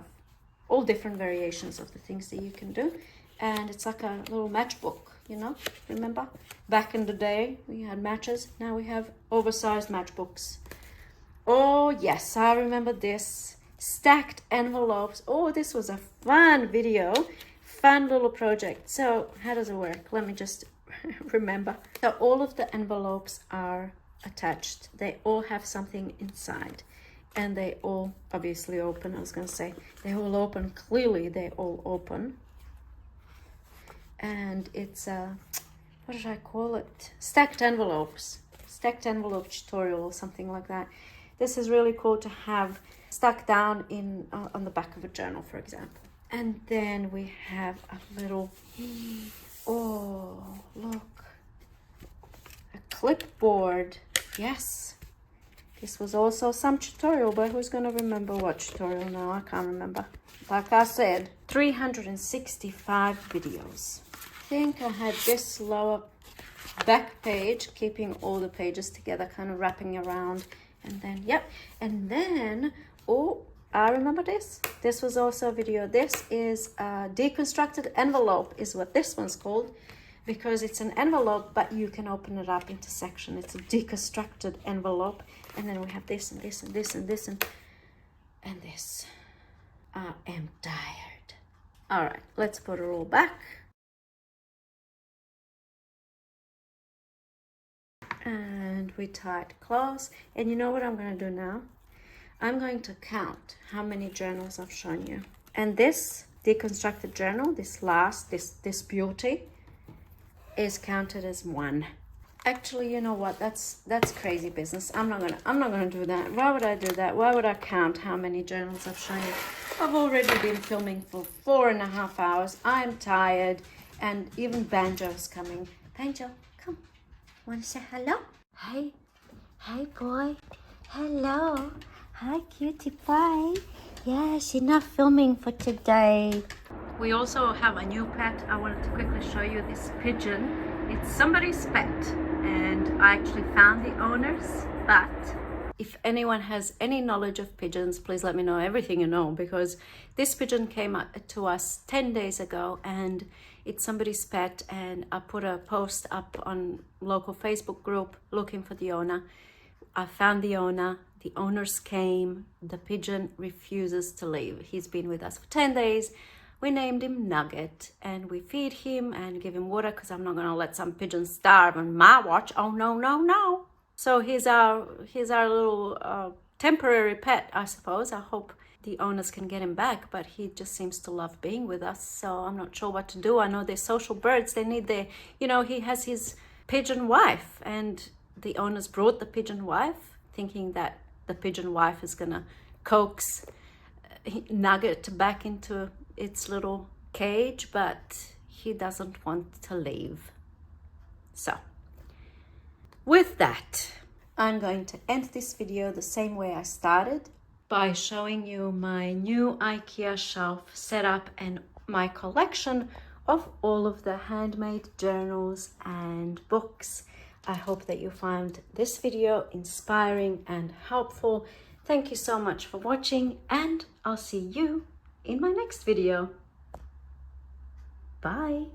all different variations of the things that you can do. And it's like a little matchbook, you know, remember? Back in the day, we had matches. Now we have oversized matchbooks. Oh, yes, I remember this. Stacked envelopes. Oh, this was a fun video. Fun little project. So how does it work? Let me just remember. So all of the envelopes are attached. They all have something inside. And they all obviously open. I was going to say, they all open. Clearly, they all open. And it's what did I call it? Stacked envelopes. Stacked envelope tutorial or something like that. This is really cool to have stuck down in on the back of a journal, for example. And then we have a little, oh, look, a clipboard. Yes, this was also some tutorial, but who's going to remember what tutorial now? I can't remember. Like I said, 365 videos. I think I had this lower back page, keeping all the pages together, kind of wrapping around. And then, yep. And then, oh, I remember this. This was also a video. This is a deconstructed envelope is what this one's called, because it's an envelope, but you can open it up into sections. It's a deconstructed envelope. And then we have this and this and this and this and this. I am tired. All right, let's put it all back. And we tie it close. And you know what I'm going to do now? I'm going to count how many journals I've shown you. And this deconstructed journal, this beauty, is counted as one. Actually, you know what? That's crazy business. I'm not gonna do that. Why would I do that? Why would I count how many journals I've shown you? I've already been filming for 4.5 hours. I'm tired, and even Banjo's coming. Banjo, come. Want to say hello? Hi. Hi, boy. Hello. Hi, cutie pie. Yeah, she's not filming for today. We also have a new pet. I wanted to quickly show you this pigeon. It's somebody's pet, and I actually found the owners. But if anyone has any knowledge of pigeons, please let me know everything you know, because this pigeon came to us 10 days ago, and it's somebody's pet. And I put a post up on local Facebook group looking for the owner. I found the owner. The owners came. The pigeon refuses to leave. He's been with us for 10 days. We named him Nugget, and we feed him and give him water, because I'm not going to let some pigeons starve on my watch. Oh, no, no, no. So he's our little temporary pet, I suppose. I hope the owners can get him back, but he just seems to love being with us. So I'm not sure what to do. I know they're social birds. They need their, he has his pigeon wife, and the owners brought the pigeon wife, thinking that the pigeon wife is going to coax nugget back into its little cage, but he doesn't want to leave. So with that, I'm going to end this video the same way I started, by showing you my new IKEA shelf setup and my collection of all of the handmade journals and books. I hope that you found this video inspiring and helpful. Thank you so much for watching, and I'll see you in my next video. Bye.